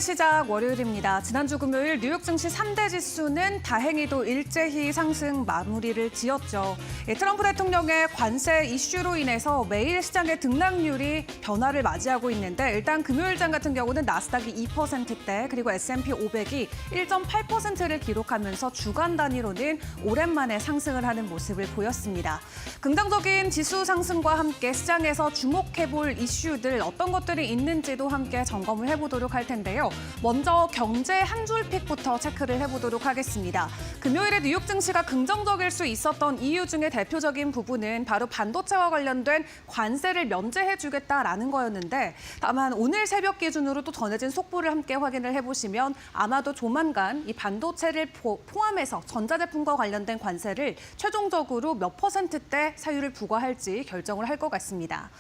시작 월요일입니다. 지난주 금요일 뉴욕 증시 3대 지수는 다행히도 일제히 상승 마무리를 지었죠. 트럼프 대통령의 관세 이슈로 인해서 매일 시장의 등락률이 변화를 맞이하고 있는데 일단 금요일장 같은 경우는 나스닥이 2%대 그리고 S&P 500이 1.8%를 기록하면서 주간 단위로는 오랜만에 상승을 하는 모습을 보였습니다. 긍정적인 지수 상승과 함께 시장에서 주목해볼 이슈들 어떤 것들이 있는지도 함께 점검을 해보도록 할 텐데요. 먼저 경제 한 줄 픽부터 체크를 해보도록 하겠습니다. 금요일에 뉴욕 증시가 긍정적일 수 있었던 이유 중에 대표적인 부분은 바로 반도체와 관련된 관세를 면제해주겠다라는 거였는데 다만 오늘 새벽 기준으로 또 전해진 속보를 함께 확인을 해보시면 아마도 조만간 이 반도체를 포함해서 전자제품과 관련된 관세를 최종적으로 몇 %대 사유를 부과할지 결정을 할 것 같습니다.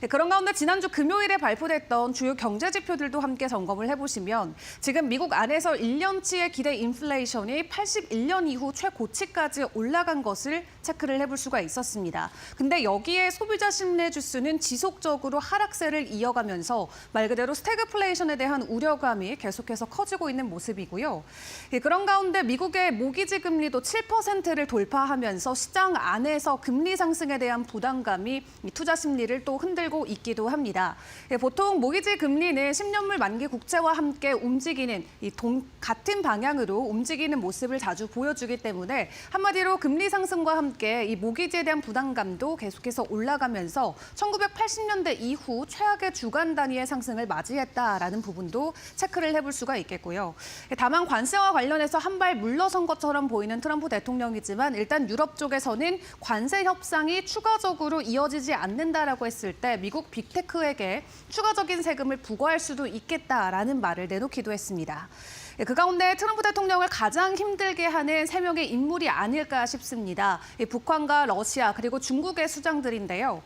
그런 가운데 지난주 금요일에 발표됐던 주요 경제 지표들도 함께 점검을 해보시면 지금 미국 안에서 1년치의 기대 인플레이션이 81년 이후 최고치까지 올라간 것을 체크를 해볼 수가 있었습니다. 근데 여기에 소비자 심리 지수는 지속적으로 하락세를 이어가면서 말 그대로 스태그플레이션에 대한 우려감이 계속해서 커지고 있는 모습이고요. 그런 가운데 미국의 모기지 금리도 7%를 돌파하면서 시장 안에서 금리 상승에 대한 부담감이 투자 심리를 또 흔들고 있기도 합니다. 보통 모기지 금리는 10년물 만기 국채와 함께 움직이는 같은 방향으로 움직이는 모습을 자주 보여주기 때문에 한마디로 금리 상승과 함께 이 모기지에 대한 부담감도 계속해서 올라가면서 1980년대 이후 최악의 주간 단위의 상승을 맞이했다라는 부분도 체크를 해볼 수가 있겠고요. 다만 관세와 관련해서 한 발 물러선 것처럼 보이는 트럼프 대통령이지만 일단 유럽 쪽에서는 관세 협상이 추가적으로 이어지지 않는다라고 했을 때 미국 빅테크에게 추가적인 세금을 부과할 수도 있겠다라는 말을 내놓기도 했습니다. 그 가운데 트럼프 대통령을 가장 힘들게 하는 3명의 인물이 아닐까 싶습니다. 북한과 러시아 그리고 중국의 수장들인데요.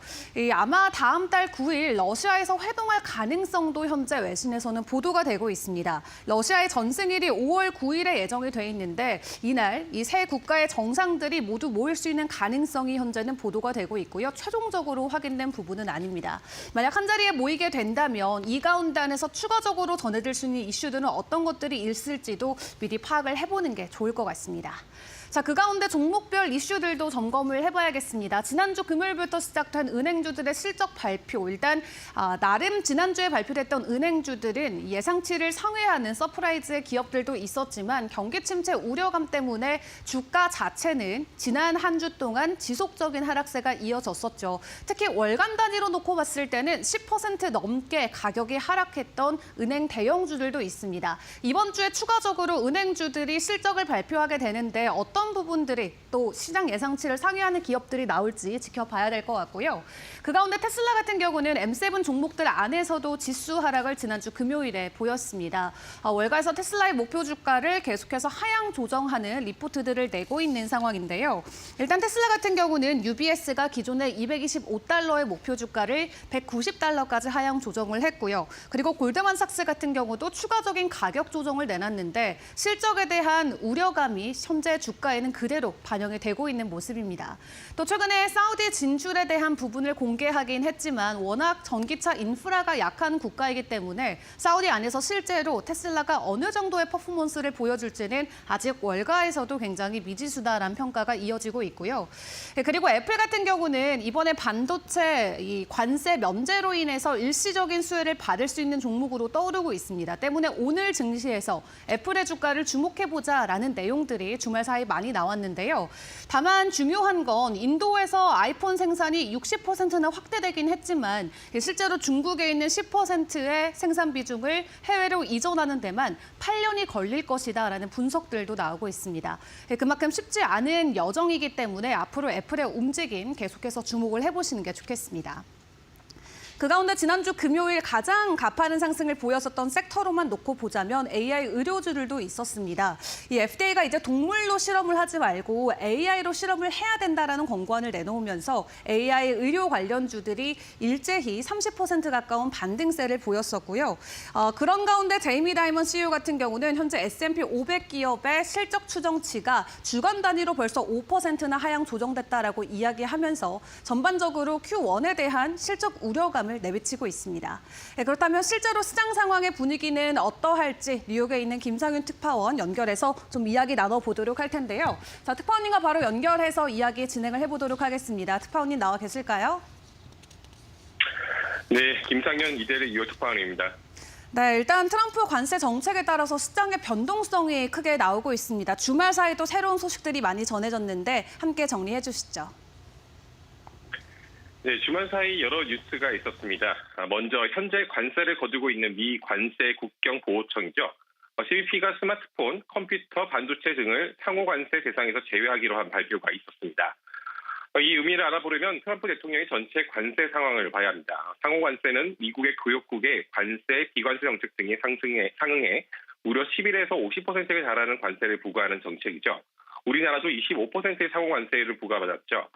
아마 다음 달 9일 러시아에서 회동할 가능성도 현재 외신에서는 보도가 되고 있습니다. 러시아의 전승일이 5월 9일에 예정이 돼 있는데 이날 이 세 국가의 정상들이 모두 모일 수 있는 가능성이 현재는 보도가 되고 있고요. 최종적으로 확인된 부분은 아닙니다. 만약 한자리에 모이게 된다면 이 가운데 안에서 추가적으로 전해질 수 있는 이슈들은 어떤 것들이 있을지도 미리 파악을 해보는 게 좋을 것 같습니다. 자, 그 가운데 종목별 이슈들도 점검을 해봐야겠습니다. 지난주 금요일부터 시작된 은행주들의 실적 발표. 일단 나름 지난주에 발표됐던 은행주들은 예상치를 상회하는 서프라이즈의 기업들도 있었지만 경기 침체 우려감 때문에 주가 자체는 지난 한 주 동안 지속적인 하락세가 이어졌었죠. 특히 월간 단위로 놓고 봤을 때는 10% 넘게 가격이 하락했던 은행 대형주들도 있습니다. 이번 주에 추가적으로 은행주들이 실적을 발표하게 되는데 어떤 부분들이 또 시장 예상치를 상회하는 기업들이 나올지 지켜봐야 될 것 같고요. 그 가운데 테슬라 같은 경우는 M7 종목들 안에서도 지수 하락을 지난주 금요일에 보였습니다. 월가에서 테슬라의 목표 주가를 계속해서 하향 조정하는 리포트들을 내고 있는 상황인데요. 일단 테슬라 같은 경우는 UBS가 기존의 $225의 목표 주가를 $190까지 하향 조정을 했고요. 그리고 골드만삭스 같은 경우도 추가적인 가격 조정을 내놨는데 실적에 대한 우려감이 현재 주가에는 그대로 반영이 되고 있는 모습입니다. 또 최근에 사우디 진출에 대한 부분을 공개하긴 했지만 워낙 전기차 인프라가 약한 국가이기 때문에 사우디 안에서 실제로 테슬라가 어느 정도의 퍼포먼스를 보여줄지는 아직 월가에서도 굉장히 미지수다라는 평가가 이어지고 있고요. 그리고 애플 같은 경우는 이번에 반도체 이 관세 면제로 인해서 일시적인 수혜를 받을 수 있는 종목으로 떠오르고 있습니다. 때문에 오늘 증시에서 애플의 주가를 주목해보자라는 내용들이 주말 사이 많이 나왔는데요. 다만 중요한 건 인도에서 아이폰 생산이 60%나 확대되긴 했지만 실제로 중국에 있는 10%의 생산 비중을 해외로 이전하는 데만 8년이 걸릴 것이다라는 분석들도 나오고 있습니다. 그만큼 쉽지 않은 여정이기 때문에 앞으로 애플의 움직임 계속해서 주목을 해보시는 게 좋겠습니다. 그 가운데 지난주 금요일 가장 가파른 상승을 보였었던 섹터로만 놓고 보자면 AI 의료주들도 있었습니다. 이 FDA가 이제 동물로 실험을 하지 말고 AI로 실험을 해야 된다라는 권고안을 내놓으면서 AI 의료 관련주들이 일제히 30% 가까운 반등세를 보였었고요. 그런 가운데 제이미 다이먼 CEO 같은 경우는 현재 S&P 500 기업의 실적 추정치가 주간 단위로 벌써 5%나 하향 조정됐다라고 이야기하면서 전반적으로 Q1에 대한 실적 우려감 불안감을 내비치고 있습니다. 그렇다면 실제로 시장 상황의 분위기는 어떠할지 뉴욕에 있는 김상윤 특파원 연결해서 좀 이야기 나눠보도록 할 텐데요. 자, 특파원님과 바로 연결해서 이야기 진행을 해보도록 하겠습니다. 특파원님 나와 계실까요? 네, 김상현 이대리 뉴욕 특파원입니다. 네, 일단 트럼프 관세 정책에 따라서 시장의 변동성이 크게 나오고 있습니다. 주말 사이도 새로운 소식들이 많이 전해졌는데 함께 정리해 주시죠. 네, 주말 사이 여러 뉴스가 있었습니다. 먼저 현재 관세를 거두고 있는 미 관세 국경 보호청이죠. CBP가 스마트폰, 컴퓨터, 반도체 등을 상호 관세 대상에서 제외하기로 한 발표가 있었습니다. 이 의미를 알아보려면 트럼프 대통령의 전체 관세 상황을 봐야 합니다. 상호 관세는 미국의 교역국의 관세, 비관세 정책 등의 상응해 무려 11에서 50%에 달하는 관세를 부과하는 정책이죠. 우리나라도 25%의 상호 관세를 부과받았죠.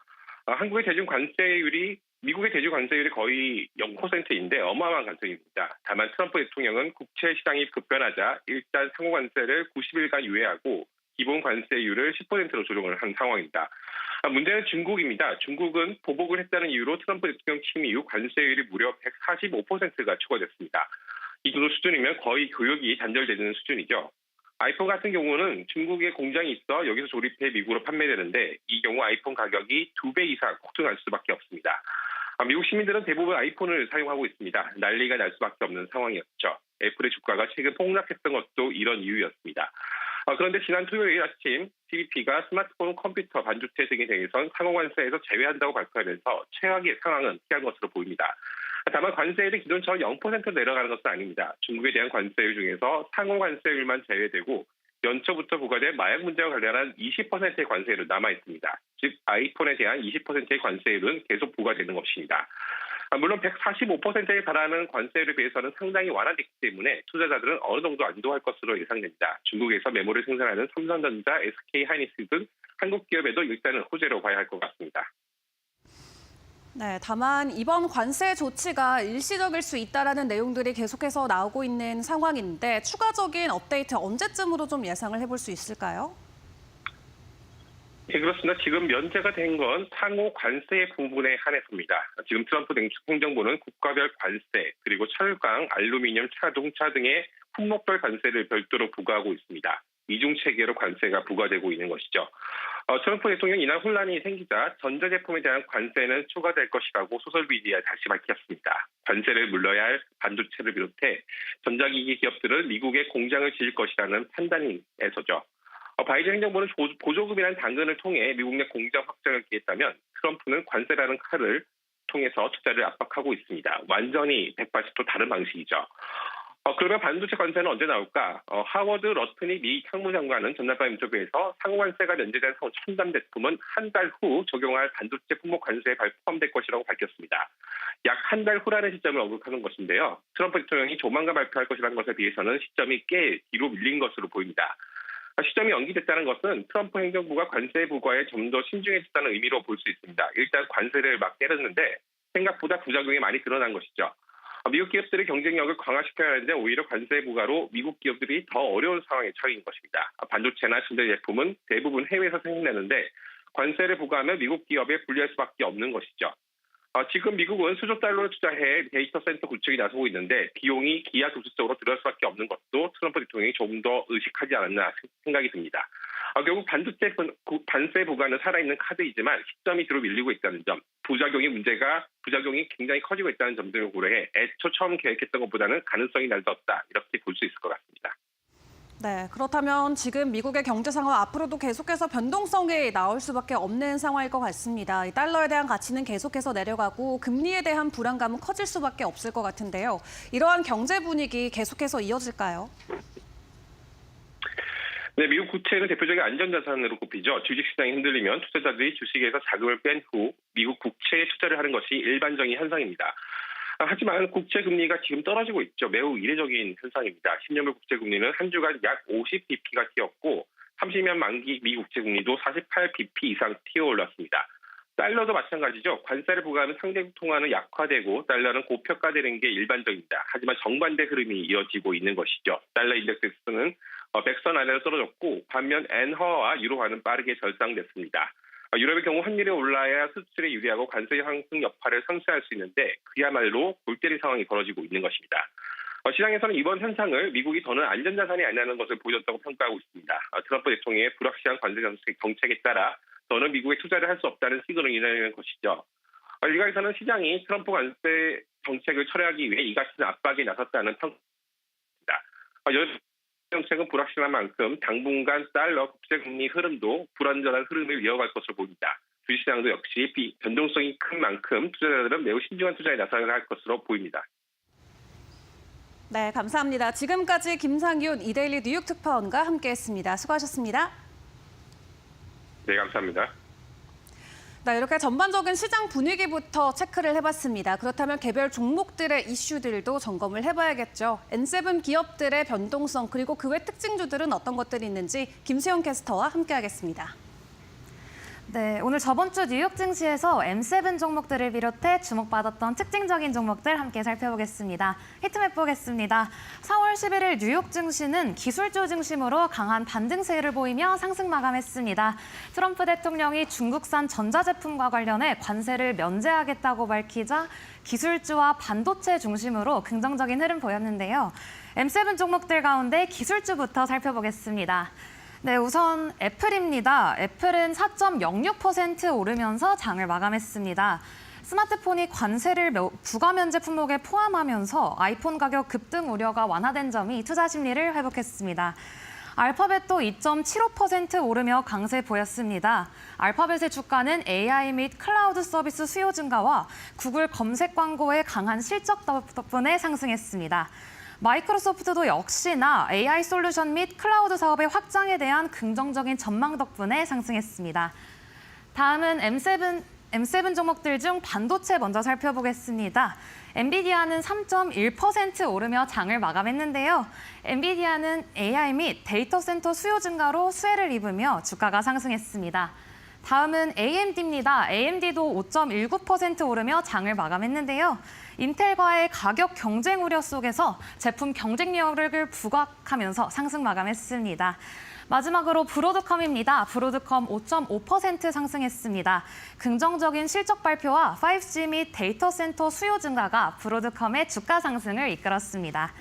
한국의 대중 관세율이 미국의 대중 관세율이 거의 0%인데 어마어마한 관세입니다. 다만 트럼프 대통령은 국채 시장이 급변하자 일단 상호 관세를 90일간 유예하고 기본 관세율을 10%로 조정을 한 상황입니다. 문제는 중국입니다. 중국은 보복을 했다는 이유로 트럼프 대통령 취임 이후 관세율이 무려 145%가 추가됐습니다. 이 정도 수준이면 거의 교역이 단절되는 수준이죠. 아이폰 같은 경우는 중국에 공장이 있어 여기서 조립해 미국으로 판매되는데 이 경우 아이폰 가격이 2배 이상 폭등할 수밖에 없습니다. 미국 시민들은 대부분 아이폰을 사용하고 있습니다. 난리가 날 수밖에 없는 상황이었죠. 애플의 주가가 최근 폭락했던 것도 이런 이유였습니다. 그런데 지난 토요일 아침 CBP가 스마트폰, 컴퓨터, 반도체 등에 대해선 상호관세에서 제외한다고 발표하면서 최악의 상황은 피한 것으로 보입니다. 다만 관세율이 기존처럼 0% 내려가는 것은 아닙니다. 중국에 대한 관세율 중에서 상호관세율만 제외되고 연초부터 부과된 마약 문제와 관련한 20%의 관세율은 남아있습니다. 즉 아이폰에 대한 20%의 관세율은 계속 부과되는 것입니다. 물론 145%에 달하는 관세율에 비해서는 상당히 완화됐기 때문에 투자자들은 어느 정도 안도할 것으로 예상됩니다. 중국에서 메모를 생산하는 삼성전자, SK하이닉스 등 한국 기업에도 일단은 호재로 봐야 할 것 같습니다. 네, 다만 이번 관세 조치가 일시적일 수 있다라는 내용들이 계속해서 나오고 있는 상황인데 추가적인 업데이트 언제쯤으로 좀 예상을 해볼 수 있을까요? 네, 그렇습니다. 지금 면제가 된 건 상호 관세 부분에 한해서입니다. 지금 트럼프 행정부는 국가별 관세, 그리고 철강, 알루미늄, 자동차 등의 품목별 관세를 별도로 부과하고 있습니다. 이중 체계로 관세가 부과되고 있는 것이죠. 트럼프 대통령이 이날 혼란이 생기자 전자제품에 대한 관세는 추가될 것이라고 소설비디오에 다시 밝혔습니다. 관세를 물러야 할 반도체를 비롯해 전자기기 기업들은 미국에 공장을 지을 것이라는 판단에서죠. 바이든 행정부는 보조금이라는 당근을 통해 미국 내 공장 확장을 기했다면 트럼프는 관세라는 칼을 통해서 투자를 압박하고 있습니다. 완전히 180도 다른 방식이죠. 그러면 반도체 관세는 언제 나올까? 하워드 러튼이 미 상무장관은 전날 밤 인터뷰에서 상호관세가 면제된 첨단 제품은 한 달 후 적용할 반도체 품목 관세에 포함될 것이라고 밝혔습니다. 약 한 달 후라는 시점을 언급하는 것인데요. 트럼프 대통령이 조만간 발표할 것이라는 것에 비해서는 시점이 꽤 뒤로 밀린 것으로 보입니다. 시점이 연기됐다는 것은 트럼프 행정부가 관세 부과에 좀 더 신중해졌다는 의미로 볼 수 있습니다. 일단 관세를 막 때렸는데 생각보다 부작용이 많이 드러난 것이죠. 미국 기업들의 경쟁력을 강화시켜야 하는데 오히려 관세 부과로 미국 기업들이 더 어려운 상황에 처해진 것입니다. 반도체나 전자제품은 대부분 해외에서 생산되는데 관세를 부과하면 미국 기업에 불리할 수밖에 없는 것이죠. 지금 미국은 수조 달러를 투자해 데이터 센터 구축이 나서고 있는데 비용이 기하급수적으로 들어갈 수밖에 없는 것도 트럼프 대통령이 조금 더 의식하지 않았나 생각이 듭니다. 결국 반도체 관세 부과는 살아있는 카드이지만 시점이 뒤로 밀리고 있다는 점, 부작용이 굉장히 커지고 있다는 점 등을 고려해 애초 처음 계획했던 것보다는 가능성이 낮았다 이렇게 볼 수 있을 것 같습니다. 네, 그렇다면 지금 미국의 경제 상황 앞으로도 계속해서 변동성이 나올 수밖에 없는 상황일 것 같습니다. 이 달러에 대한 가치는 계속해서 내려가고 금리에 대한 불안감은 커질 수밖에 없을 것 같은데요. 이러한 경제 분위기 계속해서 이어질까요? 네, 미국 국채는 대표적인 안전자산으로 꼽히죠. 주식시장이 흔들리면 투자자들이 주식에서 자금을 뺀 후 미국 국채에 투자를 하는 것이 일반적인 현상입니다. 하지만 국채금리가 지금 떨어지고 있죠. 매우 이례적인 현상입니다. 10년물 국채금리는 한 주간 약 50bp가 뛰었고 30년 만기 미 국채금리도 48bp 이상 튀어 올랐습니다. 달러도 마찬가지죠. 관세를 부과하면 상대국 통화는 약화되고 달러는 고평가되는 게 일반적입니다. 하지만 정반대 흐름이 이어지고 있는 것이죠. 달러 인덱스는 100선 아래로 떨어졌고 반면 엔화와 유로화는 빠르게 절상됐습니다. 유럽의 경우 환율이 올라야 수출에 유리하고 관세 상승 여파를 상쇄할 수 있는데 그야말로 골 때릴 상황이 벌어지고 있는 것입니다. 시장에서는 이번 현상을 미국이 더는 안전자산이 아니라는 것을 보여줬다고 평가하고 있습니다. 트럼프 대통령의 불확실한 관세 정책에 따라 더는 미국에 투자를 할 수 없다는 시그널이라는 것이죠. 일각에서는 시장이 트럼프 관세 정책을 철회하기 위해 이 같은 압박에 나섰다는 평가입니다. 여전 정책은 불확실한 만큼 당분간 달러 국제금리 흐름도 불안전한 흐름을 이어갈 것으로 보입니다. 주식시장도 역시 변동성이 큰 만큼 투자자들은 매우 신중한 투자에 나서야 할 것으로 보입니다. 네, 감사합니다. 지금까지 김상윤 이데일리 뉴욕 특파원과 함께했습니다. 수고하셨습니다. 네, 감사합니다. 네, 이렇게 전반적인 시장 분위기부터 체크를 해봤습니다. 그렇다면 개별 종목들의 이슈들도 점검을 해봐야겠죠. N7 기업들의 변동성 그리고 그 외 특징주들은 어떤 것들이 있는지 김수영 캐스터와 함께하겠습니다. 네, 오늘 저번 주 뉴욕 증시에서 M7 종목들을 비롯해 주목받았던 특징적인 종목들 함께 살펴보겠습니다. 히트맵 보겠습니다. 4월 11일 뉴욕 증시는 기술주 중심으로 강한 반등세를 보이며 상승 마감했습니다. 트럼프 대통령이 중국산 전자제품과 관련해 관세를 면제하겠다고 밝히자 기술주와 반도체 중심으로 긍정적인 흐름 보였는데요. M7 종목들 가운데 기술주부터 살펴보겠습니다. 네, 우선 애플입니다. 애플은 4.06% 오르면서 장을 마감했습니다. 스마트폰이 관세를 부가 면제 품목에 포함하면서 아이폰 가격 급등 우려가 완화된 점이 투자 심리를 회복했습니다. 알파벳도 2.75% 오르며 강세 보였습니다. 알파벳의 주가는 AI 및 클라우드 서비스 수요 증가와 구글 검색 광고의 강한 실적 덕분에 상승했습니다. 마이크로소프트도 역시나 AI 솔루션 및 클라우드 사업의 확장에 대한 긍정적인 전망 덕분에 상승했습니다. 다음은 M7 종목들 중 반도체 먼저 살펴보겠습니다. 엔비디아는 3.1% 오르며 장을 마감했는데요. 엔비디아는 AI 및 데이터 센터 수요 증가로 수혜를 입으며 주가가 상승했습니다. 다음은 AMD입니다. AMD도 5.19% 오르며 장을 마감했는데요. 인텔과의 가격 경쟁 우려 속에서 제품 경쟁력을 부각하면서 상승 마감했습니다. 마지막으로 브로드컴입니다. 브로드컴 5.5% 상승했습니다. 긍정적인 실적 발표와 5G 및 데이터 센터 수요 증가가 브로드컴의 주가 상승을 이끌었습니다.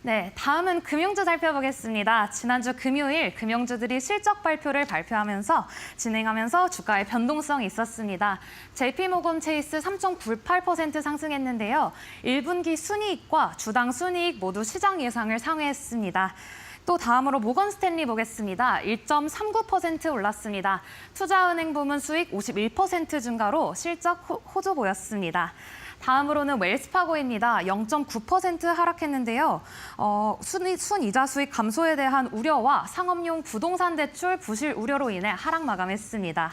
네, 다음은 금융주 살펴보겠습니다. 지난주 금요일 금융주들이 실적 발표를 발표하면서 진행하면서 주가의 변동성이 있었습니다. JP모건 체이스 3.98% 상승했는데요. 1분기 순이익과 주당 순이익 모두 시장 예상을 상회했습니다. 또 다음으로 모건 스탠리 보겠습니다. 1.39% 올랐습니다. 투자은행 부문 수익 51% 증가로 실적 호조 보였습니다. 다음으로는 웰스파고입니다. 0.9% 하락했는데요. 순이자 수익 감소에 대한 우려와 상업용 부동산 대출 부실 우려로 인해 하락 마감했습니다.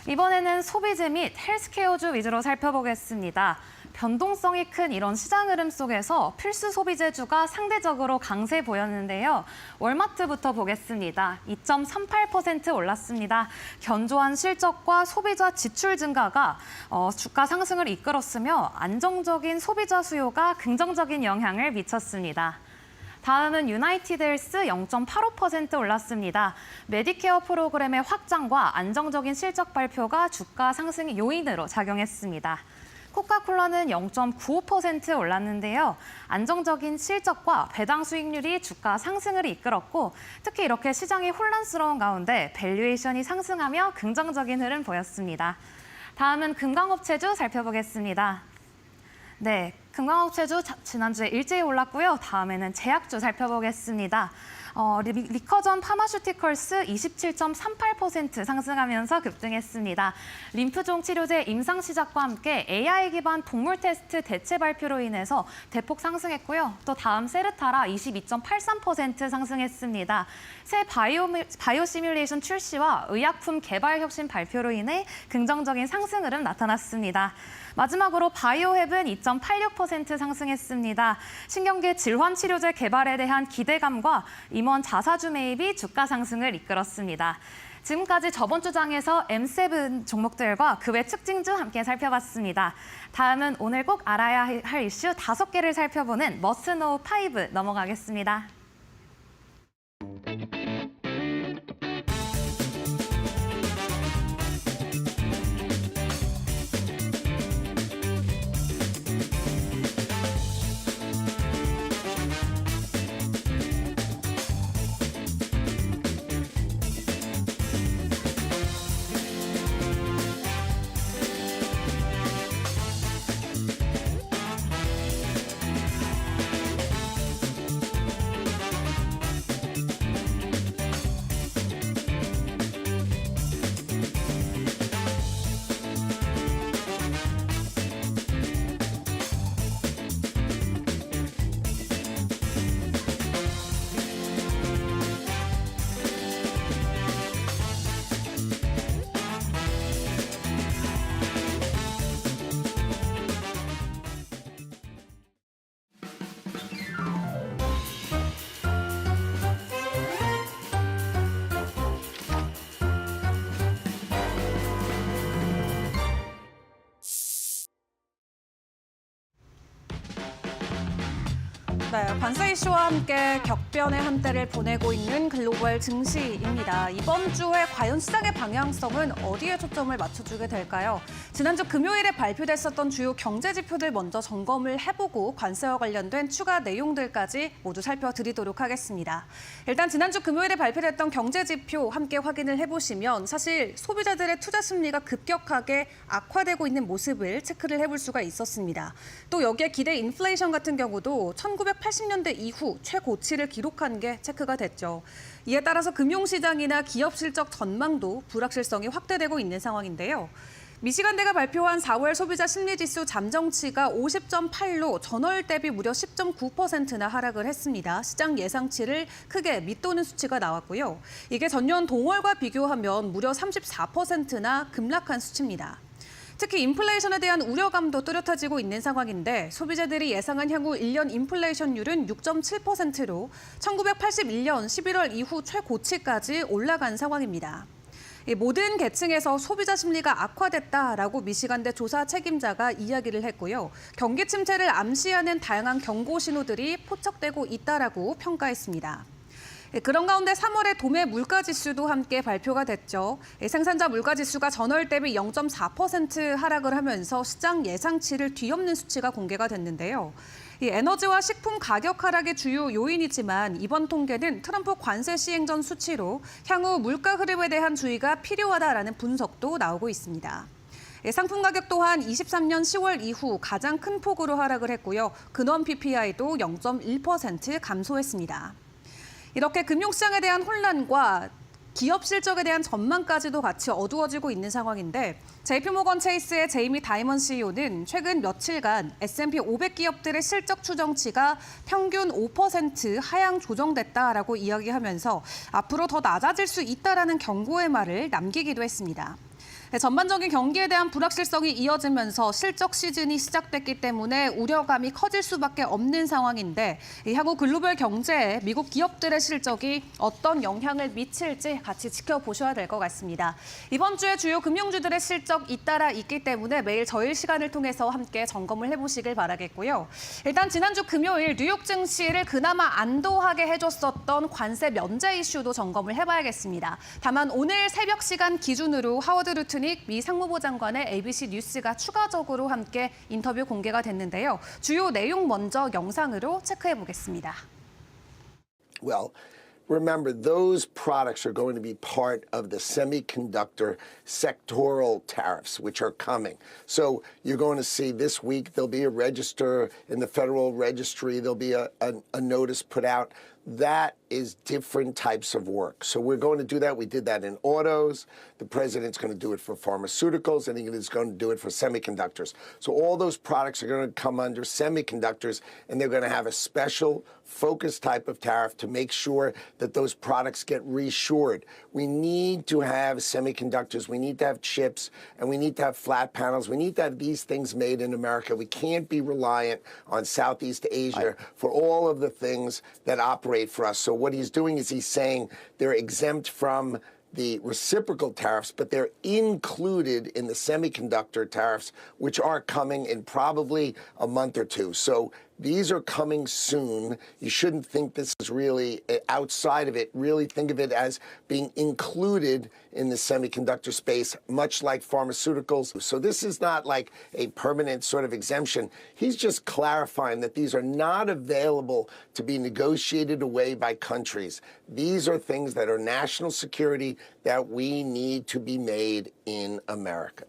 이번에는 소비재 및 헬스케어주 위주로 살펴보겠습니다. 변동성이 큰 이런 시장 흐름 속에서 필수 소비재주가 상대적으로 강세 보였는데요. 월마트부터 보겠습니다. 2.38% 올랐습니다. 견조한 실적과 소비자 지출 증가가 주가 상승을 이끌었으며 안정적인 소비자 수요가 긍정적인 영향을 미쳤습니다. 다음은 유나이티드 헬스 0.85% 올랐습니다. 메디케어 프로그램의 확장과 안정적인 실적 발표가 주가 상승 요인으로 작용했습니다. 코카콜라는 0.95% 올랐는데요. 안정적인 실적과 배당 수익률이 주가 상승을 이끌었고 특히 이렇게 시장이 혼란스러운 가운데 밸류에이션이 상승하며 긍정적인 흐름 보였습니다. 다음은 금강업체주 살펴보겠습니다. 네, 금강업체주 지난주에 일제히 올랐고요. 다음에는 제약주 살펴보겠습니다. 리커전 파마슈티컬스 27.38% 상승하면서 급등했습니다. 림프종 치료제 임상 시작과 함께 AI 기반 동물 테스트 대체 발표로 인해서 대폭 상승했고요. 또 다음 세르타라 22.83% 상승했습니다. 새 바이오 시뮬레이션 출시와 의약품 개발 혁신 발표로 인해 긍정적인 상승 흐름 나타났습니다. 마지막으로 바이오헵은 2.86% 상승했습니다. 신경계 질환 치료제 개발에 대한 기대감과 임원 자사주 매입이 주가 상승을 이끌었습니다. 지금까지 저번 주 장에서 M7 종목들과 그 외 특징주 함께 살펴봤습니다. 다음은 오늘 꼭 알아야 할 이슈 5개를 살펴보는 머스노우 5 넘어가겠습니다. 네, 관세 이슈와 함께 격변의 한때를 보내고 있는 글로벌 증시입니다. 이번 주에 과연 시장의 방향성은 어디에 초점을 맞춰주게 될까요? 지난주 금요일에 발표됐었던 주요 경제 지표들 먼저 점검을 해보고 관세와 관련된 추가 내용들까지 모두 살펴드리도록 하겠습니다. 일단 지난주 금요일에 발표됐던 경제 지표 함께 확인을 해보시면 사실 소비자들의 투자 심리가 급격하게 악화되고 있는 모습을 체크를 해볼 수가 있었습니다. 또 여기에 기대 인플레이션 같은 경우도 1980년대 이후 최고치를 기록한 게 체크가 됐죠. 이에 따라서 금융시장이나 기업 실적 전망도 불확실성이 확대되고 있는 상황인데요. 미시간대가 발표한 4월 소비자 심리지수 잠정치가 50.8로 전월 대비 무려 10.9%나 하락을 했습니다. 시장 예상치를 크게 밑도는 수치가 나왔고요. 이게 전년 동월과 비교하면 무려 34%나 급락한 수치입니다. 특히 인플레이션에 대한 우려감도 뚜렷해지고 있는 상황인데 소비자들이 예상한 향후 1년 인플레이션율은 6.7%로 1981년 11월 이후 최고치까지 올라간 상황입니다. 모든 계층에서 소비자 심리가 악화됐다라고 미시간대 조사 책임자가 이야기를 했고요. 경기 침체를 암시하는 다양한 경고 신호들이 포착되고 있다라고 평가했습니다. 그런 가운데 3월의 도매 물가지수도 함께 발표가 됐죠. 생산자 물가지수가 전월 대비 0.4% 하락을 하면서 시장 예상치를 뒤엎는 수치가 공개가 됐는데요. 에너지와 식품 가격 하락의 주요 요인이지만 이번 통계는 트럼프 관세 시행 전 수치로 향후 물가 흐름에 대한 주의가 필요하다라는 분석도 나오고 있습니다. 상품 가격 또한 23년 10월 이후 가장 큰 폭으로 하락을 했고요. 근원 PPI도 0.1% 감소했습니다. 이렇게 금융시장에 대한 혼란과 기업 실적에 대한 전망까지도 같이 어두워지고 있는 상황인데 JP모건 체이스의 제이미 다이먼 CEO는 최근 며칠간 S&P 500 기업들의 실적 추정치가 평균 5% 하향 조정됐다라고 이야기하면서 앞으로 더 낮아질 수 있다라는 경고의 말을 남기기도 했습니다. 전반적인 경기에 대한 불확실성이 이어지면서 실적 시즌이 시작됐기 때문에 우려감이 커질 수밖에 없는 상황인데 향후 글로벌 경제에 미국 기업들의 실적이 어떤 영향을 미칠지 같이 지켜보셔야 될 것 같습니다. 이번 주에 주요 금융주들의 실적 잇따라 있기 때문에 매일 저일 시간을 통해서 함께 점검을 해보시길 바라겠고요. 일단 지난주 금요일 뉴욕 증시를 그나마 안도하게 해줬었던 관세 면제 이슈도 점검을 해봐야겠습니다. 다만 오늘 새벽 시간 기준으로 하워드 루튼 미 상무부 장관의 ABC 뉴스가 추가적으로 함께 인터뷰 공개가 됐는데요. 주요 내용 먼저 영상으로 체크해 보겠습니다. Well, remember, those products are going to be part of the semiconductor sectoral tariffs, which are coming. So you're going to see this week, there'll be a register in the Federal Registry. There'll be a notice put out. That is different types of work. So we're going to do that. We did that in autos. The president's going to do it for pharmaceuticals, and he's going to do it for semiconductors. So all those products are going to come under semiconductors, and they're going to have a special focused type of tariff to make sure that those products get reshored. We need to have semiconductors. We need to have chips, and we need to have flat panels. We need to have these things made in America. We can't be reliant on Southeast Asia for all of the things that operate for us. So what he's doing is he's saying they're exempt from the reciprocal tariffs, but they're included in the semiconductor tariffs, which are coming in probably a month or two. So these are coming soon. You shouldn't think this is really outside of it. Really think of it as being included in the semiconductor space, much like pharmaceuticals. So this is not like a permanent sort of exemption. He's just clarifying that these are not available to be negotiated away by countries. These are things that are national security that we need to be made in America.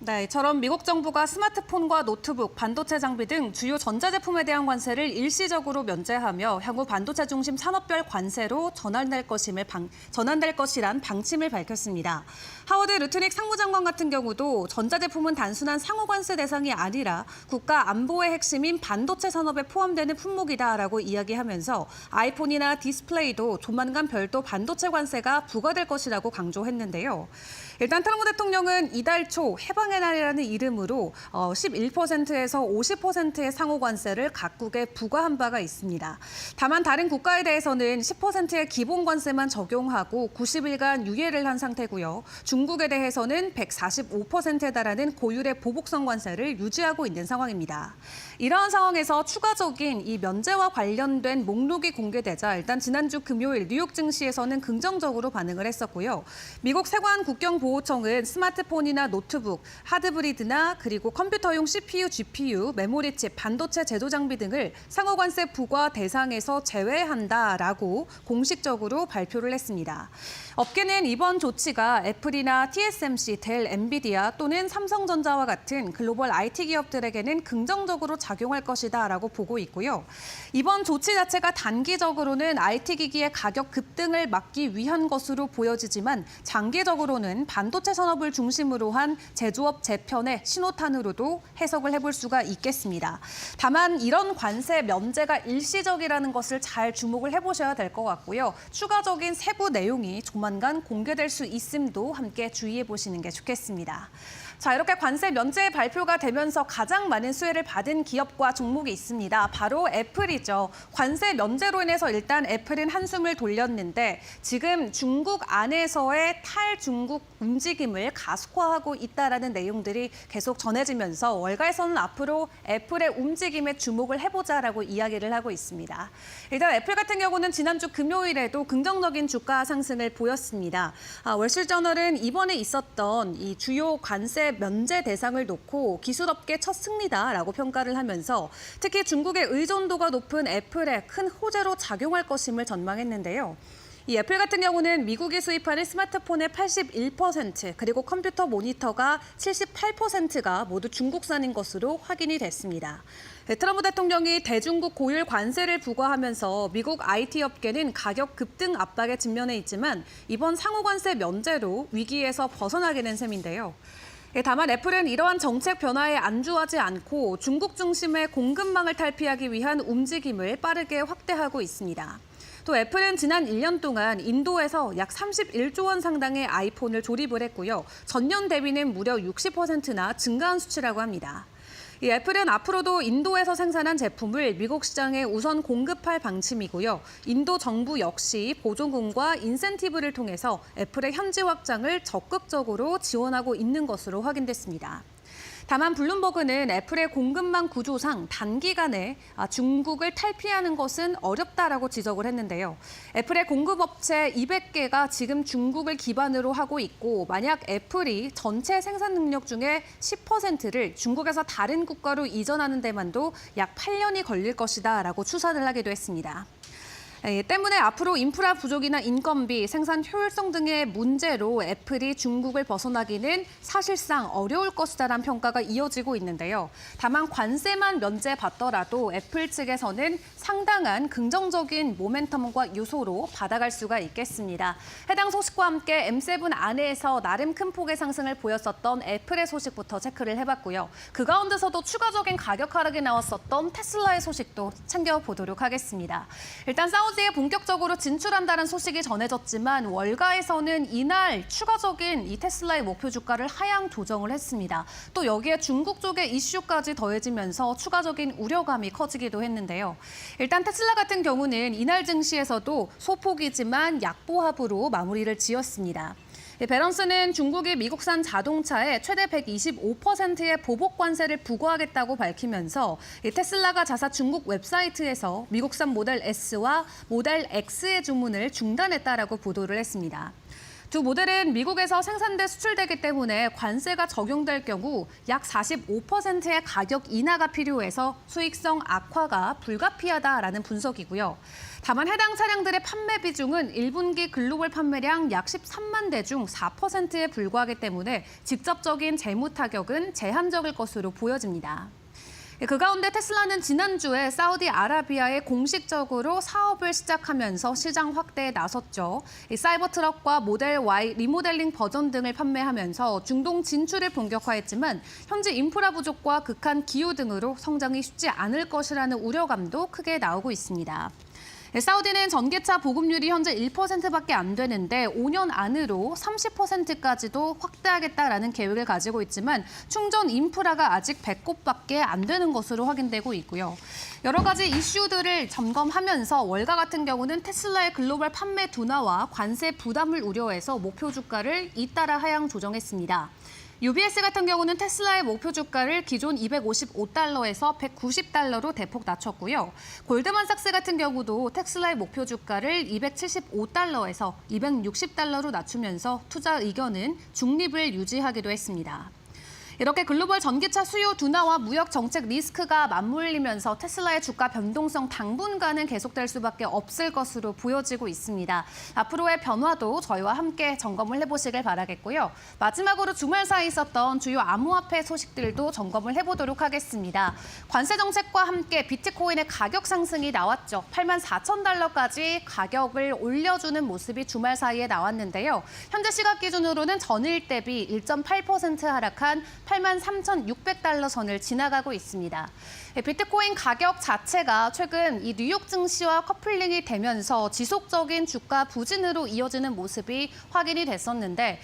네, 이처럼 미국 정부가 스마트폰과 노트북, 반도체 장비 등 주요 전자제품에 대한 관세를 일시적으로 면제하며 향후 반도체 중심 산업별 관세로 전환될 것이란 방침을 밝혔습니다. 하워드 루트닉 상무장관 같은 경우도 전자제품은 단순한 상호관세 대상이 아니라 국가 안보의 핵심인 반도체 산업에 포함되는 품목이다라고 이야기하면서 아이폰이나 디스플레이도 조만간 별도 반도체 관세가 부과될 것이라고 강조했는데요. 일단 트럼프 대통령은 이달 초 해방의 날이라는 이름으로 11%에서 50%의 상호 관세를 각국에 부과한 바가 있습니다. 다만 다른 국가에 대해서는 10%의 기본 관세만 적용하고 90일간 유예를 한 상태고요. 중국에 대해서는 145%에 달하는 고율의 보복성 관세를 유지하고 있는 상황입니다. 이러한 상황에서 추가적인 이 면제와 관련된 목록이 공개되자 일단 지난주 금요일 뉴욕 증시에서는 긍정적으로 반응을 했었고요. 미국 세관 국경보호청은 스마트폰이나 노트북, 하드브리드나 그리고 컴퓨터용 CPU, GPU, 메모리칩, 반도체 제조 장비 등을 상호관세 부과 대상에서 제외한다라고 공식적으로 발표를 했습니다. 업계는 이번 조치가 애플이나 TSMC, 델, 엔비디아 또는 삼성전자와 같은 글로벌 IT 기업들에게는 긍정적으로 작용할 것이다라고 보고 있고요. 이번 조치 자체가 단기적으로는 IT 기기의 가격 급등을 막기 위한 것으로 보여지지만 장기적으로는 반도체 산업을 중심으로 한 제조업 재편의 신호탄으로도 해석을 해볼 수가 있겠습니다. 다만 이런 관세 면제가 일시적이라는 것을 잘 주목을 해보셔야 될 것 같고요. 추가적인 세부 내용이 조만간 공개될 수 있음도 함께 주의해 보시는 게 좋겠습니다. 자, 이렇게 관세 면제 발표가 되면서 가장 많은 수혜를 받은 기업과 종목이 있습니다. 바로 애플이죠. 관세 면제로 인해서 일단 애플은 한숨을 돌렸는데 지금 중국 안에서의 탈중국 움직임을 가속화하고 있다라는 내용들이 계속 전해지면서 월가에서는 앞으로 애플의 움직임에 주목을 해보자라고 이야기를 하고 있습니다. 일단 애플 같은 경우는 지난주 금요일에도 긍정적인 주가 상승을 보였습니다. 월스트리트저널은 이번에 있었던 이 주요 관세 면제 대상을 놓고 기술업계 첫 승리다라고 평가를 하면서 특히 중국의 의존도가 높은 애플에 큰 호재로 작용할 것임을 전망했는데요. 이 애플 같은 경우는 미국이 수입하는 스마트폰의 81% 그리고 컴퓨터 모니터가 78%가 모두 중국산인 것으로 확인이 됐습니다. 트럼프 대통령이 대중국 고율 관세를 부과하면서 미국 IT 업계는 가격 급등 압박에 직면해 있지만 이번 상호관세 면제로 위기에서 벗어나게 된 셈인데요. 다만 애플은 이러한 정책 변화에 안주하지 않고 중국 중심의 공급망을 탈피하기 위한 움직임을 빠르게 확대하고 있습니다. 또 애플은 지난 1년 동안 인도에서 약 31조 원 상당의 아이폰을 조립을 했고요. 전년 대비는 무려 60%나 증가한 수치라고 합니다. 이 애플은 앞으로도 인도에서 생산한 제품을 미국 시장에 우선 공급할 방침이고요. 인도 정부 역시 보조금과 인센티브를 통해서 애플의 현지 확장을 적극적으로 지원하고 있는 것으로 확인됐습니다. 다만 블룸버그는 애플의 공급망 구조상 단기간에 중국을 탈피하는 것은 어렵다라고 지적을 했는데요. 애플의 공급업체 200개가 지금 중국을 기반으로 하고 있고 만약 애플이 전체 생산 능력 중에 10%를 중국에서 다른 국가로 이전하는 데만도 약 8년이 걸릴 것이다라고 추산을 하기도 했습니다. 때문에 앞으로 인프라 부족이나 인건비, 생산 효율성 등의 문제로 애플이 중국을 벗어나기는 사실상 어려울 것이다라는 평가가 이어지고 있는데요. 다만 관세만 면제받더라도 애플 측에서는 상당한 긍정적인 모멘텀과 요소로 받아갈 수가 있겠습니다. 해당 소식과 함께 M7 안에서 나름 큰 폭의 상승을 보였었던 애플의 소식부터 체크를 해봤고요. 그 가운데서도 추가적인 가격 하락이 나왔었던 테슬라의 소식도 챙겨보도록 하겠습니다. 일단 사우디에 본격적으로 진출한다는 소식이 전해졌지만 월가에서는 이날 추가적인 이 테슬라의 목표 주가를 하향 조정을 했습니다. 또 여기에 중국 쪽의 이슈까지 더해지면서 추가적인 우려감이 커지기도 했는데요. 일단 테슬라 같은 경우는 이날 증시에서도 소폭이지만 약보합으로 마무리를 지었습니다. 베런스는 중국이 미국산 자동차에 최대 125%의 보복 관세를 부과하겠다고 밝히면서 테슬라가 자사 중국 웹사이트에서 미국산 모델 S와 모델 X의 주문을 중단했다라고 보도를 했습니다. 두 모델은 미국에서 생산돼 수출되기 때문에 관세가 적용될 경우 약 45%의 가격 인하가 필요해서 수익성 악화가 불가피하다라는 분석이고요. 다만 해당 차량들의 판매 비중은 1분기 글로벌 판매량 약 13만 대 중 4%에 불과하기 때문에 직접적인 재무 타격은 제한적일 것으로 보여집니다. 그 가운데 테슬라는 지난주에 사우디아라비아에 공식적으로 사업을 시작하면서 시장 확대에 나섰죠. 사이버 트럭과 모델 Y 리모델링 버전 등을 판매하면서 중동 진출을 본격화했지만 현재 인프라 부족과 극한 기후 등으로 성장이 쉽지 않을 것이라는 우려감도 크게 나오고 있습니다. 사우디는 전기차 보급률이 현재 1%밖에 안 되는데 5년 안으로 30%까지도 확대하겠다라는 계획을 가지고 있지만 충전 인프라가 아직 100곳밖에 안 되는 것으로 확인되고 있고요. 여러 가지 이슈들을 점검하면서 월가 같은 경우는 테슬라의 글로벌 판매 둔화와 관세 부담을 우려해서 목표 주가를 잇따라 하향 조정했습니다. UBS 같은 경우는 테슬라의 목표 주가를 기존 255달러에서 190달러로 대폭 낮췄고요. 골드만삭스 같은 경우도 테슬라의 목표 주가를 275달러에서 260달러로 낮추면서 투자 의견은 중립을 유지하기도 했습니다. 이렇게 글로벌 전기차 수요 둔화와 무역 정책 리스크가 맞물리면서 테슬라의 주가 변동성 당분간은 계속될 수밖에 없을 것으로 보여지고 있습니다. 앞으로의 변화도 저희와 함께 점검을 해보시길 바라겠고요. 마지막으로 주말 사이 있었던 주요 암호화폐 소식들도 점검을 해보도록 하겠습니다. 관세 정책과 함께 비트코인의 가격 상승이 나왔죠. 84,000달러까지 가격을 올려주는 모습이 주말 사이에 나왔는데요. 현재 시각 기준으로는 전일 대비 1.8% 하락한 83,600달러 선을 지나가고 있습니다. 비트코인 가격 자체가 최근 이 뉴욕 증시와 커플링이 되면서 지속적인 주가 부진으로 이어지는 모습이 확인이 됐었는데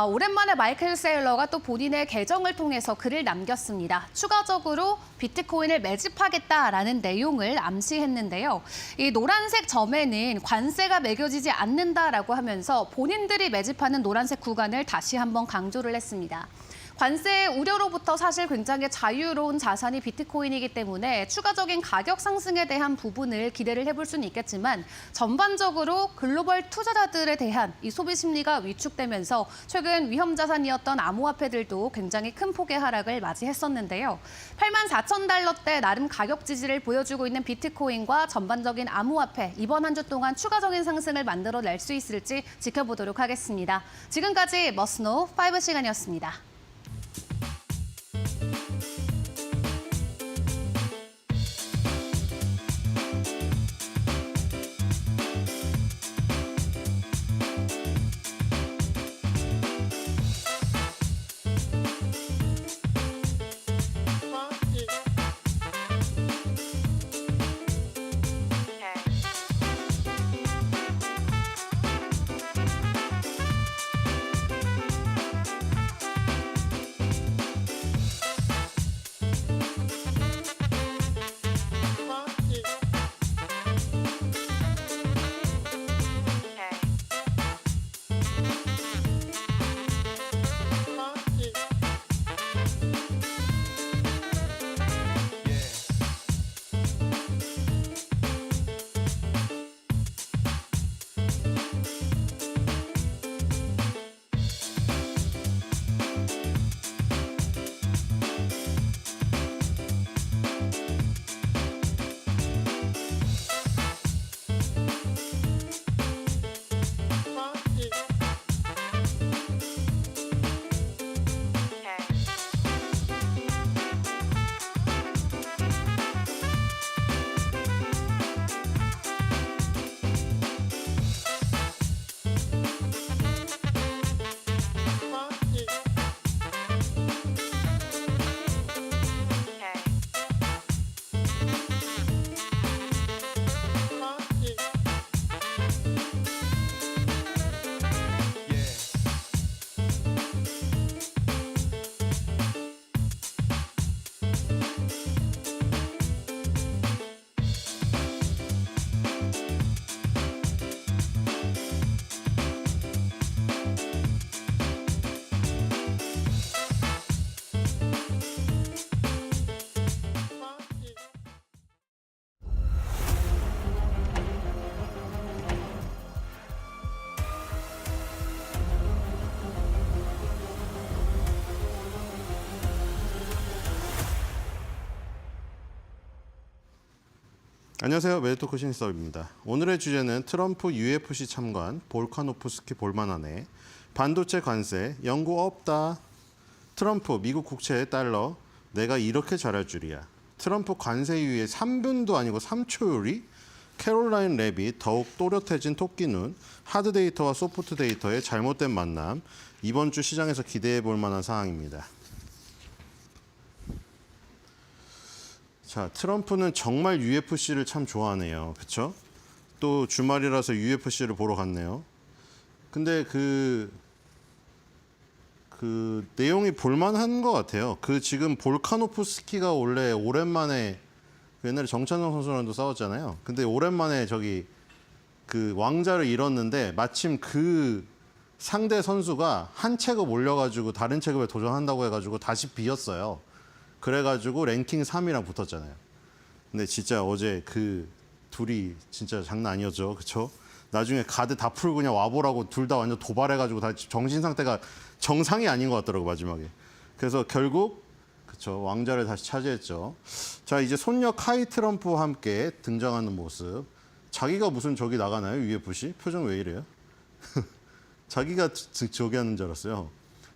오랜만에 마이클 세일러가 또 본인의 계정을 통해서 글을 남겼습니다. 추가적으로 비트코인을 매집하겠다라는 내용을 암시했는데요. 이 노란색 점에는 관세가 매겨지지 않는다라고 하면서 본인들이 매집하는 노란색 구간을 다시 한번 강조를 했습니다. 관세 우려로부터 사실 굉장히 자유로운 자산이 비트코인이기 때문에 추가적인 가격 상승에 대한 부분을 기대를 해볼 수는 있겠지만 전반적으로 글로벌 투자자들에 대한 이 소비 심리가 위축되면서 최근 위험 자산이었던 암호화폐들도 굉장히 큰 폭의 하락을 맞이했었는데요. 84,000달러대 나름 가격 지지를 보여주고 있는 비트코인과 전반적인 암호화폐 이번 한 주 동안 추가적인 상승을 만들어낼 수 있을지 지켜보도록 하겠습니다. 지금까지 머스노 5 시간이었습니다. 안녕하세요. 매드토크 신입사원입니다. 오늘의 주제는 트럼프 UFC 참관, 볼카노프스키 볼만하네, 반도체 관세, 연구 없다, 트럼프 미국 국채 달러, 내가 이렇게 잘할 줄이야, 트럼프 관세 유예 3분도 아니고 3초 요리, 캐롤라인 랩이 더욱 또렷해진 토끼눈, 하드 데이터와 소프트 데이터의 잘못된 만남, 이번 주 시장에서 기대해 볼 만한 상황입니다. 자, 트럼프는 정말 UFC를 참 좋아하네요. 그렇죠? 또 주말이라서 UFC를 보러 갔네요. 근데 그 내용이 볼만한 것 같아요. 그 지금 볼카노프스키가 원래 오랜만에 옛날에 정찬성 선수랑도 싸웠잖아요. 근데 오랜만에 저기 그 왕자를 잃었는데 마침 그 상대 선수가 한 체급 올려가지고 다른 체급에 도전한다고 해가지고 다시 비었어요. 그래가지고 랭킹 3위랑 붙었잖아요. 근데 진짜 어제 그 둘이 진짜 장난 아니었죠, 그렇죠? 나중에 가드 다 풀고 그냥 와보라고 둘 다 완전 도발해가지고 다 정신 상태가 정상이 아닌 것 같더라고 마지막에. 그래서 결국 그렇죠 왕자를 다시 차지했죠. 자 이제 손녀 카이 트럼프와 함께 등장하는 모습. 자기가 무슨 저기 나가나요 UFC? 표정 왜 이래요? 자기가 저기 하는 줄 알았어요.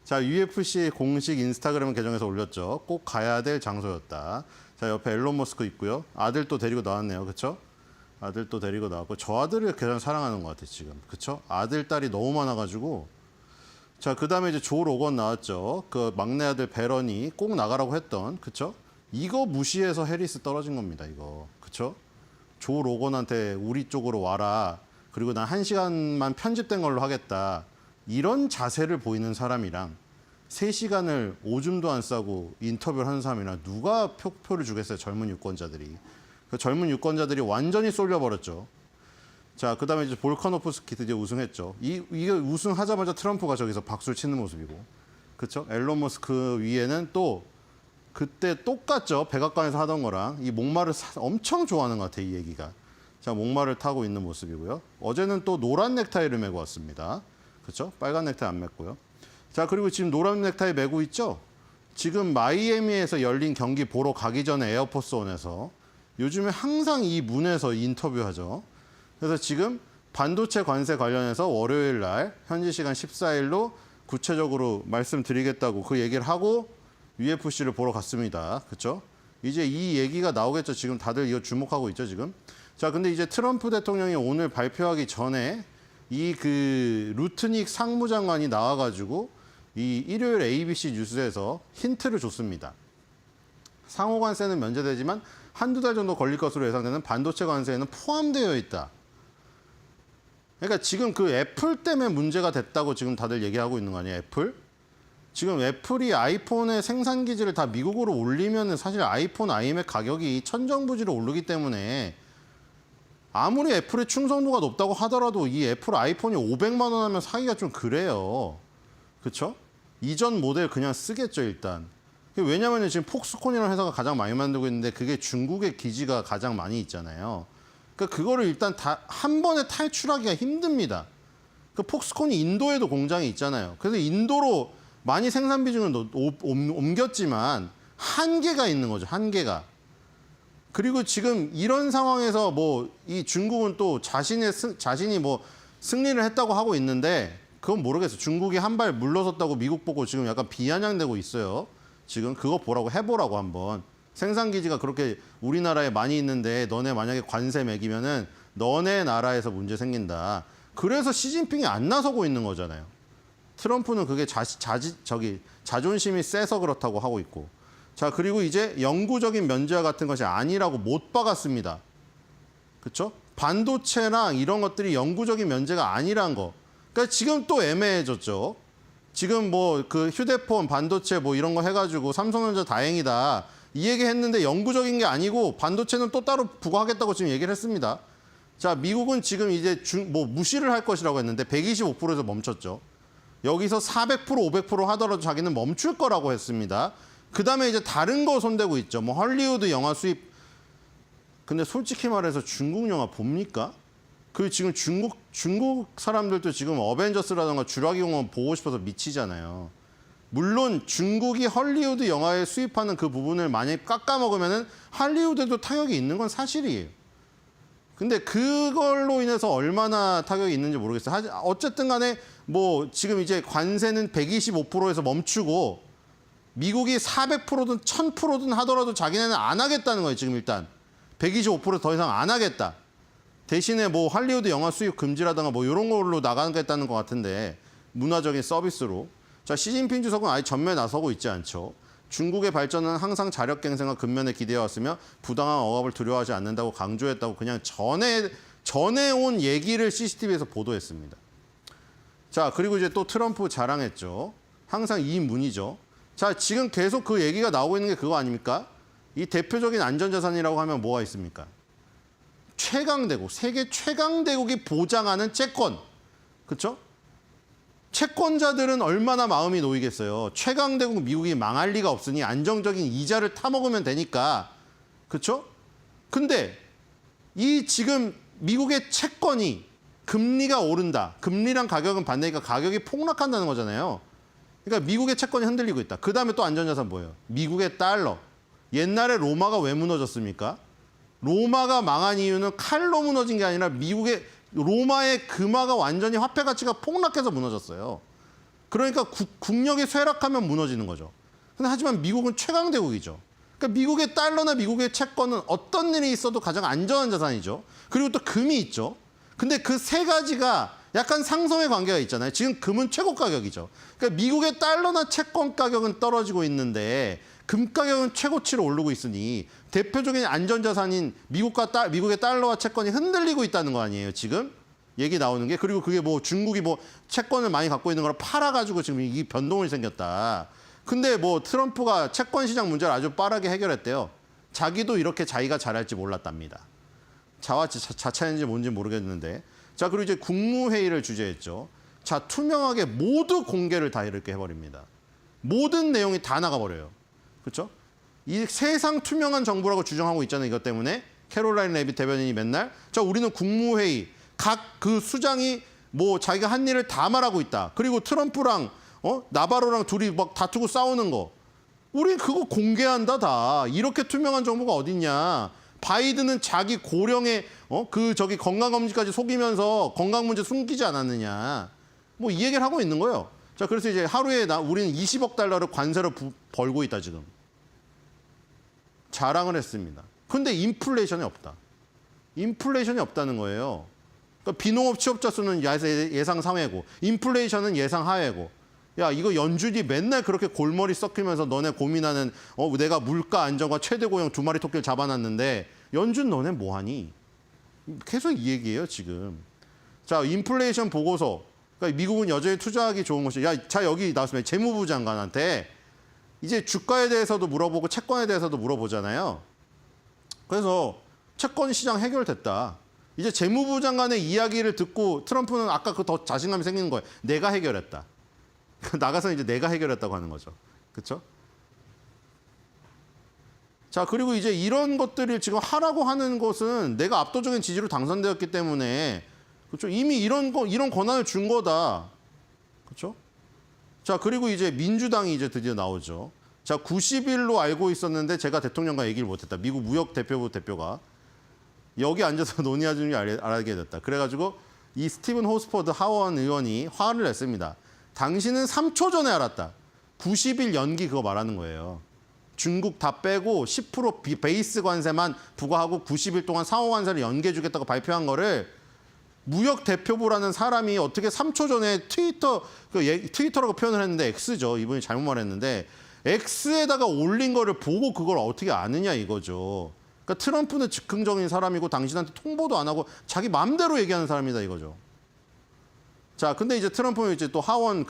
자 UFC 공식 인스타그램 계정에서 올렸죠. 꼭 가야 될 장소였다. 자 옆에 일론 머스크 있고요. 아들 또 데리고 나왔네요, 그렇죠? 아들 또 데리고 나왔고 저 아들을 가장 사랑하는 것 같아요 지금, 그렇죠? 아들 딸이 너무 많아가지고. 자 그다음에 이제 조 로건 나왔죠. 그 막내 아들 베런이 꼭 나가라고 했던, 그렇죠? 이거 무시해서 해리스 떨어진 겁니다 이거, 그렇죠? 조 로건한테 우리 쪽으로 와라. 그리고 난 1시간만 편집된 걸로 하겠다. 이런 자세를 보이는 사람이랑 3시간을 오줌도 안 싸고 인터뷰를 하는 사람이랑 누가 표를 주겠어요, 젊은 유권자들이. 그 젊은 유권자들이 완전히 쏠려버렸죠. 자, 그 다음에 이제 볼카노프스키 드디어 우승했죠. 이게 우승하자마자 트럼프가 저기서 박수를 치는 모습이고. 그렇죠? 앨런 머스크 위에는 또 그때 똑같죠. 백악관에서 하던 거랑. 이 목마를 엄청 좋아하는 것 같아요, 이 얘기가. 자, 목마를 타고 있는 모습이고요. 어제는 또 노란 넥타이를 메고 왔습니다. 그렇죠? 빨간 넥타이 안 맸고요. 자, 그리고 지금 노란 넥타이 메고 있죠? 지금 마이애미에서 열린 경기 보러 가기 전에 에어포스원에서 요즘에 항상 이 문에서 인터뷰하죠. 그래서 지금 반도체 관세 관련해서 월요일 날 현지 시간 14일로 구체적으로 말씀드리겠다고 그 얘기를 하고 UFC를 보러 갔습니다. 그렇죠? 이제 이 얘기가 나오겠죠. 지금 다들 이거 주목하고 있죠, 지금. 자, 근데 이제 트럼프 대통령이 오늘 발표하기 전에 이 그 루트닉 상무장관이 나와가지고 이 일요일 ABC 뉴스에서 힌트를 줬습니다. 상호 관세는 면제되지만 한두 달 정도 걸릴 것으로 예상되는 반도체 관세에는 포함되어 있다. 그러니까 지금 그 애플 때문에 문제가 됐다고 지금 다들 얘기하고 있는 거 아니에요, 애플? 지금 애플이 아이폰의 생산 기지를 다 미국으로 올리면 사실 아이폰 아이맥 가격이 천정부지로 오르기 때문에 아무리 애플의 충성도가 높다고 하더라도 이 애플 아이폰이 500만 원 하면 사기가 좀 그래요. 그렇죠? 이전 모델 그냥 쓰겠죠, 일단. 왜냐하면 지금 폭스콘이라는 회사가 가장 많이 만들고 있는데 그게 중국의 기지가 가장 많이 있잖아요. 그러니까 그거를 일단 다 한 번에 탈출하기가 힘듭니다. 그 폭스콘이 인도에도 공장이 있잖아요. 그래서 인도로 많이 생산 비중을 옮겼지만 한계가 있는 거죠, 한계가. 그리고 지금 이런 상황에서 뭐 이 중국은 또 자신이 뭐 승리를 했다고 하고 있는데 그건 모르겠어요. 중국이 한 발 물러섰다고 미국 보고 지금 약간 비아냥대고 있어요. 지금 그거 보라고 해보라고 한번. 생산 기지가 그렇게 우리나라에 많이 있는데 너네 만약에 관세 매기면은 너네 나라에서 문제 생긴다. 그래서 시진핑이 안 나서고 있는 거잖아요. 트럼프는 그게 자존심이 세서 그렇다고 하고 있고. 자, 그리고 이제 영구적인 면제와 같은 것이 아니라고 못 박았습니다. 그렇죠? 반도체랑 이런 것들이 영구적인 면제가 아니란 거. 그러니까 지금 또 애매해졌죠. 지금 뭐 그 휴대폰, 반도체 뭐 이런 거 해가지고 삼성전자 다행이다. 이 얘기 했는데 영구적인 게 아니고 반도체는 또 따로 부과하겠다고 지금 얘기를 했습니다. 자, 미국은 지금 이제 무시를 할 것이라고 했는데 125%에서 멈췄죠. 여기서 400%, 500% 하더라도 자기는 멈출 거라고 했습니다. 그 다음에 이제 다른 거 손대고 있죠. 뭐 헐리우드 영화 수입. 근데 솔직히 말해서 중국 영화 봅니까? 그 지금 중국 사람들도 지금 어벤져스라든가 주라기 공원 보고 싶어서 미치잖아요. 물론 중국이 헐리우드 영화에 수입하는 그 부분을 많이 깎아먹으면은 할리우드에도 타격이 있는 건 사실이에요. 근데 그걸로 인해서 얼마나 타격이 있는지 모르겠어요. 어쨌든 간에 뭐 지금 이제 관세는 125%에서 멈추고 미국이 400%든 1000%든 하더라도 자기네는 안 하겠다는 거예요. 지금 일단 125% 더 이상 안 하겠다. 대신에 뭐 할리우드 영화 수입 금지라든가 뭐 이런 걸로 나가겠다는 것 같은데 문화적인 서비스로. 자, 시진핑 주석은 아예 전면에 나서고 있지 않죠. 중국의 발전은 항상 자력갱생과 근면에 기대해왔으며 부당한 억압을 두려워하지 않는다고 강조했다고 그냥 전에 전해온 얘기를 CCTV에서 보도했습니다. 자, 그리고 이제 또 트럼프 자랑했죠. 항상 이 문이죠. 자, 지금 계속 그 얘기가 나오고 있는 게 그거 아닙니까? 이 대표적인 안전자산이라고 하면 뭐가 있습니까? 최강대국, 세계 최강대국이 보장하는 채권. 그렇죠? 채권자들은 얼마나 마음이 놓이겠어요. 최강대국 미국이 망할 리가 없으니 안정적인 이자를 타먹으면 되니까. 그렇죠? 근데 이 지금 미국의 채권이 금리가 오른다. 금리랑 가격은 반대니까 가격이 폭락한다는 거잖아요. 그러니까 미국의 채권이 흔들리고 있다. 그다음에 또 안전자산 뭐예요? 미국의 달러. 옛날에 로마가 왜 무너졌습니까? 로마가 망한 이유는 칼로 무너진 게 아니라 미국의 로마의 금화가 완전히 화폐 가치가 폭락해서 무너졌어요. 그러니까 국력이 쇠락하면 무너지는 거죠. 근데 하지만 미국은 최강대국이죠. 그러니까 미국의 달러나 미국의 채권은 어떤 일이 있어도 가장 안전한 자산이죠. 그리고 또 금이 있죠. 근데 그 세 가지가 약간 상성의 관계가 있잖아요. 지금 금은 최고 가격이죠. 그러니까 미국의 달러나 채권 가격은 떨어지고 있는데 금 가격은 최고치로 오르고 있으니 대표적인 안전자산인 미국의 달러와 채권이 흔들리고 있다는 거 아니에요, 지금? 얘기 나오는 게. 그리고 그게 뭐 중국이 뭐 채권을 많이 갖고 있는 걸 팔아가지고 지금 이 변동이 생겼다. 근데 뭐 트럼프가 채권 시장 문제를 아주 빠르게 해결했대요. 자기도 이렇게 자기가 잘할지 몰랐답니다. 자차인지 뭔지 모르겠는데. 자, 그리고 이제 국무회의를 주재했죠. 자, 투명하게 모두 공개를 다 이렇게 해버립니다. 모든 내용이 다 나가버려요. 그렇죠? 이 세상 투명한 정부라고 주장하고 있잖아요. 이것 때문에 캐롤라인 레빗 대변인이 맨날 자, 우리는 국무회의 각 그 수장이 뭐 자기가 한 일을 다 말하고 있다. 그리고 트럼프랑 나바로랑 둘이 막 다투고 싸우는 거. 우린 그거 공개한다 다. 이렇게 투명한 정보가 어딨냐. 바이든은 자기 고령의 건강검진까지 속이면서 건강 문제 숨기지 않았느냐. 뭐 이 얘기를 하고 있는 거예요. 자, 그래서 이제 하루에 우리는 20억 달러를 관세로 벌고 있다 지금. 자랑을 했습니다. 근데 인플레이션이 없다. 인플레이션이 없다는 거예요. 그러니까 비농업 취업자 수는 예상 상회고 인플레이션은 예상 하회고. 야, 이거 연준이 맨날 그렇게 골머리 썩히면서 너네 고민하는 내가 물가 안정과 최대 고용 두 마리 토끼를 잡아놨는데 연준 너네 뭐하니? 계속 이 얘기예요 지금. 자, 인플레이션 보고서. 그러니까 미국은 여전히 투자하기 좋은 것이. 야, 자, 여기 나왔습니다. 재무부 장관한테 이제 주가에 대해서도 물어보고 채권에 대해서도 물어보잖아요. 그래서 채권 시장 해결됐다. 이제 재무부 장관의 이야기를 듣고 트럼프는 아까 그 더 자신감이 생기는 거예요. 내가 해결했다. 나가서 이제 내가 해결했다고 하는 거죠. 그렇죠? 자, 그리고 이제 이런 것들을 지금 하라고 하는 것은 내가 압도적인 지지로 당선되었기 때문에 그렇죠? 이미 이런 권한을 준 거다. 그렇죠? 자, 그리고 이제 민주당이 이제 드디어 나오죠. 자, 90일로 알고 있었는데 제가 대통령과 얘기를 못했다. 미국 무역 대표부 대표가 여기 앉아서 논의하는 줄 알게 됐다. 그래가지고 이 스티븐 호스포드 하원 의원이 화를 냈습니다. 당신은 3초 전에 알았다. 90일 연기 그거 말하는 거예요. 중국 다 빼고 10% 베이스 관세만 부과하고 90일 동안 상호 관세를 연기해주겠다고 발표한 거를 무역 대표부라는 사람이 어떻게 3초 전에 트위터라고 표현을 했는데 X죠. 이분이 잘못 말했는데 X에다가 올린 거를 보고 그걸 어떻게 아느냐 이거죠. 그러니까 트럼프는 즉흥적인 사람이고 당신한테 통보도 안 하고 자기 마음대로 얘기하는 사람이다 이거죠. 자, 근데 이제 트럼프는 이제 또 하원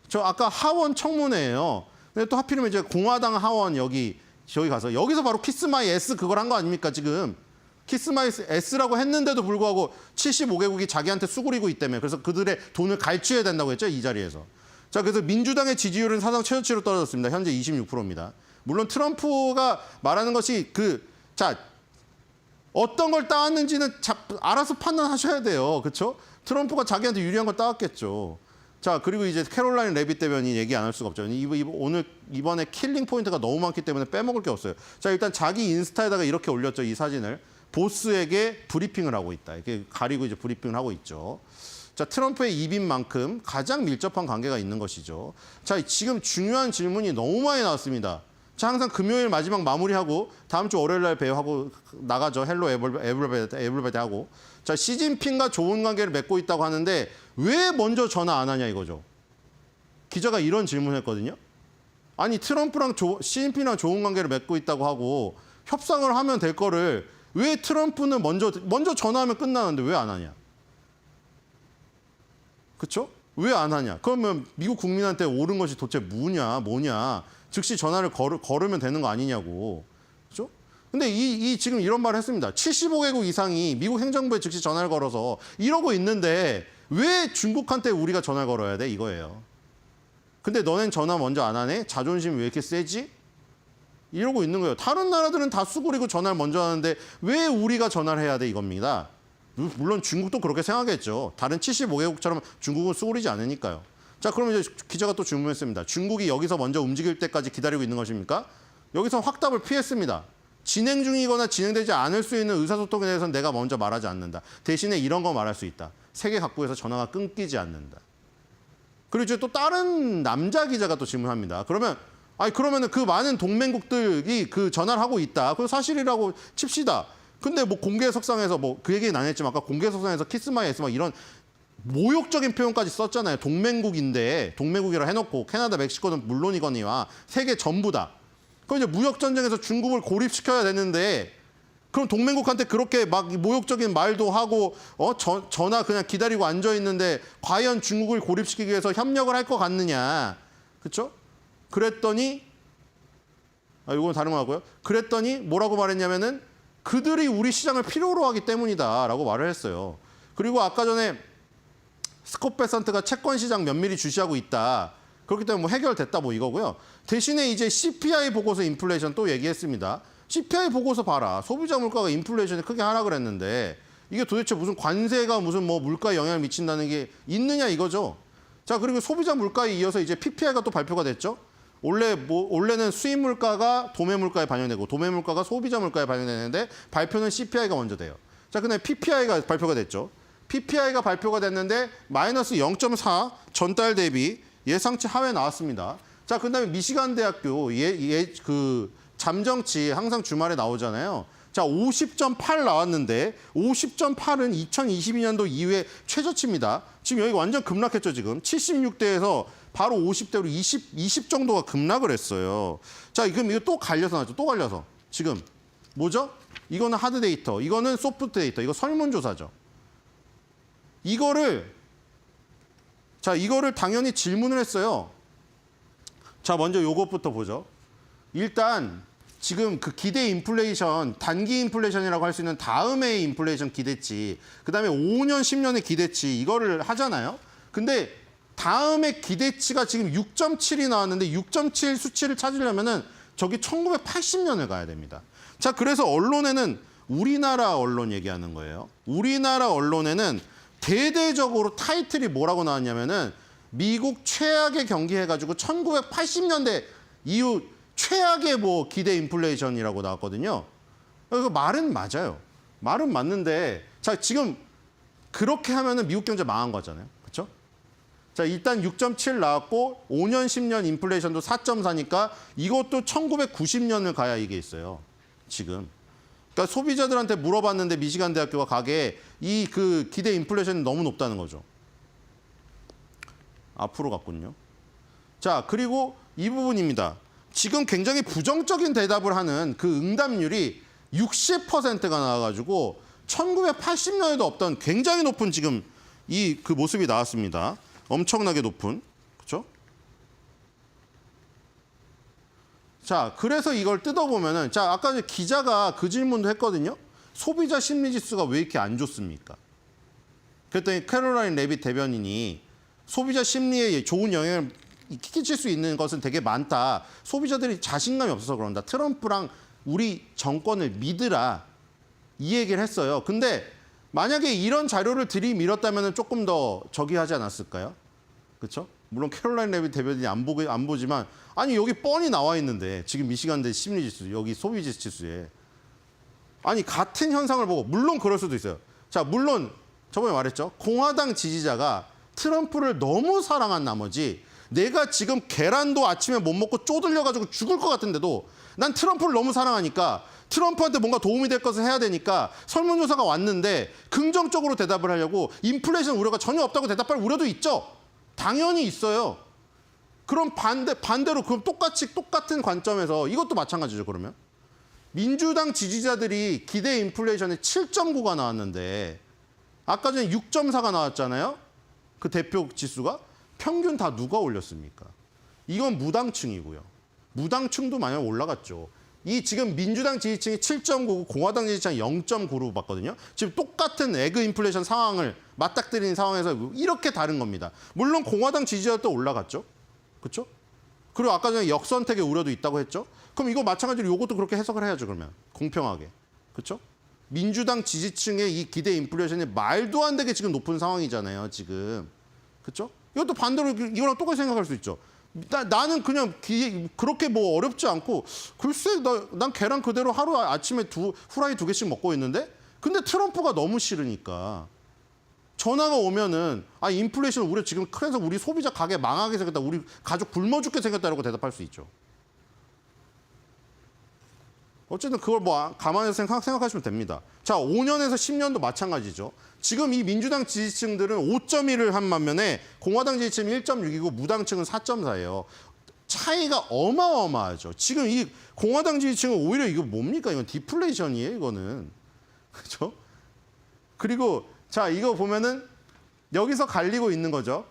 저 아까 하원 청문회예요. 근데 또 하필이면 이제 공화당 하원 저기 가서 여기서 바로 키스 마이 S 그걸 한 거 아닙니까 지금? 키스 마이 S라고 했는데도 불구하고 75개국이 자기한테 수그리고 있다며. 그래서 그들의 돈을 갈취해야 된다고 했죠 이 자리에서. 자, 그래서 민주당의 지지율은 사상 최저치로 떨어졌습니다. 현재 26%입니다. 물론 트럼프가 말하는 것이 자, 어떤 걸 따왔는지는 알아서 판단하셔야 돼요. 그렇죠? 트럼프가 자기한테 유리한 걸 따왔겠죠. 자, 그리고 이제 캐롤라인 레빗 대변인 얘기 안 할 수가 없죠. 이번에 킬링 포인트가 너무 많기 때문에 빼먹을 게 없어요. 자, 일단 자기 인스타에다가 이렇게 올렸죠. 이 사진을. 보스에게 브리핑을 하고 있다. 이렇게 가리고 이제 브리핑을 하고 있죠. 자, 트럼프의 입인 만큼 가장 밀접한 관계가 있는 것이죠. 자, 지금 중요한 질문이 너무 많이 나왔습니다. 자, 항상 금요일 마지막 마무리하고 다음 주 월요일 날 뵈하고 나가죠. 헬로 에블베데 하고. 자, 시진핑과 좋은 관계를 맺고 있다고 하는데 왜 먼저 전화 안 하냐 이거죠. 기자가 이런 질문을 했거든요. 아니, 트럼프랑 시진핑이랑 좋은 관계를 맺고 있다고 하고 협상을 하면 될 거를 왜 트럼프는 먼저 전화하면 끝나는데 왜 안 하냐? 그렇죠? 왜 안 하냐? 그러면 미국 국민한테 옳은 것이 도대체 뭐냐? 즉시 전화를 걸으면 되는 거 아니냐고. 그렇죠? 근데 지금 이런 말을 했습니다. 75개국 이상이 미국 행정부에 즉시 전화를 걸어서 이러고 있는데 왜 중국한테 우리가 전화를 걸어야 돼? 이거예요. 근데 너넨 전화 먼저 안 하네? 자존심이 왜 이렇게 세지? 이러고 있는 거예요. 다른 나라들은 다 수그리고 전화를 먼저 하는데 왜 우리가 전화를 해야 돼? 이겁니다. 물론 중국도 그렇게 생각했죠. 다른 75개국처럼 중국은 수그리지 않으니까요. 자, 그럼 이제 기자가 또 질문했습니다. 중국이 여기서 먼저 움직일 때까지 기다리고 있는 것입니까? 여기서 확답을 피했습니다. 진행 중이거나 진행되지 않을 수 있는 의사소통에 대해서는 내가 먼저 말하지 않는다. 대신에 이런 거 말할 수 있다. 세계 각국에서 전화가 끊기지 않는다. 그리고 이제 또 다른 남자 기자가 또 질문합니다. 그러면은 그 많은 동맹국들이 그 전화를 하고 있다. 그거 사실이라고 칩시다. 근데 뭐 공개석상에서 그 얘기는 안 했지만 아까 공개석상에서 키스마이 에스마 이런 모욕적인 표현까지 썼잖아요. 동맹국인데 동맹국이라 해놓고 캐나다, 멕시코는 물론이거니와 세계 전부다. 그럼 이제 무역 전쟁에서 중국을 고립시켜야 되는데 그럼 동맹국한테 그렇게 막 모욕적인 말도 하고 전화 그냥 기다리고 앉아 있는데 과연 중국을 고립시키기 위해서 협력을 할 것 같느냐? 그렇죠? 그랬더니 이건 다른 거 하고요. 그랬더니 뭐라고 말했냐면은 그들이 우리 시장을 필요로 하기 때문이다라고 말을 했어요. 그리고 아까 전에 스콧 베산트가 채권 시장 면밀히 주시하고 있다. 그렇기 때문에 뭐 해결됐다 뭐 이거고요. 대신에 이제 CPI 보고서 인플레이션 또 얘기했습니다. CPI 보고서 봐라. 소비자 물가가 인플레이션이 크게 하락을 했는데 이게 도대체 무슨 관세가 무슨 뭐 물가에 영향을 미친다는 게 있느냐 이거죠. 자, 그리고 소비자 물가에 이어서 이제 PPI가 또 발표가 됐죠. 원래는 수입 물가가 도매 물가에 반영되고 도매 물가가 소비자 물가에 반영되는데 발표는 CPI가 먼저 돼요. 자, 근데 PPI가 발표가 됐죠. PPI가 발표가 됐는데 마이너스 0.4 전달 대비 예상치 하회 나왔습니다. 자, 그다음에 미시간 대학교 그 잠정치 항상 주말에 나오잖아요. 자, 50.8 나왔는데 50.8은 2022년도 이후에 최저치입니다. 지금 여기 완전 급락했죠, 지금. 76대에서 바로 50대로 20 정도가 급락을 했어요. 자, 그럼 이거 또 갈려서 나죠. 또 갈려서. 지금 뭐죠? 이거는 하드 데이터, 이거는 소프트 데이터, 이거 설문조사죠. 이거를 당연히 질문을 했어요. 자, 먼저 요것부터 보죠. 일단 지금 그 기대 인플레이션, 단기 인플레이션이라고 할 수 있는 다음의 인플레이션 기대치, 그다음에 5년, 10년의 기대치 이거를 하잖아요. 근데 다음에 기대치가 지금 6.7이 나왔는데 6.7 수치를 찾으려면은 저기 1980년을 가야 됩니다. 자, 그래서 언론에는 우리나라 언론 얘기하는 거예요. 우리나라 언론에는 대대적으로 타이틀이 뭐라고 나왔냐면은 미국 최악의 경기 해가지고 1980년대 이후 최악의 뭐 기대 인플레이션이라고 나왔거든요. 그래서 말은 맞아요. 말은 맞는데 자, 지금 그렇게 하면은 미국 경제 망한 거잖아요. 그렇죠? 자, 일단 6.7 나왔고 5년, 10년 인플레이션도 4.4니까 이것도 1990년을 가야 이게 있어요. 지금. 그러니까 소비자들한테 물어봤는데 미시간 대학교가 가게 이 그 기대 인플레이션이 너무 높다는 거죠. 앞으로 갔군요. 자, 그리고 이 부분입니다. 지금 굉장히 부정적인 대답을 하는 그 응답률이 60%가 나와가지고 1980년에도 없던 굉장히 높은 지금 이 그 모습이 나왔습니다. 엄청나게 높은. 그렇죠? 자, 그래서 이걸 뜯어보면은 자, 아까 기자가 그 질문도 했거든요. 소비자 심리 지수가 왜 이렇게 안 좋습니까? 그랬더니 캐롤라인 레빗 대변인이 소비자 심리에 좋은 영향을 끼칠 수 있는 것은 되게 많다. 소비자들이 자신감이 없어서 그런다. 트럼프랑 우리 정권을 믿으라. 이 얘기를 했어요. 근데 만약에 이런 자료를 들이밀었다면 조금 더 저기 하지 않았을까요? 그렇죠? 물론 캐롤라인 레빗 대변인이 안 보지만 아니 여기 뻔히 나와 있는데 지금 미시간대 심리지수 여기 소비지수에 아니 같은 현상을 보고 물론 그럴 수도 있어요. 자, 물론 저번에 말했죠. 공화당 지지자가 트럼프를 너무 사랑한 나머지 내가 지금 계란도 아침에 못 먹고 쪼들려가지고 죽을 것 같은데도 난 트럼프를 너무 사랑하니까 트럼프한테 뭔가 도움이 될 것을 해야 되니까 설문조사가 왔는데 긍정적으로 대답을 하려고 인플레이션 우려가 전혀 없다고 대답할 우려도 있죠. 당연히 있어요. 그럼 반대로 그럼 똑같은 관점에서 이것도 마찬가지죠. 그러면 민주당 지지자들이 기대 인플레이션에 7.9가 나왔는데 아까 전에 6.4가 나왔잖아요. 그 대표 지수가. 평균 다 누가 올렸습니까? 이건 무당층이고요. 무당층도 많이 올라갔죠. 이 지금 민주당 지지층이 7.9고 공화당 지지층이 0.9로 봤거든요. 지금 똑같은 에그 인플레이션 상황을 맞닥뜨리는 상황에서 이렇게 다른 겁니다. 물론 공화당 지지자도 올라갔죠. 그렇죠? 그리고 아까 전에 역선택의 우려도 있다고 했죠. 그럼 이거 마찬가지로 이것도 그렇게 해석을 해야죠. 그러면 공평하게. 그렇죠? 민주당 지지층의 이 기대 인플레이션이 말도 안 되게 지금 높은 상황이잖아요. 지금. 그렇죠? 이것도 반대로 이거랑 똑같이 생각할 수 있죠. 나는 그냥 그렇게 뭐 어렵지 않고 글쎄 난 계란 그대로 하루 아침에 후라이 2개씩 먹고 있는데 근데 트럼프가 너무 싫으니까 전화가 오면은 인플레이션 우려 지금 그래서 우리 소비자 가게 망하게 생겼다. 우리 가족 굶어 죽게 생겼다라고 대답할 수 있죠. 어쨌든 그걸 뭐 감안해서 생각하시면 됩니다. 자, 5년에서 10년도 마찬가지죠. 지금 이 민주당 지지층들은 5.1을 한 반면에 공화당 지지층은 1.6이고 무당층은 4.4예요. 차이가 어마어마하죠. 지금 이 공화당 지지층은 오히려 이거 뭡니까? 이건 디플레이션이에요, 이거는. 그렇죠? 그리고 자, 이거 보면은 여기서 갈리고 있는 거죠.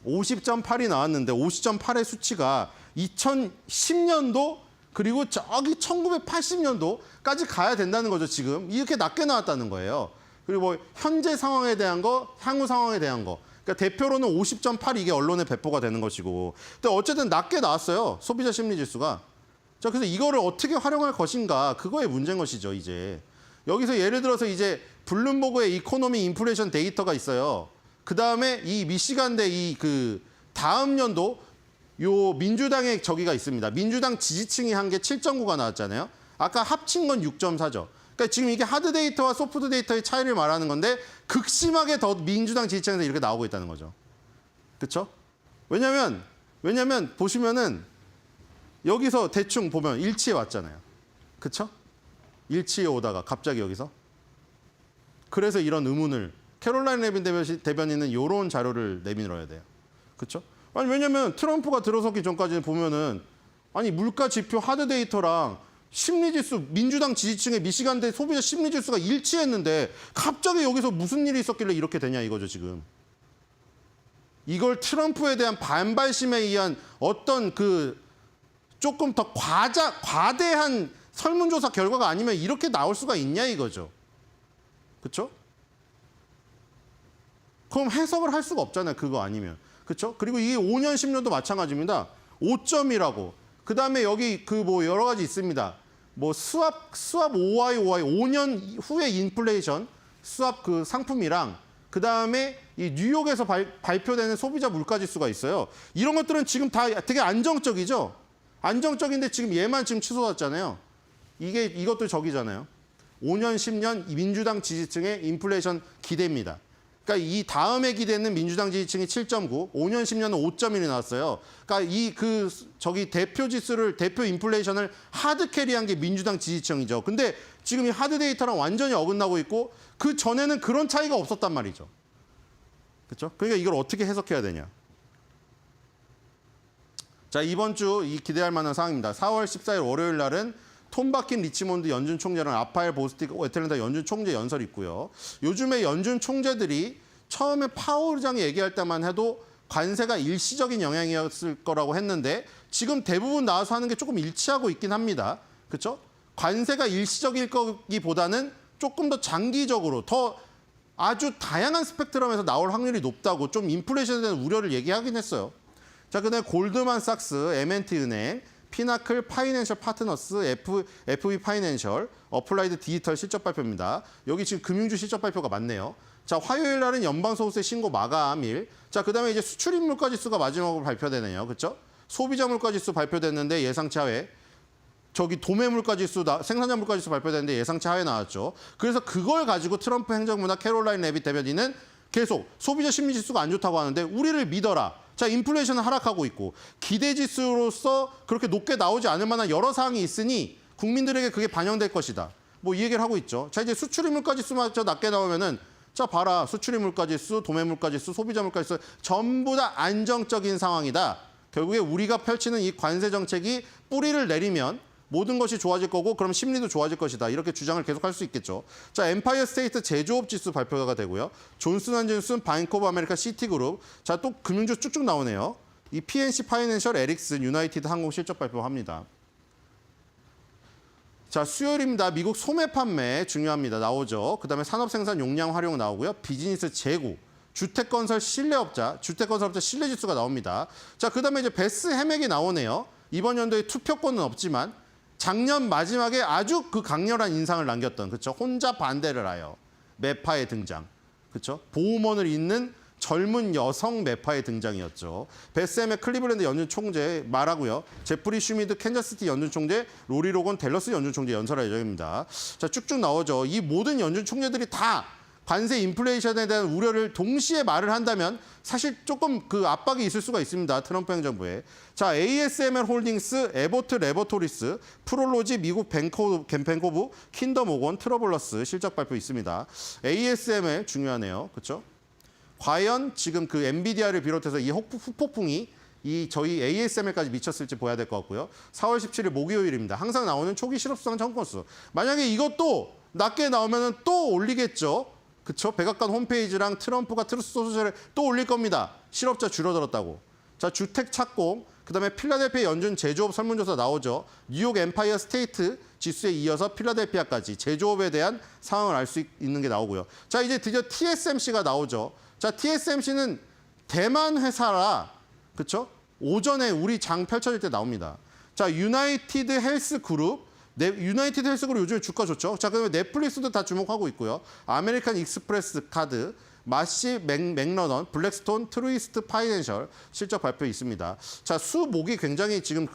50.8이 나왔는데 50.8의 수치가 2010년도 그리고 저기 1980년도까지 가야 된다는 거죠, 지금. 이렇게 낮게 나왔다는 거예요. 그리고 뭐 현재 상황에 대한 거, 향후 상황에 대한 거. 그러니까 대표로는 50.8 이게 언론에 배포가 되는 것이고. 근데 어쨌든 낮게 나왔어요, 소비자 심리 지수가. 자, 그래서 이거를 어떻게 활용할 것인가, 그거의 문제인 것이죠, 이제. 여기서 예를 들어서 이제 블룸버그의 이코노미 인플레이션 데이터가 있어요. 그다음에 이 미시간대 그 다음 연도 요 민주당의 저기가 있습니다. 민주당 지지층이 한 게 7.9가 나왔잖아요. 아까 합친 건 6.4죠. 그러니까 지금 이게 하드 데이터와 소프트 데이터의 차이를 말하는 건데 극심하게 더 민주당 지지층에서 이렇게 나오고 있다는 거죠. 그렇죠? 왜냐면 보시면은 여기서 대충 보면 일치해 왔잖아요. 그렇죠? 일치해 오다가 갑자기 여기서 그래서 이런 의문을 캐롤라인 레빈 대변인은 이런 자료를 내밀어야 돼요. 그렇죠? 아니 왜냐면 트럼프가 들어서기 전까지 보면은 물가 지표 하드 데이터랑 심리 지수 민주당 지지층의 미시간대 소비자 심리 지수가 일치했는데 갑자기 여기서 무슨 일이 있었길래 이렇게 되냐 이거죠, 지금. 이걸 트럼프에 대한 반발심에 의한 어떤 그 조금 더 과대한 설문조사 결과가 아니면 이렇게 나올 수가 있냐 이거죠. 그렇죠? 그럼 해석을 할 수가 없잖아요, 그거 아니면. 그렇죠? 그리고 이 5년, 10년도 마찬가지입니다. 5점이라고. 그다음에 여기 그 뭐 여러 가지 있습니다. 뭐 수압 OI 5년 후의 인플레이션 수압 그 상품이랑 그다음에 이 뉴욕에서 발표되는 소비자 물가 지수가 있어요. 이런 것들은 지금 다 되게 안정적이죠. 안정적인데 지금 얘만 지금 취소됐잖아요. 이것도 저기잖아요. 5년, 10년 민주당 지지층의 인플레이션 기대입니다. 그러니까 이 다음에 기대는 민주당 지지층이 7.9, 5년, 10년은 5.1이 나왔어요. 그러니까 저기 대표 지수를, 대표 인플레이션을 하드 캐리한 게 민주당 지지층이죠. 근데 지금 이 하드 데이터랑 완전히 어긋나고 있고 그 전에는 그런 차이가 없었단 말이죠. 그렇죠? 그러니까 이걸 어떻게 해석해야 되냐. 자, 이번 주 이 기대할 만한 사항입니다. 4월 14일 월요일 날은 톰 바킨 리치몬드 연준 총재랑 라파엘 보스틱 애틀랜타 연준 총재 연설이 있고요. 요즘에 연준 총재들이 처음에 파월 의장이 얘기할 때만 해도 관세가 일시적인 영향이었을 거라고 했는데 지금 대부분 나와서 하는 게 조금 일치하고 있긴 합니다. 그렇죠? 관세가 일시적일 거기보다는 조금 더 장기적으로 더 아주 다양한 스펙트럼에서 나올 확률이 높다고 좀 인플레이션에 대한 우려를 얘기하긴 했어요. 자, 그다음에 골드만삭스, M&T 은행, 피나클 파이낸셜 파트너스, FB 파이낸셜, 어플라이드 디지털 실적 발표입니다. 여기 지금 금융주 실적 발표가 많네요. 자, 화요일 날은 연방소득세 신고 마감일. 자, 그다음에 이제 수출입 물가 지수가 마지막으로 발표되네요. 그렇죠? 소비자 물가 지수 발표됐는데 예상치 하회. 저기 도매 물가 지수, 생산자 물가 지수 발표됐는데 예상치 하회 나왔죠. 그래서 그걸 가지고 트럼프 행정부나 캐롤라인 레빗 대변인은 계속 소비자 심리 지수가 안 좋다고 하는데 우리를 믿어라. 자, 인플레이션은 하락하고 있고 기대 지수로서 그렇게 높게 나오지 않을 만한 여러 사항이 있으니 국민들에게 그게 반영될 것이다. 뭐 이 얘기를 하고 있죠. 자, 이제 수출입 물가 지수만 낮게 나오면은 자, 봐라. 수출입 물가 지수, 도매 물가 지수, 소비자 물가 지수 전부 다 안정적인 상황이다. 결국에 우리가 펼치는 이 관세 정책이 뿌리를 내리면 모든 것이 좋아질 거고 그럼 심리도 좋아질 것이다. 이렇게 주장을 계속할 수 있겠죠. 자, 엠파이어 스테이트 제조업 지수 발표가 되고요. 존슨앤존슨, 바인크 오브 아메리카, 시티그룹. 자, 또 금융주 쭉쭉 나오네요. 이 PNC 파이낸셜, 에릭슨, 유나이티드 항공 실적 발표합니다. 자, 수요일입니다. 미국 소매 판매 중요합니다. 나오죠. 그다음에 산업 생산 용량 활용 나오고요. 비즈니스 재고, 주택건설 실내업자, 주택건설업자 실내지수가 나옵니다. 자, 그다음에 이제 베스 해맥이 나오네요. 이번 연도에 투표권은 없지만 작년 마지막에 아주 그 강렬한 인상을 남겼던, 그렇죠? 혼자 반대를 하여 매파의 등장, 그렇죠? 보호먼을 잇는 젊은 여성 매파의 등장이었죠. 베스햄의 클리블랜드 연준 총재 말하고요. 제프리 슈미드 캔자스시티 연준 총재, 로리 로건 댈러스 연준 총재 연설할 예정입니다. 자, 쭉쭉 나오죠. 이 모든 연준 총재들이 다 관세 인플레이션에 대한 우려를 동시에 말을 한다면 사실 조금 그 압박이 있을 수가 있습니다. 트럼프 행정부에. 자, ASML 홀딩스, 에버트 레버토리스, 프롤로지, 미국 뱅코브, 킨덤 오건, 트러블러스 실적 발표 있습니다. ASML 중요하네요. 그렇죠? 과연 지금 그 엔비디아를 비롯해서 이 후폭풍이 이 저희 ASML까지 미쳤을지 봐야 될 것 같고요. 4월 17일 목요일입니다. 항상 나오는 초기 실업수당 청건수. 만약에 이것도 낮게 나오면 또 올리겠죠. 그렇죠? 백악관 홈페이지랑 트럼프가 트루스 소셜에 또 올릴 겁니다. 실업자 줄어들었다고. 자, 주택 착공, 그다음에 필라델피아 연준 제조업 설문조사 나오죠. 뉴욕 엠파이어 스테이트 지수에 이어서 필라델피아까지 제조업에 대한 상황을 알 수 있는 게 나오고요. 자, 이제 드디어 TSMC가 나오죠. 자, TSMC는 대만 회사라, 그렇죠? 오전에 우리 장 펼쳐질 때 나옵니다. 자, 유나이티드 헬스 그룹, 유나이티드 헬스 그룹 요즘에 주가 좋죠. 자, 그다음에 넷플릭스도 다 주목하고 있고요. 아메리칸 익스프레스 카드, 마시 맥러넌, 블랙스톤, 트루이스트 파이낸셜 실적 발표 있습니다. 자, 수목이 굉장히 지금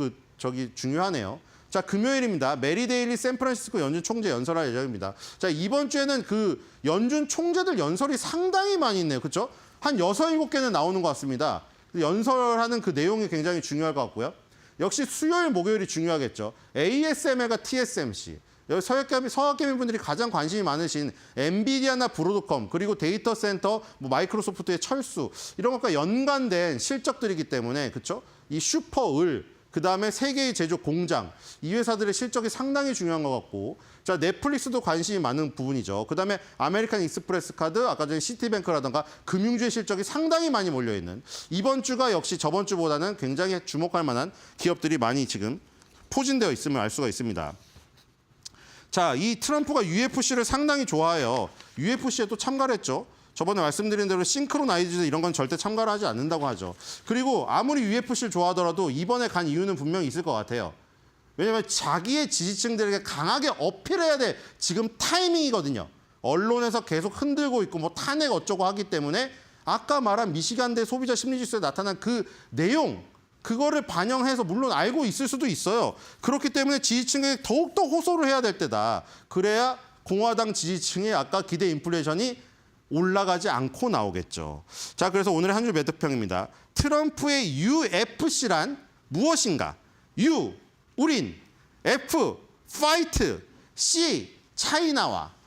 중요하네요. 자, 금요일입니다. 메리 데일리 샌프란시스코 연준 총재 연설할 예정입니다. 자, 이번 주에는 그 연준 총재들 연설이 상당히 많이 있네요. 그렇죠? 한 6, 7개는 나오는 것 같습니다. 연설하는 그 내용이 굉장히 중요할 것 같고요. 역시 수요일, 목요일이 중요하겠죠. ASML과 TSMC. 여기 서학개미 분들이 가장 관심이 많으신 엔비디아나 브로드컴, 그리고 데이터 센터, 마이크로소프트의 철수, 이런 것과 연관된 실적들이기 때문에, 그렇죠? 이 슈퍼을, 그다음에 세계의 제조 공장, 이 회사들의 실적이 상당히 중요한 것 같고, 자, 넷플릭스도 관심이 많은 부분이죠. 그다음에 아메리칸 익스프레스 카드, 아까 전에 시티뱅크라든가 금융주의 실적이 상당히 많이 몰려있는 이번 주가 역시 저번 주보다는 굉장히 주목할 만한 기업들이 많이 지금 포진되어 있음을 알 수가 있습니다. 자, 이 트럼프가 UFC를 상당히 좋아해요. UFC에 또 참가를 했죠. 저번에 말씀드린 대로 싱크로나이즈드 이런 건 절대 참가를 하지 않는다고 하죠. 그리고 아무리 UFC를 좋아하더라도 이번에 간 이유는 분명히 있을 것 같아요. 왜냐하면 자기의 지지층들에게 강하게 어필해야 될 지금 타이밍이거든요. 언론에서 계속 흔들고 있고 뭐 탄핵 어쩌고 하기 때문에 아까 말한 미시간대 소비자 심리지수에 나타난 그 내용, 그거를 반영해서 물론 알고 있을 수도 있어요. 그렇기 때문에 지지층에게 더욱더 호소를 해야 될 때다. 그래야 공화당 지지층의 아까 기대 인플레이션이 올라가지 않고 나오겠죠. 자, 그래서 오늘의 한 줄 매도평입니다. 트럼프의 UFC란 무엇인가? U, 우린, F, 파이트, C, 차이나와.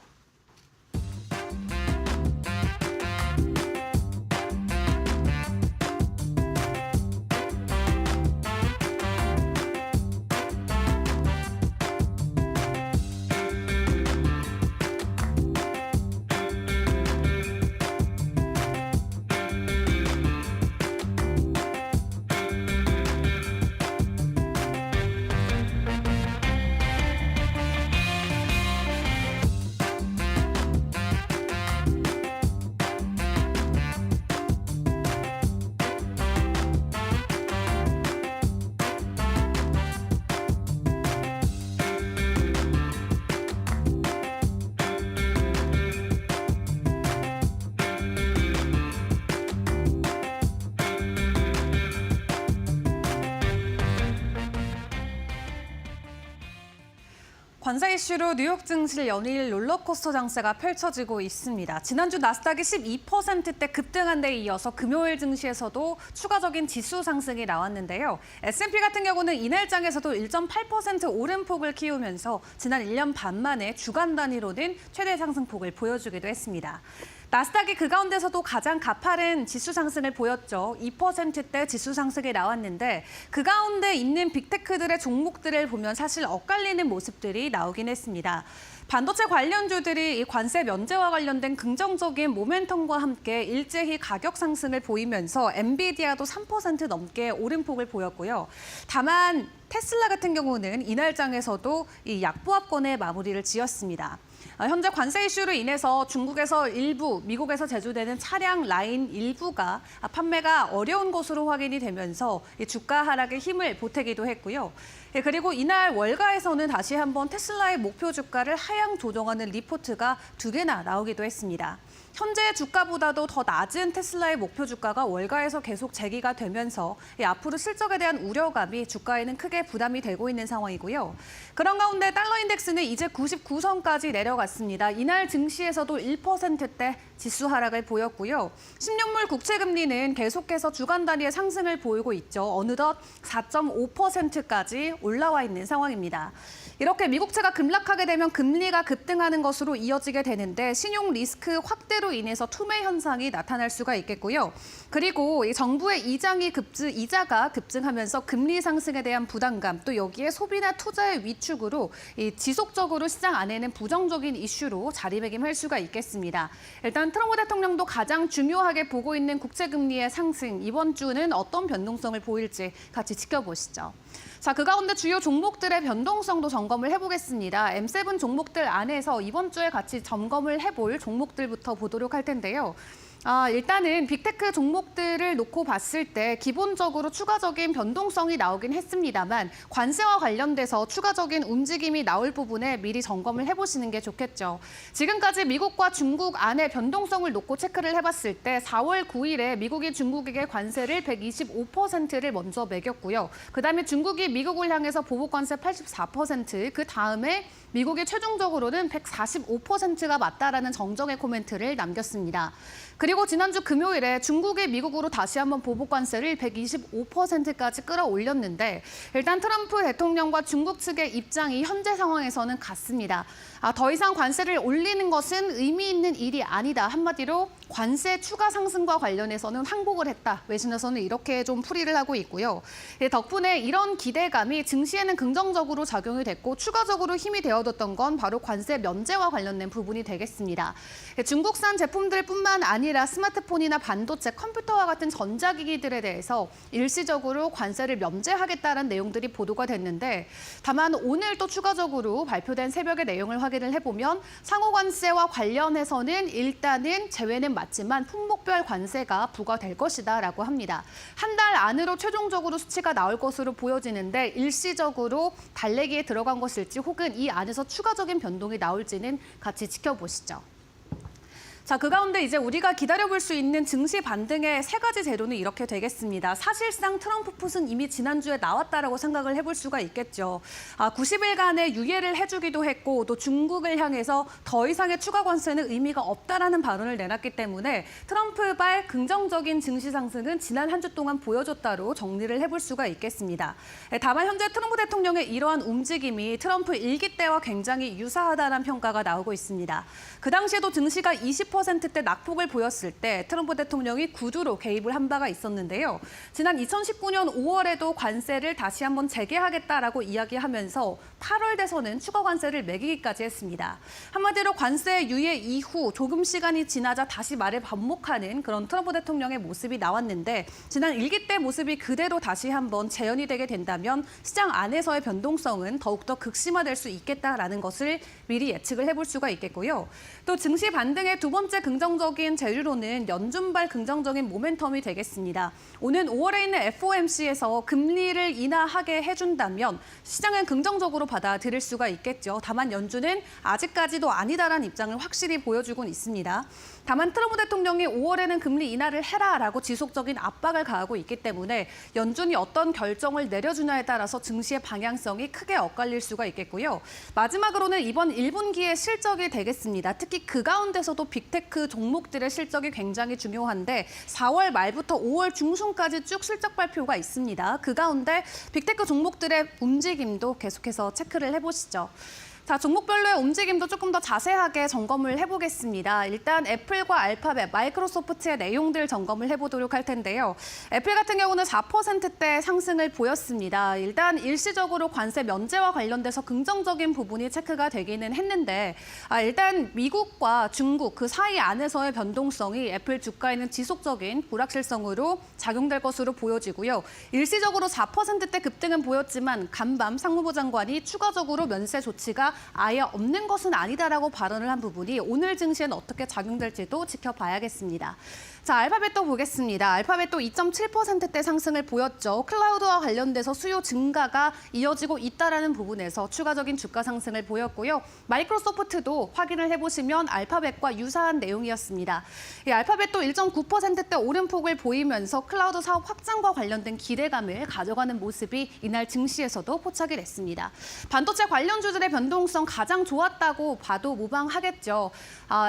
관세 이슈로 뉴욕 증시 연일 롤러코스터 장세가 펼쳐지고 있습니다. 지난주 나스닥이 12%대 급등한 데 이어서 금요일 증시에서도 추가적인 지수 상승이 나왔는데요. S&P 같은 경우는 이날장에서도 1.8% 오름폭을 키우면서 지난 1년 반 만에 주간 단위로는 최대 상승폭을 보여주기도 했습니다. 나스닥이 그 가운데서도 가장 가파른 지수 상승을 보였죠. 2%대 지수 상승이 나왔는데 그 가운데 있는 빅테크들의 종목들을 보면 사실 엇갈리는 모습들이 나오긴 했습니다. 반도체 관련주들이 이 관세 면제와 관련된 긍정적인 모멘텀과 함께 일제히 가격 상승을 보이면서 엔비디아도 3% 넘게 오름폭을 보였고요. 다만 테슬라 같은 경우는 이날장에서도 이 약보합권의 마무리를 지었습니다. 현재 관세 이슈로 인해서 중국에서 일부, 미국에서 제조되는 차량 라인 일부가 판매가 어려운 것으로 확인이 되면서 이 주가 하락에 힘을 보태기도 했고요. 그리고 이날 월가에서는 다시 한번 테슬라의 목표 주가를 하향 조정하는 리포트가 2개나 나오기도 했습니다. 현재 주가보다도 더 낮은 테슬라의 목표 주가가 월가에서 계속 제기가 되면서 앞으로 실적에 대한 우려감이 주가에는 크게 부담이 되고 있는 상황이고요. 그런 가운데 달러 인덱스는 이제 99선까지 내려갔습니다. 이날 증시에서도 1%대 지수 하락을 보였고요. 10년물 국채금리는 계속해서 주간 단위의 상승을 보이고 있죠. 어느덧 4.5%까지 올라와 있는 상황입니다. 이렇게 미국채가 급락하게 되면 금리가 급등하는 것으로 이어지게 되는데 신용 리스크 확대로 인해서 투매 현상이 나타날 수가 있겠고요. 그리고 이 정부의 이자가 급증하면서 금리 상승에 대한 부담감, 또 여기에 소비나 투자의 위축으로 이 지속적으로 시장 안에는 부정적인 이슈로 자리매김할 수가 있겠습니다. 일단 트럼프 대통령도 가장 중요하게 보고 있는 국채금리의 상승, 이번 주는 어떤 변동성을 보일지 같이 지켜보시죠. 자, 그 가운데 주요 종목들의 변동성도 점검을 해보겠습니다. M7 종목들 안에서 이번 주에 같이 점검을 해볼 종목들부터 보도록 할 텐데요. 일단은 빅테크 종목들을 놓고 봤을 때 기본적으로 추가적인 변동성이 나오긴 했습니다만 관세와 관련돼서 추가적인 움직임이 나올 부분에 미리 점검을 해보시는 게 좋겠죠. 지금까지 미국과 중국 안의 변동성을 놓고 체크를 해봤을 때 4월 9일에 미국이 중국에게 관세를 125%를 먼저 매겼고요. 그다음에 중국이 미국을 향해서 보복 관세 84%, 그 다음에 미국이 최종적으로는 145%가 맞다라는 정정의 코멘트를 남겼습니다. 그리고 지난주 금요일에 중국이 미국으로 다시 한번 보복 관세를 125%까지 끌어올렸는데 일단 트럼프 대통령과 중국 측의 입장이 현재 상황에서는 같습니다. 더 이상 관세를 올리는 것은 의미 있는 일이 아니다. 한마디로 관세 추가 상승과 관련해서는 항복을 했다. 외신에서는 이렇게 좀 풀이를 하고 있고요. 덕분에 이런 기대감이 증시에는 긍정적으로 작용이 됐고 추가적으로 힘이 되어뒀던 건 바로 관세 면제와 관련된 부분이 되겠습니다. 중국산 제품들뿐만 아니라 스마트폰이나 반도체, 컴퓨터와 같은 전자기기들에 대해서 일시적으로 관세를 면제하겠다는 내용들이 보도가 됐는데 다만 오늘 또 추가적으로 발표된 새벽의 내용을 확인을 해보면 상호관세와 관련해서는 일단은 제외는 맞지만 품목별 관세가 부과될 것이다라고 합니다. 한 달 안으로 최종적으로 수치가 나올 것으로 보여지는데 일시적으로 달래기에 들어간 것일지 혹은 이 안에서 추가적인 변동이 나올지는 같이 지켜보시죠. 자, 그 가운데 이제 우리가 기다려볼 수 있는 증시 반등의 세 가지 재료는 이렇게 되겠습니다. 사실상 트럼프 풋은 이미 지난주에 나왔다라고 생각을 해볼 수가 있겠죠. 90일간의 유예를 해주기도 했고 또 중국을 향해서 더 이상의 추가 관세는 의미가 없다라는 발언을 내놨기 때문에 트럼프발 긍정적인 증시 상승은 지난 한 주 동안 보여줬다로 정리를 해볼 수가 있겠습니다. 다만 현재 트럼프 대통령의 이러한 움직임이 트럼프 일기 때와 굉장히 유사하다는 평가가 나오고 있습니다. 그 당시에도 증시가 20%대 낙폭을 보였을 때 트럼프 대통령이 구두로 개입을 한 바가 있었는데요. 지난 2019년 5월에도 관세를 다시 한번 재개하겠다라고 이야기하면서 8월 돼서는 추가 관세를 매기기까지 했습니다. 한마디로 관세 유예 이후 조금 시간이 지나자 다시 말을 반복하는 그런 트럼프 대통령의 모습이 나왔는데 지난 일기 때 모습이 그대로 다시 한번 재현이 되게 된다면 시장 안에서의 변동성은 더욱더 극심화될 수 있겠다라는 것을 미리 예측을 해볼 수가 있겠고요. 또 증시 반등의 두 번째 긍정적인 재료로는 연준발 긍정적인 모멘텀이 되겠습니다. 오는 5월에 있는 FOMC에서 금리를 인하하게 해준다면 시장은 긍정적으로 받아들일 수가 있겠죠. 다만 연준은 아직까지도 아니다라는 입장을 확실히 보여주고 있습니다. 다만 트럼프 대통령이 5월에는 금리 인하를 해라라고 지속적인 압박을 가하고 있기 때문에 연준이 어떤 결정을 내려주냐에 따라서 증시의 방향성이 크게 엇갈릴 수가 있겠고요. 마지막으로는 이번 1분기의 실적이 되겠습니다. 특히 그 가운데서도 빅테크 종목들의 실적이 굉장히 중요한데 4월 말부터 5월 중순까지 쭉 실적 발표가 있습니다. 그 가운데 빅테크 종목들의 움직임도 계속해서 체크를 해보시죠. 자, 종목별로의 움직임도 조금 더 자세하게 점검을 해보겠습니다. 일단 애플과 알파벳, 마이크로소프트의 내용들 점검을 해보도록 할 텐데요. 애플 같은 경우는 4%대 상승을 보였습니다. 일단 일시적으로 관세 면제와 관련돼서 긍정적인 부분이 체크가 되기는 했는데 일단 미국과 중국 그 사이 안에서의 변동성이 애플 주가에는 지속적인 불확실성으로 작용될 것으로 보여지고요. 일시적으로 4%대 급등은 보였지만 간밤 상무부 장관이 추가적으로 면세 조치가 아예 없는 것은 아니다라고 발언을 한 부분이 오늘 증시에는 어떻게 작용될지도 지켜봐야겠습니다. 자, 알파벳도 보겠습니다. 알파벳도 2.7%대 상승을 보였죠. 클라우드와 관련돼서 수요 증가가 이어지고 있다라는 부분에서 추가적인 주가 상승을 보였고요. 마이크로소프트도 확인을 해보시면 알파벳과 유사한 내용이었습니다. 이 알파벳도 1.9%대 오름폭을 보이면서 클라우드 사업 확장과 관련된 기대감을 가져가는 모습이 이날 증시에서도 포착이 됐습니다. 반도체 관련주들의 변동성 가장 좋았다고 봐도 무방하겠죠.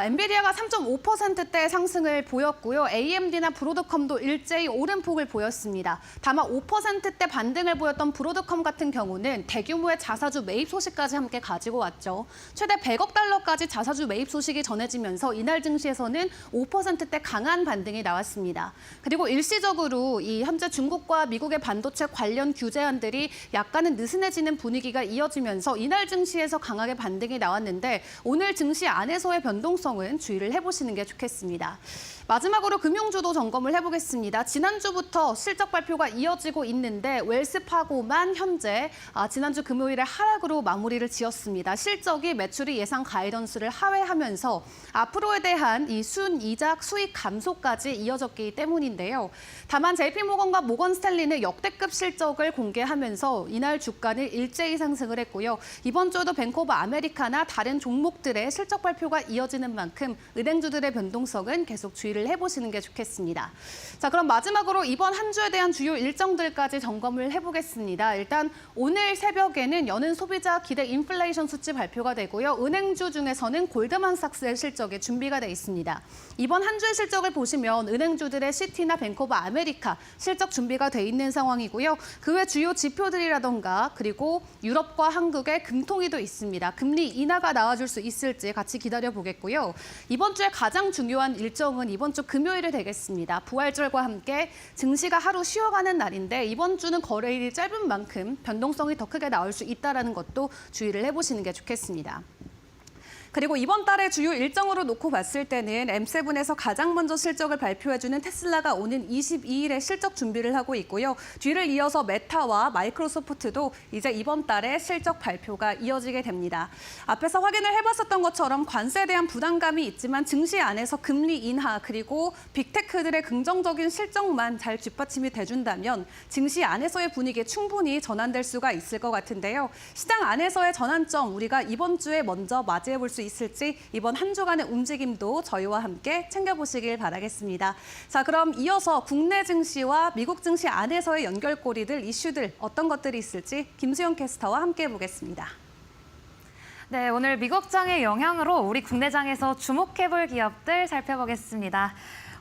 엔비디아가 3.5%대 상승을 보였고요. AMD나 브로드컴도 일제히 오름폭을 보였습니다. 다만 5%대 반등을 보였던 브로드컴 같은 경우는 대규모의 자사주 매입 소식까지 함께 가지고 왔죠. 최대 100억 달러까지 자사주 매입 소식이 전해지면서 이날 증시에서는 5%대 강한 반등이 나왔습니다. 그리고 일시적으로 이 현재 중국과 미국의 반도체 관련 규제안들이 약간은 느슨해지는 분위기가 이어지면서 이날 증시에서 강하게 반등이 나왔는데 오늘 증시 안에서의 변동성은 주의를 해보시는 게 좋겠습니다. 마지막으로 금융주도 점검을 해보겠습니다. 지난주부터 실적 발표가 이어지고 있는데 웰스파고만 현재 지난주 금요일에 하락으로 마무리를 지었습니다. 실적이 매출이 예상 가이던스를 하회하면서 앞으로에 대한 이 순이자 수익 감소까지 이어졌기 때문인데요. 다만 JP모건과 모건스탠리는 역대급 실적을 공개하면서 이날 주가는 일제히 상승을 했고요. 이번 주에도 뱅크 오브 아메리카나 다른 종목들의 실적 발표가 이어지는 만큼 은행주들의 변동성은 계속 주의를 해보시는 게 좋겠습니다. 자, 그럼 마지막으로 이번 한 주에 대한 주요 일정들까지 점검을 해보겠습니다. 일단 오늘 새벽에는 여는 소비자 기대 인플레이션 수치 발표가 되고요. 은행주 중에서는 골드만삭스의 실적이 준비가 돼 있습니다. 이번 한 주의 실적을 보시면 은행주들의 시티나 뱅크 오브 아메리카 실적 준비가 돼 있는 상황이고요. 그 외 주요 지표들이라던가 그리고 유럽과 한국의 금통위도 있습니다. 금리 인하가 나와줄 수 있을지 같이 기다려보겠고요. 이번 주에 가장 중요한 일정은 이번 주 금요일이 되겠습니다. 부활절과 함께 증시가 하루 쉬어가는 날인데 이번 주는 거래일이 짧은 만큼 변동성이 더 크게 나올 수 있다는 것도 주의를 해보시는 게 좋겠습니다. 그리고 이번 달의 주요 일정으로 놓고 봤을 때는 M7에서 가장 먼저 실적을 발표해주는 테슬라가 오는 22일에 실적 준비를 하고 있고요. 뒤를 이어서 메타와 마이크로소프트도 이제 이번 달에 실적 발표가 이어지게 됩니다. 앞에서 확인을 해봤었던 것처럼 관세에 대한 부담감이 있지만 증시 안에서 금리 인하 그리고 빅테크들의 긍정적인 실적만 잘 뒷받침이 돼준다면 증시 안에서의 분위기에 충분히 전환될 수가 있을 것 같은데요. 시장 안에서의 전환점 우리가 이번 주에 먼저 맞이해볼 수 있을지 이번 한 주간의 움직임도 저희와 함께 챙겨보시길 바라겠습니다. 자, 그럼 이어서 국내 증시와 미국 증시 안에서의 연결고리들, 이슈들 어떤 것들이 있을지 김수영 캐스터와 함께 보겠습니다. 네, 오늘 미국장의 영향으로 우리 국내장에서 주목해볼 기업들 살펴보겠습니다.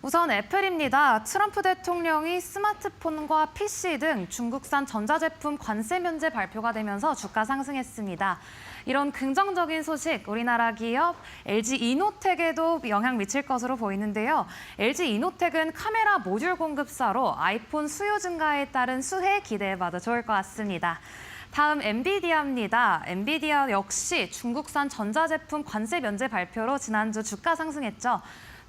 우선 애플입니다. 트럼프 대통령이 스마트폰과 PC 등 중국산 전자제품 관세 면제 발표가 되면서 주가 상승했습니다. 이런 긍정적인 소식, 우리나라 기업 LG 이노텍에도 영향 미칠 것으로 보이는데요. LG 이노텍은 카메라 모듈 공급사로 아이폰 수요 증가에 따른 수혜 기대해봐도 좋을 것 같습니다. 다음 엔비디아입니다. 엔비디아 역시 중국산 전자제품 관세 면제 발표로 지난주 주가 상승했죠.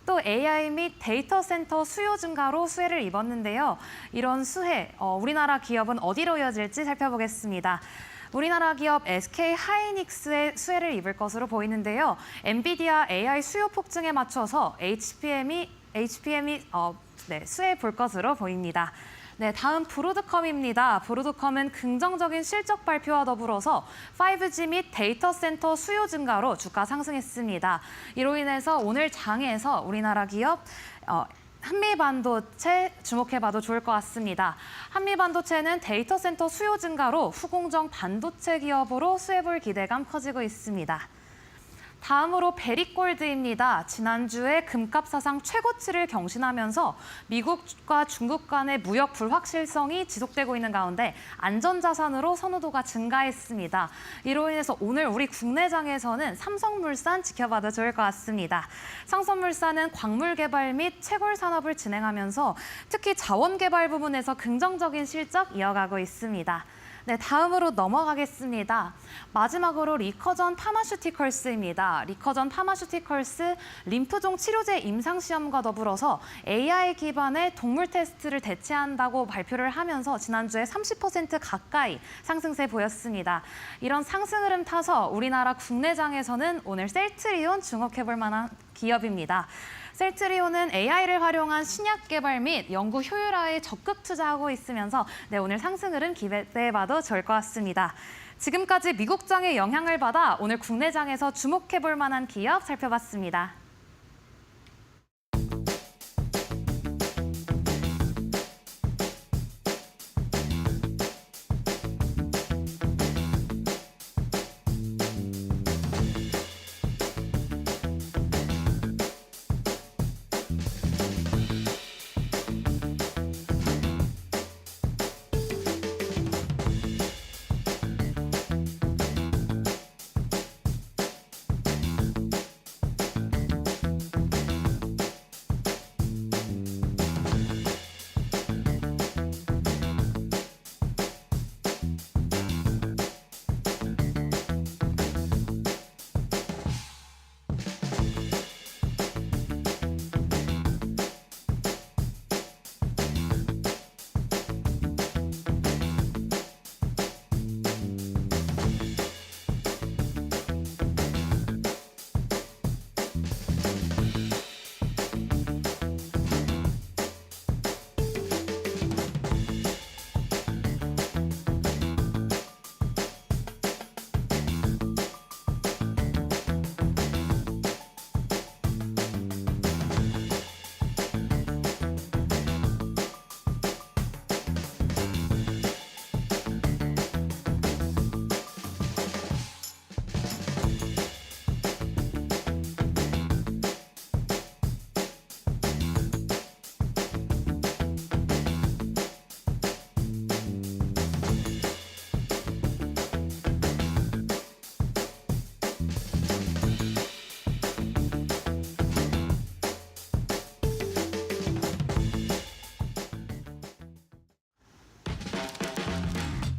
또 AI 및 데이터 센터 수요 증가로 수혜를 입었는데요. 이런 수혜, 우리나라 기업은 어디로 이어질지 살펴보겠습니다. 우리나라 기업 SK 하이닉스의 수혜를 입을 것으로 보이는데요. 엔비디아 AI 수요 폭증에 맞춰서 HBM이 수혜 볼 것으로 보입니다. 네, 다음 브로드컴입니다. 브로드컴은 긍정적인 실적 발표와 더불어서 5G 및 데이터 센터 수요 증가로 주가 상승했습니다. 이로 인해서 오늘 장에서 우리나라 기업 한미반도체 주목해봐도 좋을 것 같습니다. 한미반도체는 데이터 센터 수요 증가로 후공정 반도체 기업으로 수혜볼 기대감 커지고 있습니다. 다음으로 베리골드입니다. 지난주에 금값 사상 최고치를 경신하면서 미국과 중국 간의 무역 불확실성이 지속되고 있는 가운데 안전자산으로 선호도가 증가했습니다. 이로 인해서 오늘 우리 국내장에서는 삼성물산 지켜봐도 좋을 것 같습니다. 삼성물산은 광물 개발 및 채굴 산업을 진행하면서 특히 자원 개발 부분에서 긍정적인 실적 이어가고 있습니다. 네, 다음으로 넘어가겠습니다. 마지막으로 리커전 파마슈티컬스입니다. 리커전 파마슈티컬스 림프종 치료제 임상시험과 더불어서 AI 기반의 동물 테스트를 대체한다고 발표를 하면서 지난주에 30% 가까이 상승세 보였습니다. 이런 상승 흐름 타서 우리나라 국내장에서는 오늘 셀트리온 주목해볼 만한 기업입니다. 셀트리온은 AI를 활용한 신약 개발 및 연구 효율화에 적극 투자하고 있으면서 오늘 상승 흐름 기대해봐도 좋을 것 같습니다. 지금까지 미국장의 영향을 받아 오늘 국내장에서 주목해볼 만한 기업 살펴봤습니다.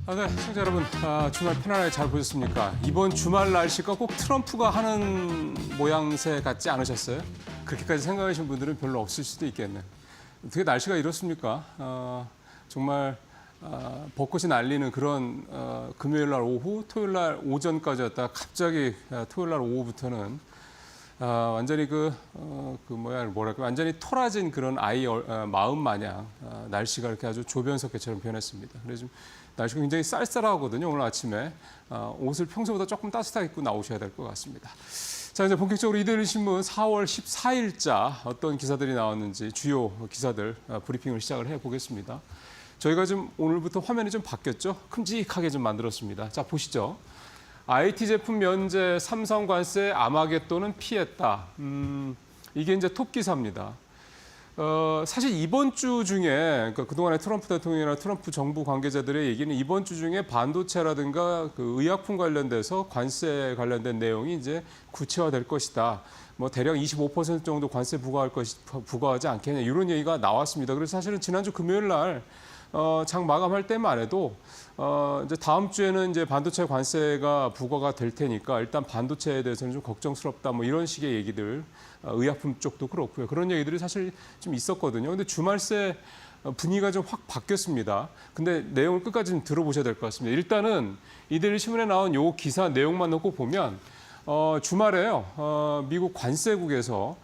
네, 시청자 여러분, 주말 편안하게 잘 보셨습니까? 이번 주말 날씨가 꼭 트럼프가 하는 모양새 같지 않으셨어요? 그렇게까지 생각하시는 분들은 별로 없을 수도 있겠네. 어떻게 날씨가 이렇습니까? 정말 벚꽃이 날리는 그런 금요일 날 오후, 토요일 날 오전까지였다가 갑자기 토요일 날 오후부터는 완전히 완전히 토라진 그런 아이 마음 마냥 날씨가 이렇게 아주 조변석계처럼 변했습니다. 그래서 좀 날씨가 굉장히 쌀쌀하거든요. 오늘 아침에 옷을 평소보다 조금 따뜻하게 입고 나오셔야 될 것 같습니다. 자, 이제 본격적으로 이데일리 신문 4월 14일자 어떤 기사들이 나왔는지 주요 기사들 브리핑을 시작을 해보겠습니다. 저희가 좀 오늘부터 화면이 좀 바뀌었죠? 큼직하게 좀 만들었습니다. 자, 보시죠. IT 제품 면제 삼성 관세 아마겟돈은 피했다. 이게 이제 톱 기사입니다. 사실 이번 주 중에 그러니까 그동안의 트럼프 대통령이나 트럼프 정부 관계자들의 얘기는 이번 주 중에 반도체라든가 그 의약품 관련돼서 관세 관련된 내용이 이제 구체화될 것이다. 뭐 대략 25% 정도 관세 부과하지 않겠냐 이런 얘기가 나왔습니다. 그래서 사실은 지난주 금요일 날 장 마감할 때만 해도 이제 다음 주에는 이제 반도체 관세가 부과가 될 테니까 일단 반도체에 대해서는 좀 걱정스럽다 뭐 이런 식의 얘기들 의약품 쪽도 그렇고요. 그런 얘기들이 사실 좀 있었거든요. 근데 주말새 분위기가 좀 확 바뀌었습니다. 근데 내용을 끝까지 좀 들어보셔야 될 것 같습니다. 일단은 이데일리 신문에 나온 요 기사 내용만 놓고 보면 주말에요. 미국 관세국에서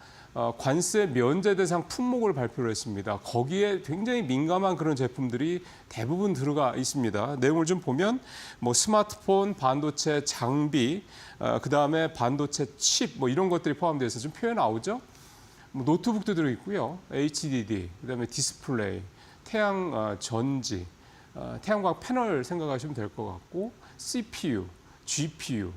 관세 면제 대상 품목을 발표를 했습니다. 거기에 굉장히 민감한 그런 제품들이 대부분 들어가 있습니다. 내용을 좀 보면 뭐 스마트폰, 반도체, 장비, 그다음에 반도체 칩 뭐 이런 것들이 포함되어 있어서 좀 표현 나오죠. 뭐 노트북도 들어 있고요. HDD, 그다음에 디스플레이, 태양 전지, 태양광 패널 생각하시면 될 것 같고 CPU, GPU,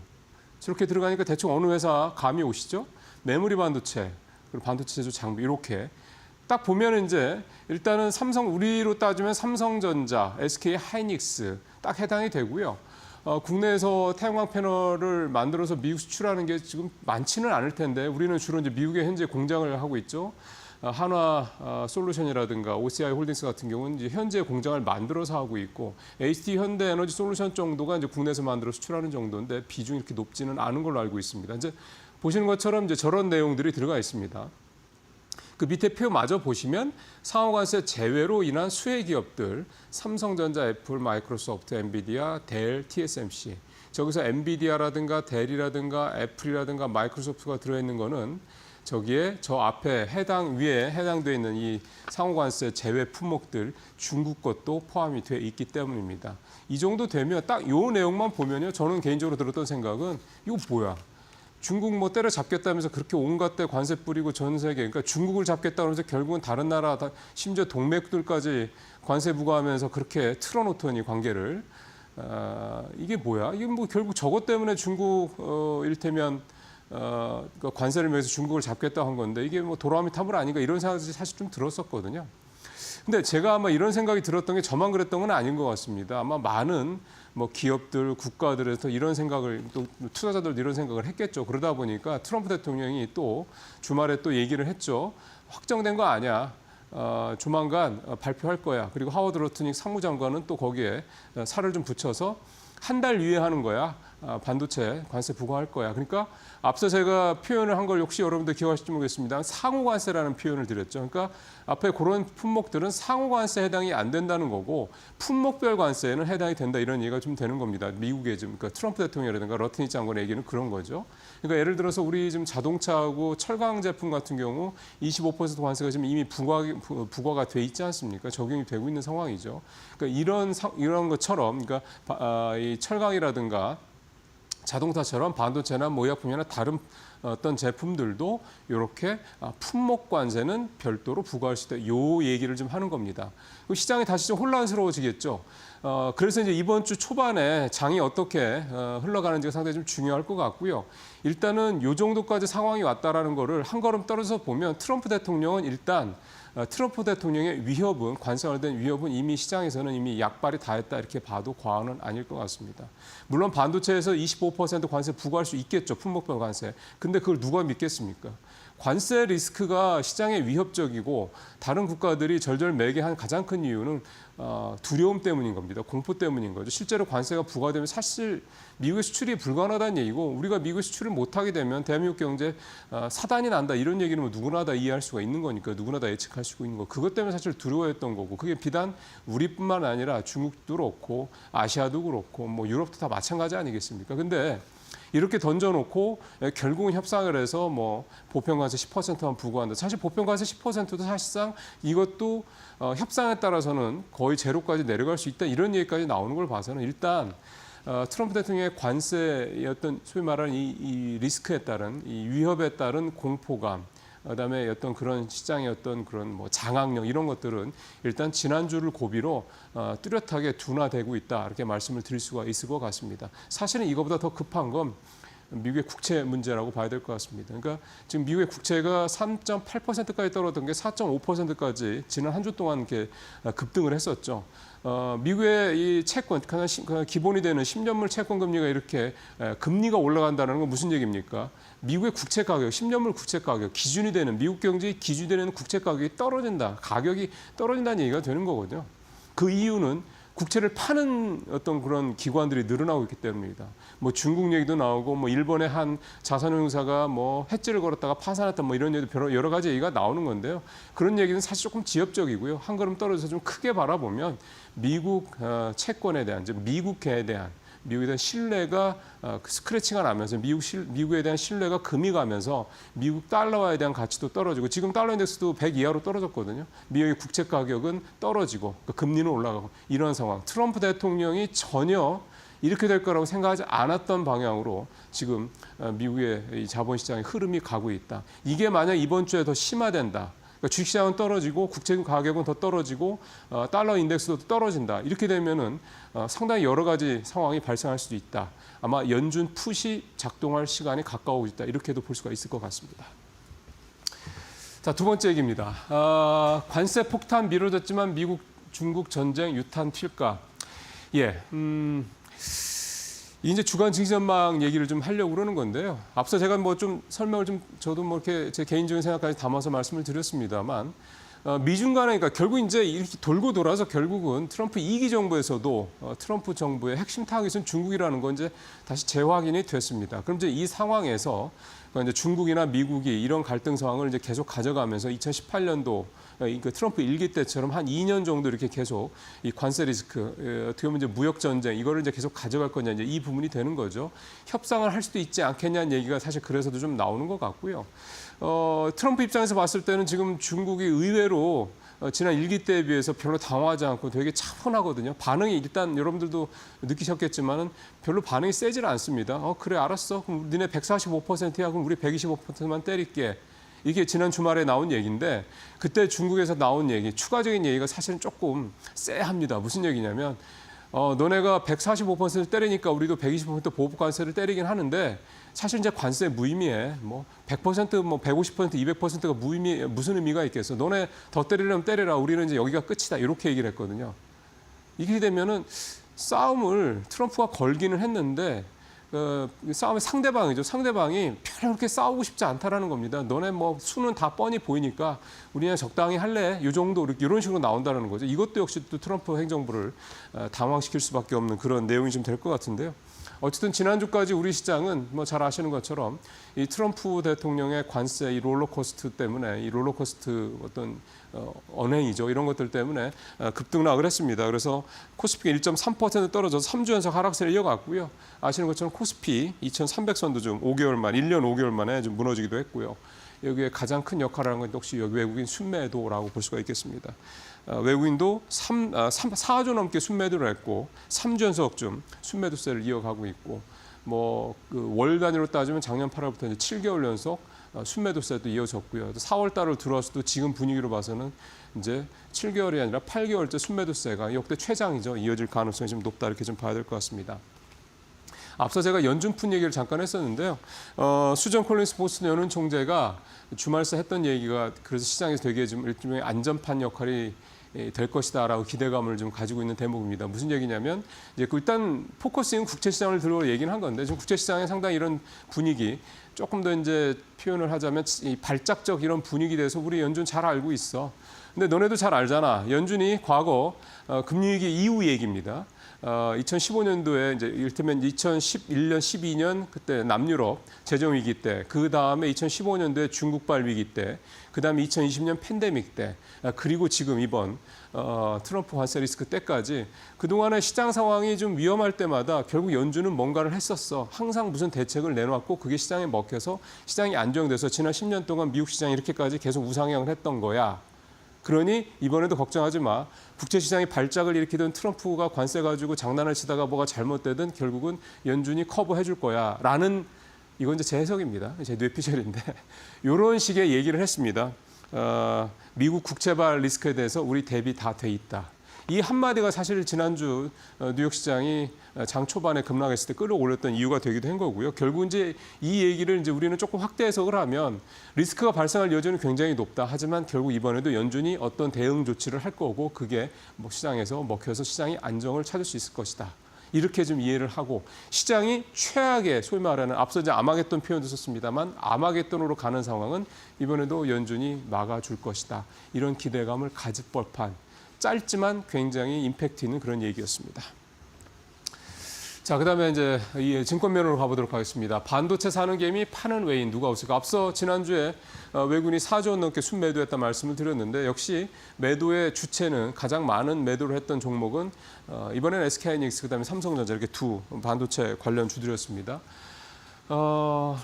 저렇게 들어가니까 대충 어느 회사 감이 오시죠? 메모리 반도체, 그리고 반도체 제조 장비 이렇게 딱 보면 이제 일단은 삼성 우리로 따지면 삼성전자, SK 하이닉스 딱 해당이 되고요. 국내에서 태양광 패널을 만들어서 미국 수출하는 게 지금 많지는 않을 텐데 우리는 주로 이제 미국에 현재 공장을 하고 있죠. 한화 솔루션이라든가 OCI 홀딩스 같은 경우는 이제 현재 공장을 만들어서 하고 있고 HT 현대 에너지 솔루션 정도가 이제 국내에서 만들어 수출하는 정도인데 비중이 이렇게 높지는 않은 걸로 알고 있습니다. 이제 보시는 것처럼 이제 저런 내용들이 들어가 있습니다. 그 밑에 표마저 보시면 상호관세 제외로 인한 수혜 기업들 삼성전자, 애플, 마이크로소프트, 엔비디아, 델, TSMC 저기서 엔비디아라든가 델이라든가 애플이라든가 마이크로소프트가 들어있는 거는 저기에 저 앞에 위에 해당되어 있는 이 상호관세 제외 품목들 중국 것도 포함이 돼 있기 때문입니다. 이 정도 되면 딱 요 내용만 보면요. 저는 개인적으로 들었던 생각은 이거 뭐야? 중국 뭐 때려잡겠다면서 그렇게 온갖 데 관세 뿌리고 전 세계 그러니까 중국을 잡겠다 그러면서 결국은 다른 나라 심지어 동맹들까지 관세 부과하면서 그렇게 틀어놓더니 관계를 이게 뭐야? 이게 뭐 결국 저것 때문에 중국 이를테면 그 관세를 매해서 중국을 잡겠다 한 건데 이게 뭐 도라미 탑을 아닌가 이런 생각이 사실 좀 들었었거든요. 근데 제가 아마 이런 생각이 들었던 게 저만 그랬던 건 아닌 것 같습니다. 아마 많은 뭐 기업들, 국가들에서 이런 생각을 또 투자자들도 이런 생각을 했겠죠. 그러다 보니까 트럼프 대통령이 또 주말에 또 얘기를 했죠. 확정된 거 아니야. 조만간 발표할 거야. 그리고 하워드 로트닉 상무장관은 또 거기에 살을 좀 붙여서 한 달 유예하는 거야. 반도체 관세 부과할 거야. 그러니까 앞서 제가 표현을 한 걸 혹시 여러분들 기억하실지 모르겠습니다. 상호관세라는 표현을 드렸죠. 그러니까 앞에 그런 품목들은 상호관세 해당이 안 된다는 거고 품목별 관세에는 해당이 된다 이런 얘기가 좀 되는 겁니다. 미국의 지금 그러니까 트럼프 대통령이라든가 러트닉 장관의 얘기는 그런 거죠. 그러니까 예를 들어서 우리 지금 자동차하고 철강 제품 같은 경우 25% 관세가 지금 이미 부과가 돼 있지 않습니까? 적용이 되고 있는 상황이죠. 그러니까 이런 것처럼 그러니까 이 철강이라든가 자동차처럼 반도체나 모의약품이나 다른 어떤 제품들도 이렇게 품목 관세는 별도로 부과할 수 있다. 요 얘기를 좀 하는 겁니다. 시장이 다시 좀 혼란스러워지겠죠. 그래서 이제 이번 주 초반에 장이 어떻게 흘러가는지가 상당히 좀 중요할 것 같고요. 일단은 요 정도까지 상황이 왔다라는 거를 한 걸음 떨어져서 보면 트럼프 대통령은 일단 트럼프 대통령의 위협은 관세 관련된 위협은 이미 시장에서는 이미 약발이 다 했다 이렇게 봐도 과언은 아닐 것 같습니다. 물론 반도체에서 25% 관세 부과할 수 있겠죠. 품목별 관세. 근데 그걸 누가 믿겠습니까? 관세 리스크가 시장에 위협적이고 다른 국가들이 절절매게 한 가장 큰 이유는 두려움 때문인 겁니다. 공포 때문인 거죠. 실제로 관세가 부과되면 사실 미국의 수출이 불가능하다는 얘기고 우리가 미국의 수출을 못하게 되면 대한민국 경제 사단이 난다 이런 얘기는 뭐 누구나 다 이해할 수가 있는 거니까 누구나 다 예측할 수 있는 거. 그것 때문에 사실 두려워했던 거고 그게 비단 우리뿐만 아니라 중국도 그렇고 아시아도 그렇고 뭐 유럽도 다 마찬가지 아니겠습니까? 근데 이렇게 던져놓고 결국은 협상을 해서 뭐 보편관세 10%만 부과한다. 사실 보편관세 10%도 사실상 이것도 협상에 따라서는 거의 제로까지 내려갈 수 있다. 이런 얘기까지 나오는 걸 봐서는 일단 트럼프 대통령의 관세의 어떤 소위 말하는 이 리스크에 따른 이 위협에 따른 공포감 그다음에 어떤 그런 시장의 어떤 그런 뭐 장악력 이런 것들은 일단 지난주를 고비로 뚜렷하게 둔화되고 있다 이렇게 말씀을 드릴 수가 있을 것 같습니다. 사실은 이거보다 더 급한 건 미국의 국채 문제라고 봐야 될 것 같습니다. 그러니까 지금 미국의 국채가 3.8%까지 떨어졌던 게 4.5%까지 지난 한 주 동안 이렇게 급등을 했었죠. 미국의 이 채권, 기본이 되는 10년물 채권 금리가 이렇게 금리가 올라간다는 건 무슨 얘기입니까? 미국의 국채 가격, 10년물 국채 가격, 기준이 되는 미국 경제의 기준이 되는 국채 가격이 떨어진다, 가격이 떨어진다는 얘기가 되는 거거든요. 그 이유는 국채를 파는 어떤 그런 기관들이 늘어나고 있기 때문입니다. 뭐 중국 얘기도 나오고 뭐 일본의 한 자산운용사가 뭐 해지를 걸었다가 파산했다 뭐 이런 얘기도 여러 가지 얘기가 나오는 건데요. 그런 얘기는 사실 조금 지엽적이고요. 한 걸음 떨어져서 좀 크게 바라보면 미국 채권에 대한 즉 미국에 대한 신뢰가 스크래치가 나면서 미국에 대한 신뢰가 금이 가면서 미국 달러화에 대한 가치도 떨어지고 지금 달러 인덱스도 100 이하로 떨어졌거든요. 미국의 국채 가격은 떨어지고 금리는 올라가고 이런 상황. 트럼프 대통령이 전혀 이렇게 될 거라고 생각하지 않았던 방향으로 지금 미국의 이 자본시장의 흐름이 가고 있다. 이게 만약 이번 주에 더 심화된다. 그러니까 주식시장은 떨어지고 국채금 가격은 더 떨어지고 달러 인덱스도 떨어진다. 이렇게 되면은 상당히 여러 가지 상황이 발생할 수도 있다. 아마 연준 풋이 작동할 시간이 가까워지고 있다. 이렇게도 볼 수가 있을 것 같습니다. 자, 두 번째 얘기입니다. 관세 폭탄 미뤄졌지만 미국 중국 전쟁 유탄 튈까? 예, 이제 주간 증시 전망 얘기를 좀 하려고 그러는 건데요. 앞서 제가 뭐 좀 설명을 좀 저도 뭐 이렇게 제 개인적인 생각까지 담아서 말씀을 드렸습니다만 미중 간에 그러니까 결국 이제 이렇게 돌고 돌아서 결국은 트럼프 2기 정부에서도 트럼프 정부의 핵심 타깃은 중국이라는 건 이제 다시 재확인이 됐습니다. 그럼 이제 이 상황에서 이제 중국이나 미국이 이런 갈등 상황을 이제 계속 가져가면서 2018년도 그 트럼프 1기 때처럼 한 2년 정도 이렇게 계속 이 관세 리스크, 어떻게 보면 이제 무역 전쟁 이거를 이제 계속 가져갈 거냐 이제 이 부분이 되는 거죠. 협상을 할 수도 있지 않겠냐는 얘기가 사실 그래서도 좀 나오는 것 같고요. 트럼프 입장에서 봤을 때는 지금 중국이 의외로 지난 1기 때에 비해서 별로 당황하지 않고 되게 차분하거든요. 반응이 일단 여러분들도 느끼셨겠지만은 별로 반응이 세질 않습니다. 그래 알았어. 그럼 니네 145%야. 그럼 우리 125%만 때릴게. 이게 지난 주말에 나온 얘기인데 그때 중국에서 나온 얘기, 추가적인 얘기가 사실은 조금 쎄합니다. 무슨 얘기냐면 너네가 145% 때리니까 우리도 120% 보복 관세를 때리긴 하는데 사실 이제 관세 무의미해. 뭐 100%, 뭐 150%, 200%가 무의미 무슨 의미가 있겠어? 너네 더 때리려면 때려라. 우리는 이제 여기가 끝이다. 이렇게 얘기를 했거든요. 이렇게 되면은 싸움을 트럼프가 걸기는 했는데 싸움의 상대방이죠. 상대방이 별로 그렇게 싸우고 싶지 않다라는 겁니다. 너네 뭐 수는 다 뻔히 보이니까 우리 그냥 적당히 할래? 이 정도 이런 식으로 나온다는 거죠. 이것도 역시 또 트럼프 행정부를 당황시킬 수밖에 없는 그런 내용이 좀 될 것 같은데요. 어쨌든 지난주까지 우리 시장은 뭐 잘 아시는 것처럼 이 트럼프 대통령의 관세 이 롤러코스터 때문에 이 롤러코스터 어떤 언행이죠. 이런 것들 때문에 급등락을 했습니다. 그래서 코스피가 1.3% 떨어져서 3주 연속 하락세를 이어갔고요. 아시는 것처럼 코스피 2,300선도 좀 5개월 만, 1년 5개월 만에 좀 무너지기도 했고요. 여기에 가장 큰 역할을 하는 건 역시 여기 외국인 순매도라고 볼 수가 있겠습니다. 외국인도 4조 넘게 순매도를 했고 3주 연속 좀 순매도세를 이어가고 있고 그 월 단위로 따지면 작년 8월부터 이제 7개월 연속 순매도세도 이어졌고요. 4월 달을 들어와서도 지금 분위기로 봐서는 이제 7개월이 아니라 8개월째 순매도세가 역대 최장이죠. 이어질 가능성이 좀 높다 이렇게 좀 봐야 될 것 같습니다. 앞서 제가 연준푼 얘기를 잠깐 했었는데요. 수전 콜린스 보스턴 연은 총재가 주말새 했던 얘기가 그래서 시장에서 되게 좀 일종의 안전판 역할이 될 것이다라고 기대감을 좀 가지고 있는 대목입니다. 무슨 얘기냐면 이제 일단 포커스인 국채 시장을 들어 얘기는 한 건데 지금 국채 시장에 상당히 이런 분위기 조금 더 이제 표현을 하자면 이 발작적 이런 분위기 대해서 우리 연준 잘 알고 있어. 근데 너네도 잘 알잖아. 연준이 과거 금융위기 이후 얘기입니다. 2015년도에 이제 이를테면 2011년, 12년 그때 남유럽 재정 위기 때, 그 다음에 2015년도에 중국발 위기 때, 그 다음에 2020년 팬데믹 때, 그리고 지금 이번 트럼프 관세 리스크 때까지 그동안의 시장 상황이 좀 위험할 때마다 결국 연준은 뭔가를 했었어. 항상 무슨 대책을 내놓았고 그게 시장에 먹혀서 시장이 안정돼서 지난 10년 동안 미국 시장이 이렇게까지 계속 우상향을 했던 거야. 그러니 이번에도 걱정하지 마. 국제시장이 발작을 일으키던 트럼프가 관세 가지고 장난을 치다가 뭐가 잘못되든 결국은 연준이 커버해 줄 거야. 라는 이건 이제 제 해석입니다. 제 뇌피셜인데 이런 식의 얘기를 했습니다. 미국 국채발 리스크에 대해서 우리 대비 다 돼 있다. 이 한마디가 사실 지난주 뉴욕 시장이 장 초반에 급락했을 때 끌어올렸던 이유가 되기도 한 거고요. 결국 이제 이 얘기를 이제 우리는 조금 확대 해석을 하면 리스크가 발생할 여지는 굉장히 높다. 하지만 결국 이번에도 연준이 어떤 대응 조치를 할 거고 그게 뭐 시장에서 먹혀서 시장이 안정을 찾을 수 있을 것이다. 이렇게 좀 이해를 하고 시장이 최악의 소위 말하는 앞서 이제 아마겟돈 표현도 썼습니다만 아마겟돈으로 가는 상황은 이번에도 연준이 막아줄 것이다. 이런 기대감을 가질 법한 짧지만 굉장히 임팩트 있는 그런 얘기였습니다. 자, 그다음에 이제 이 증권 면으로 가보도록 하겠습니다. 반도체 사는 개미 파는 외인 누가 없을까? 앞서 지난주에 외국인이 4조 원 넘게 순매도했다 말씀을 드렸는데 역시 매도의 주체는 가장 많은 매도를 했던 종목은 이번에는 SK하이닉스 그다음에 삼성전자 이렇게 두 반도체 관련 주들이었습니다.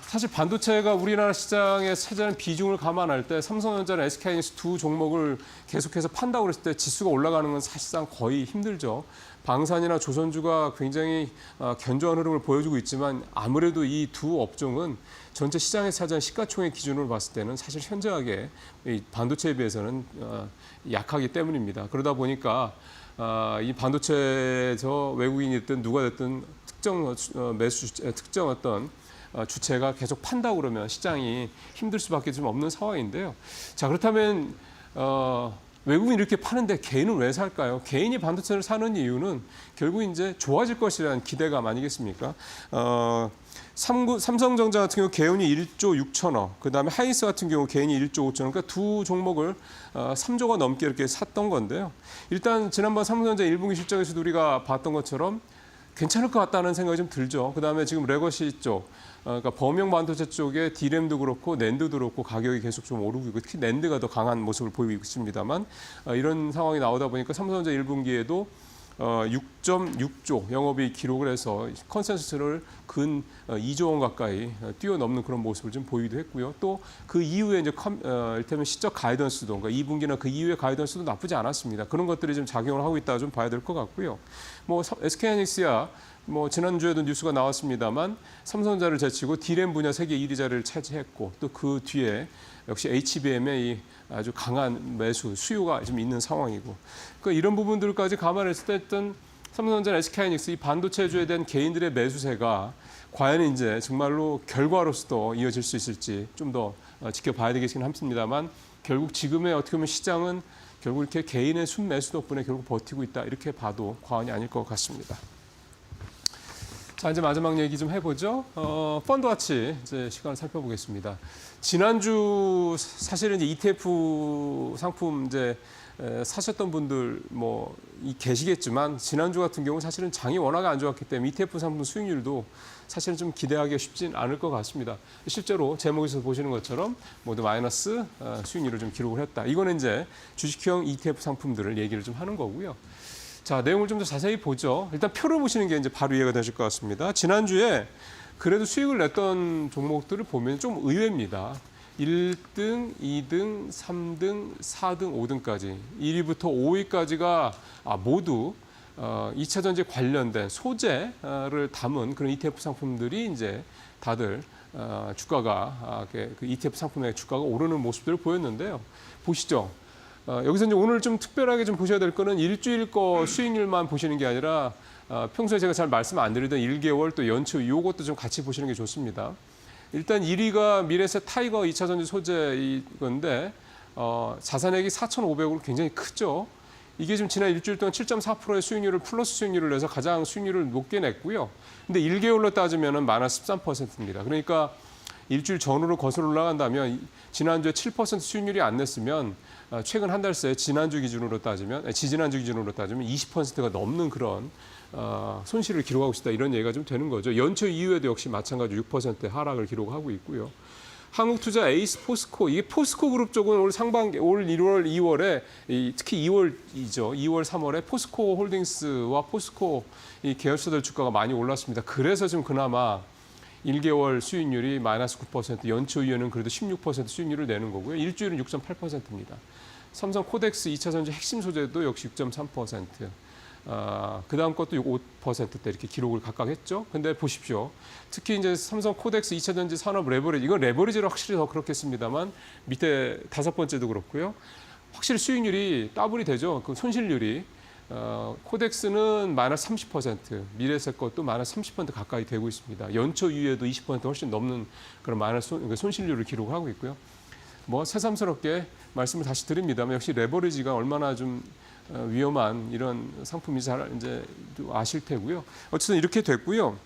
사실 반도체가 우리나라 시장에 차지하는 비중을 감안할 때 삼성전자나 SK하이닉스 두 종목을 계속해서 판다고 그랬을 때 지수가 올라가는 건 사실상 거의 힘들죠. 방산이나 조선주가 굉장히 견조한 흐름을 보여주고 있지만 아무래도 이 두 업종은 전체 시장에 차지한 시가총액 기준으로 봤을 때는 사실 현저하게 이 반도체에 비해서는 약하기 때문입니다. 그러다 보니까 이 반도체에서 외국인이든 누가 됐든 특정 특정 어떤 주체가 계속 판다 그러면 시장이 힘들 수밖에 좀 없는 상황인데요. 자, 그렇다면 외국인이 이렇게 파는데 개인은 왜 살까요? 개인이 반도체를 사는 이유는 결국 이제 좋아질 것이라는 기대감 아니겠습니까? 삼성전자 같은 경우 개인이 1조 6천억, 그다음에 하이닉스 같은 경우 개인이 1조 5천억, 그러니까 두 종목을 3조가 넘게 이렇게 샀던 건데요. 일단 지난번 삼성전자 1분기 실적에서도 우리가 봤던 것처럼 괜찮을 것 같다는 생각이 좀 들죠. 그다음에 지금 레거시 쪽, 그러니까 범용 반도체 쪽에 D램도 그렇고 낸드도 그렇고 가격이 계속 좀 오르고 있고 특히 낸드가 더 강한 모습을 보이고 있습니다만 이런 상황이 나오다 보니까 삼성전자 1분기에도 6.6조 영업이익 기록을 해서 컨센서스를 근 2조 원 가까이 뛰어넘는 그런 모습을 좀 보이기도 했고요. 또 그 이후에 이제 일테면 시적 가이던스도 그러니까 2분기나 그 이후의 가이던스도 나쁘지 않았습니다. 그런 것들이 좀 작용을 하고 있다 좀 봐야 될 것 같고요. 뭐 SK하이닉스야 뭐 지난주에도 뉴스가 나왔습니다만 삼성전자를 제치고 D램 분야 세계 1위 자리를 차지했고 또 그 뒤에 역시 HBM의 이 아주 강한 매수 수요가 좀 있는 상황이고 그러니까 이런 부분들까지 감안했을 때 일단 삼성전자, SK하이닉스 이 반도체주에 대한 개인들의 매수세가 과연 이제 정말로 결과로서도 이어질 수 있을지 좀 더 지켜봐야 되겠긴 합니다만 결국 지금의 어떻게 보면 시장은 결국 이렇게 개인의 순매수 덕분에 결국 버티고 있다 이렇게 봐도 과언이 아닐 것 같습니다. 자, 이제 마지막 얘기 좀 해보죠. 펀드와치 이제 시간을 살펴보겠습니다. 지난주 사실은 이제 ETF 상품 이제 사셨던 분들 뭐 계시겠지만 지난주 같은 경우 사실은 장이 워낙 안 좋았기 때문에 ETF 상품 수익률도 사실은 좀 기대하기가 쉽진 않을 것 같습니다. 실제로 제목에서 보시는 것처럼 모두 마이너스 수익률을 좀 기록을 했다. 이거는 이제 주식형 ETF 상품들을 얘기를 좀 하는 거고요. 자, 내용을 좀 더 자세히 보죠. 일단 표를 보시는 게 이제 바로 이해가 되실 것 같습니다. 지난주에 그래도 수익을 냈던 종목들을 보면 좀 의외입니다. 1등, 2등, 3등, 4등, 5등까지 1위부터 5위까지가 모두 2차 전지 관련된 소재를 담은 그런 ETF 상품들이 이제 다들 주가가 그 ETF 상품의 주가가 오르는 모습들을 보였는데요. 보시죠. 여기서 이제 오늘 좀 특별하게 좀 보셔야 될 거는 일주일 거 수익률만 보시는 게 아니라 평소에 제가 잘 말씀 안 드리던 1개월 또 연초 이것도 좀 같이 보시는 게 좋습니다. 일단 1위가 미래세 타이거 2차 전지 소재 이건데 자산액이 4,500으로 굉장히 크죠. 이게 지금 지난 일주일 동안 7.4%의 수익률을 플러스 수익률을 내서 가장 수익률을 높게 냈고요. 근데 1개월로 따지면은 마이너스 13%입니다. 그러니까 일주일 전후로 거슬러 올라간다면 지난주에 7% 수익률이 안 냈으면 최근 한 달 새 지지난주 기준으로 따지면 20%가 넘는 그런 손실을 기록하고 있다 이런 얘기가 좀 되는 거죠. 연초 이후에도 역시 마찬가지로 6%의 하락을 기록하고 있고요. 한국투자 에이스 포스코 이게 포스코 그룹 쪽은 올 상반기 올 1월 2월에 특히 2월이죠. 2월 3월에 포스코 홀딩스와 포스코 이 계열사들 주가가 많이 올랐습니다. 그래서 지금 그나마 1개월 수익률이 마이너스 9%, 연초 이후에는 그래도 16% 수익률을 내는 거고요. 일주일은 6.8%입니다. 삼성 코덱스 2차 전지 핵심 소재도 역시 6.3%. 그 다음 것도 5%대 이렇게 기록을 각각 했죠. 근데 보십시오. 특히 이제 삼성 코덱스 2차 전지 산업 레버리지, 이건 레버리지로 확실히 더 그렇겠습니다만 밑에 5번째도 그렇고요. 확실히 수익률이 더블이 되죠. 그 손실률이. 코덱스는 마이너스 30%, 미래세 것도 마이너스 30% 가까이 되고 있습니다. 연초 이후에도 20% 훨씬 넘는 그런 마이너스 손실률을 기록하고 있고요. 뭐 새삼스럽게 말씀을 다시 드립니다만 역시 레버리지가 얼마나 좀 위험한 이런 상품인지 잘 이제 아실 테고요. 어쨌든 이렇게 됐고요.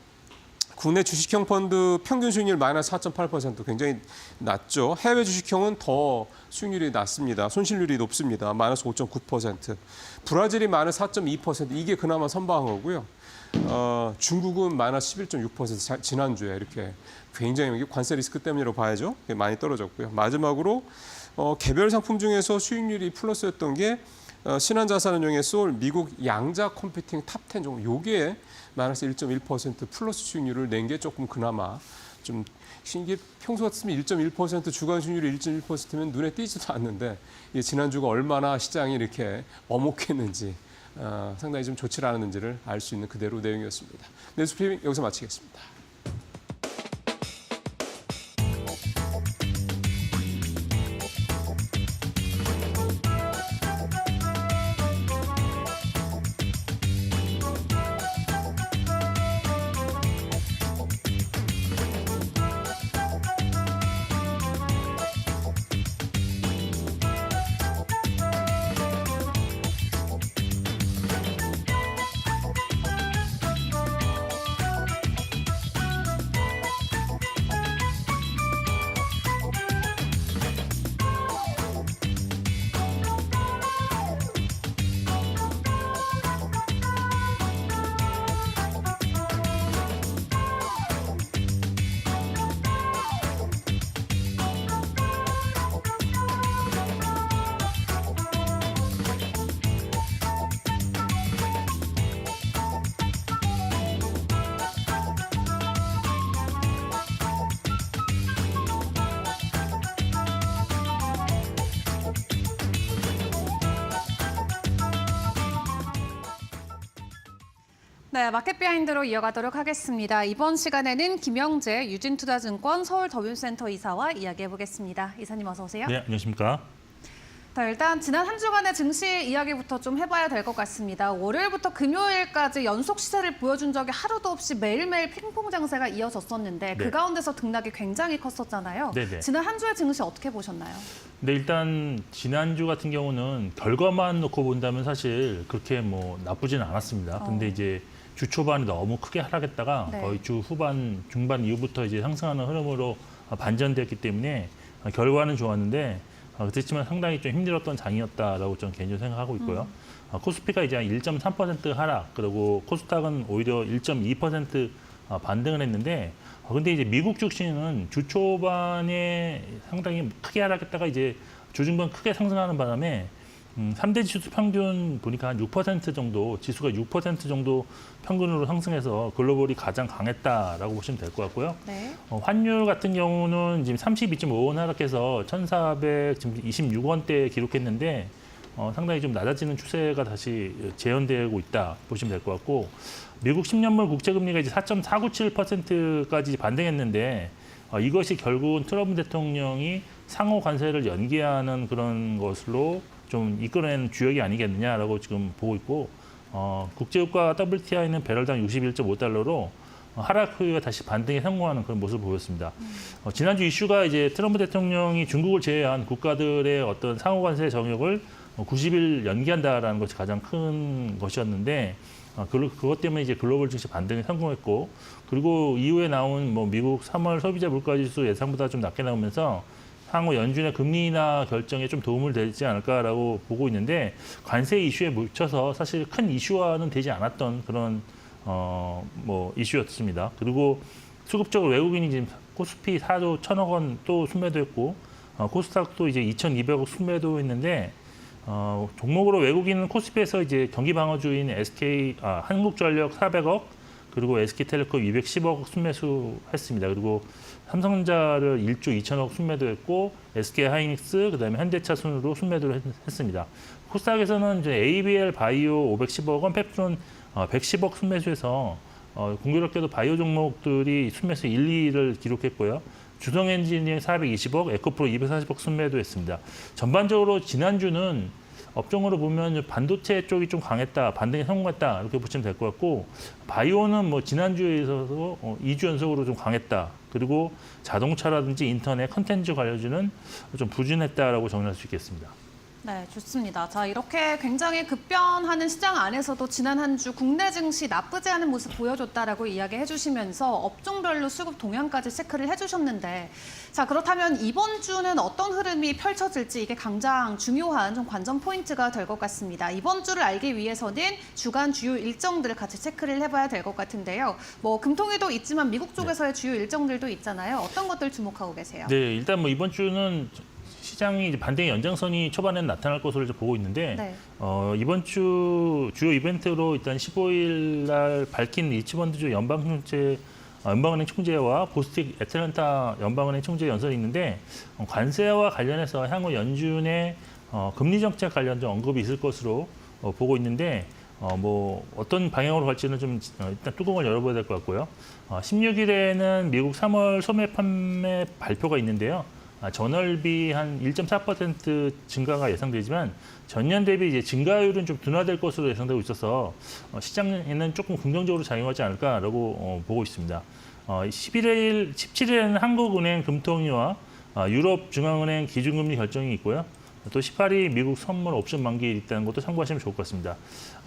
국내 주식형 펀드 평균 수익률 마이너스 4.8% 굉장히 낮죠. 해외 주식형은 더 수익률이 낮습니다. 손실률이 높습니다. 마이너스 5.9%. 브라질이 마이너스 4.2% 이게 그나마 선방한 거고요. 중국은 마이너스 11.6% 지난주에 이렇게 굉장히 관세 리스크 때문이라고 봐야죠. 많이 떨어졌고요. 마지막으로 개별 상품 중에서 수익률이 플러스였던 게 신한자산운용의 소울 미국 양자 컴퓨팅 탑10 종목 요게 마이너스 1.1% 플러스 수익률을 낸 게 조금 그나마 좀 이게 평소 같으면 1.1% 주간 수익률이 1.1%면 눈에 띄지도 않는데 지난주가 얼마나 시장이 이렇게 어목했는지 상당히 좀 좋지 않은지를 알 수 있는 그대로 내용이었습니다. 뉴스브리핑 여기서 마치겠습니다. 네, 마켓 비하인드로 이어가도록 하겠습니다. 이번 시간에는 김영재 유진투자증권 서울더뷰센터 이사와 이야기해보겠습니다. 이사님 어서 오세요. 네, 안녕하십니까. 자, 일단 지난 한 주간의 증시 이야기부터 좀 해봐야 될 것 같습니다. 월요일부터 금요일까지 연속 시세를 보여준 적이 하루도 없이 매일매일 핑퐁 장세가 이어졌었는데 그 가운데서 등락이 굉장히 컸었잖아요. 네네. 지난 한 주의 증시 어떻게 보셨나요? 네, 일단 지난주 같은 경우는 결과만 놓고 본다면 사실 그렇게 뭐 나쁘지는 않았습니다. 근데 이제 주 초반에 너무 크게 하락했다가 네. 거의 주 후반, 중반 이후부터 이제 상승하는 흐름으로 반전됐기 때문에 결과는 좋았는데 그렇지만 상당히 좀 힘들었던 장이었다라고 저는 개인적으로 생각하고 있고요. 코스피가 이제 1.3% 하락, 그리고 코스닥은 오히려 1.2% 반등을 했는데 근데 이제 미국 주식은 주 초반에 상당히 크게 하락했다가 이제 주중반 크게 상승하는 바람에 3대 지수 평균 보니까 한 6% 정도, 지수가 6% 정도 평균으로 상승해서 글로벌이 가장 강했다라고 보시면 될 것 같고요. 네. 환율 같은 경우는 지금 32.5원 하락해서 1,426원대 기록했는데 상당히 좀 낮아지는 추세가 다시 재현되고 있다 보시면 될 것 같고, 미국 10년물 국채금리가 이제 4.497%까지 반등했는데 이것이 결국은 트럼프 대통령이 상호 관세를 연기하는 그런 것으로 좀 이끌어낸 주역이 아니겠느냐라고 지금 보고 있고, 국제유가 WTI는 배럴당 61.5달러로 하락 후에 다시 반등에 성공하는 그런 모습을 보였습니다. 지난주 이슈가 이제 트럼프 대통령이 중국을 제외한 국가들의 어떤 상호 관세 정역을 90일 연기한다라는 것이 가장 큰 것이었는데, 그것 때문에 이제 글로벌 증시 반등에 성공했고, 그리고 이후에 나온 뭐 미국 3월 소비자 물가지수 예상보다 좀 낮게 나오면서 향후 연준의 금리 인하 결정에 좀 도움을 되지 않을까라고 보고 있는데, 관세 이슈에 묻혀서 사실 큰 이슈화는 되지 않았던 그런 뭐 이슈였습니다. 그리고 수급적으로 외국인이 지금 코스피 4조 1,000억 원 또 순매도했고, 코스닥도 이제 2,200억 순매도했는데, 종목으로 외국인은 코스피에서 이제 경기 방어주인 한국전력 400억, 그리고 SK텔레콤 210억 순매수했습니다. 그리고 삼성전자를 1조 2천억 순매도했고, SK하이닉스, 그다음에 현대차 순으로 순매도를 했습니다. 코스닥에서는 이제 ABL 바이오 510억 원, 펩론 110억 순매수해서 공교롭게도 바이오 종목들이 순매수 1, 2위를 기록했고요. 주성엔지니어링 420억, 에코프로 240억 순매도했습니다. 전반적으로 지난주는 업종으로 보면 반도체 쪽이 좀 강했다, 반등에 성공했다 이렇게 보시면 될 것 같고, 바이오는 뭐 지난주에 있어서 2주 연속으로 좀 강했다. 그리고 자동차라든지 인터넷, 컨텐츠 관련주는 좀 부진했다라고 정리할 수 있겠습니다. 네, 좋습니다. 자, 이렇게 굉장히 급변하는 시장 안에서도 지난 한 주 국내 증시 나쁘지 않은 모습 보여줬다라고 이야기해 주시면서 업종별로 수급 동향까지 체크를 해주셨는데, 자, 그렇다면 이번 주는 어떤 흐름이 펼쳐질지 이게 가장 중요한 좀 관전 포인트가 될 것 같습니다. 이번 주를 알기 위해서는 주간 주요 일정들을 같이 체크를 해봐야 될 것 같은데요. 뭐 금통위도 있지만 미국 쪽에서의 주요 일정들도 있잖아요. 어떤 것들 주목하고 계세요? 네, 일단 뭐 이번 주는 시장이 이제 반등의 연장선이 초반에는 나타날 것으로 보고 있는데, 네. 이번 주 주요 이벤트로 일단 15일 날 밝힌 리치먼드주 연방은행 총재와 보스틱 애틀랜타 연방은행 총재 연설이 있는데, 관세와 관련해서 향후 연준의 금리 정책 관련 좀 언급이 있을 것으로 보고 있는데, 뭐 어떤 방향으로 갈지는 좀 일단 뚜껑을 열어봐야 될 것 같고요. 16일에는 미국 3월 소매 판매 발표가 있는데요. 전월비 한 1.4% 증가가 예상되지만 전년 대비 이제 증가율은 좀 둔화될 것으로 예상되고 있어서 시장에는 조금 긍정적으로 작용하지 않을까라고 보고 있습니다. 17일에는 한국은행 금통위와 유럽 중앙은행 기준금리 결정이 있고요. 또 18일 미국 선물 옵션 만기일이 있다는 것도 참고하시면 좋을 것 같습니다.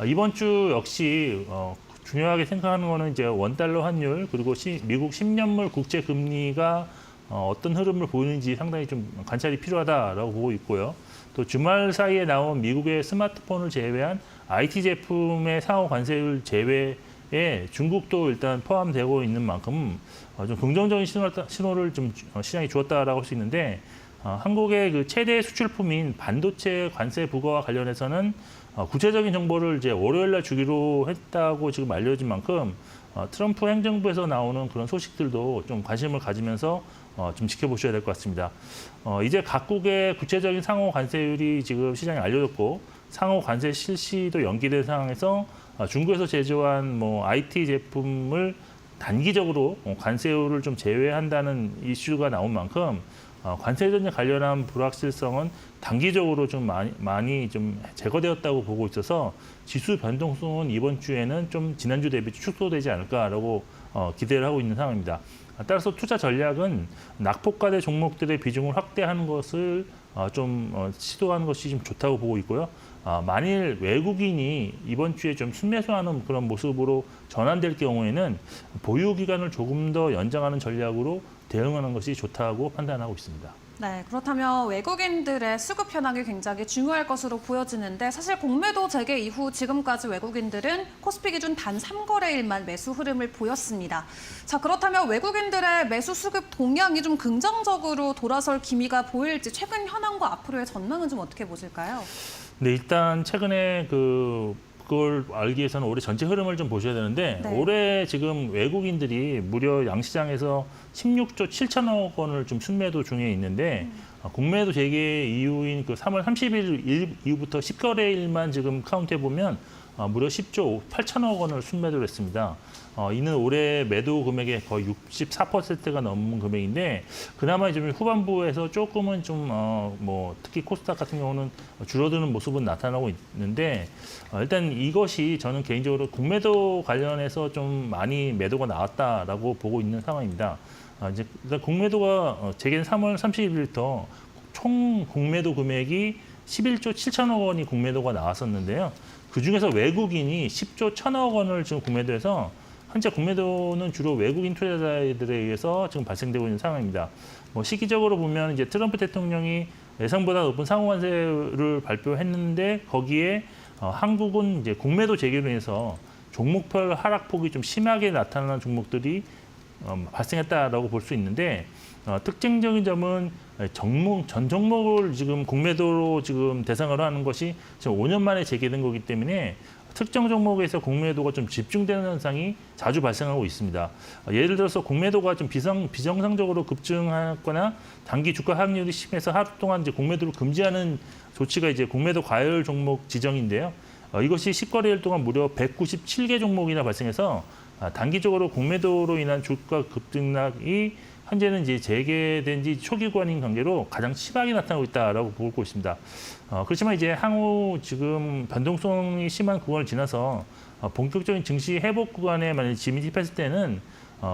이번 주 역시 중요하게 생각하는 거는 이제 원달러 환율 그리고 미국 10년물 국채 금리가 어떤 흐름을 보이는지 상당히 좀 관찰이 필요하다라고 보고 있고요. 또 주말 사이에 나온 미국의 스마트폰을 제외한 IT 제품의 상호 관세율 제외에 중국도 일단 포함되고 있는 만큼 좀 긍정적인 신호를 좀 시장이 주었다라고 할 수 있는데 한국의 그 최대 수출품인 반도체 관세 부과와 관련해서는 구체적인 정보를 이제 월요일날 주기로 했다고 지금 알려진 만큼 트럼프 행정부에서 나오는 그런 소식들도 좀 관심을 가지면서 좀 지켜보셔야 될 것 같습니다. 이제 각국의 구체적인 상호 관세율이 지금 시장에 알려졌고 상호 관세 실시도 연기된 상황에서 중국에서 제조한 뭐 IT 제품을 단기적으로 관세율을 좀 제외한다는 이슈가 나온 만큼 관세 전쟁 관련한 불확실성은 단기적으로 좀 많이 좀 제거되었다고 보고 있어서 지수 변동성은 이번 주에는 좀 지난주 대비 축소되지 않을까라고 기대를 하고 있는 상황입니다. 따라서 투자 전략은 낙폭과대 종목들의 비중을 확대하는 것을 좀 시도하는 것이 좀 좋다고 보고 있고요. 만일 외국인이 이번 주에 좀 순매수하는 그런 모습으로 전환될 경우에는 보유 기간을 조금 더 연장하는 전략으로 대응하는 것이 좋다고 판단하고 있습니다. 네, 그렇다면 외국인들의 수급 현황이 굉장히 중요할 것으로 보여지는데 사실 공매도 재개 이후 지금까지 외국인들은 코스피 기준 단 3거래일만 매수 흐름을 보였습니다. 자, 그렇다면 외국인들의 매수 수급 동향이 좀 긍정적으로 돌아설 기미가 보일지 최근 현황과 앞으로의 전망은 좀 어떻게 보실까요? 네, 일단 최근에 그걸 알기 위해서는 올해 전체 흐름을 좀 보셔야 되는데 네. 올해 지금 외국인들이 무려 양시장에서 16조 7천억 원을 좀 순매도 중에 있는데 공매도 재개 이후인 그 3월 30일 이후부터 10거래일만 지금 카운트해 보면 무려 10조 8천억 원을 순매도를 했습니다. 이는 올해 매도 금액의 거의 64%가 넘는 금액인데 그나마 좀 후반부에서 조금은 좀 뭐 특히 코스닥 같은 경우는 줄어드는 모습은 나타나고 있는데 일단 이것이 저는 개인적으로 공매도 관련해서 좀 많이 매도가 나왔다라고 보고 있는 상황입니다. 이제 일단 공매도가 재개된 3월 30일부터 총 공매도 금액이 11조 7천억 원이 공매도가 나왔었는데요. 그중에서 외국인이 10조 1천억 원을 지금 공매도해서 현재 공매도는 주로 외국인 투자자들에 의해서 지금 발생되고 있는 상황입니다. 뭐 시기적으로 보면 이제 트럼프 대통령이 예상보다 높은 상호관세를 발표했는데 거기에 한국은 이제 공매도 재개로 인해서 종목별 하락폭이 좀 심하게 나타나는 종목들이 발생했다라고 볼 수 있는데 특징적인 점은 전 종목을 지금 공매도로 지금 대상으로 하는 것이 지금 5년 만에 재개된 거기 때문에 특정 종목에서 공매도가 좀 집중되는 현상이 자주 발생하고 있습니다. 예를 들어서 공매도가 좀 비정상적으로 급증하거나 단기 주가 하락률이 심해서 하루 동안 이제 공매도를 금지하는 조치가 이제 공매도 과열 종목 지정인데요. 이것이 10거래일 동안 무려 197개 종목이나 발생해서 단기적으로 공매도로 인한 주가 급등락이 현재는 이제 재개된 지 초기 구간인 관계로 가장 심하게 나타나고 있다라고 보고 있습니다. 그렇지만 이제 향후 지금 변동성이 심한 구간을 지나서 본격적인 증시 회복 구간에 만약 진입했을 때는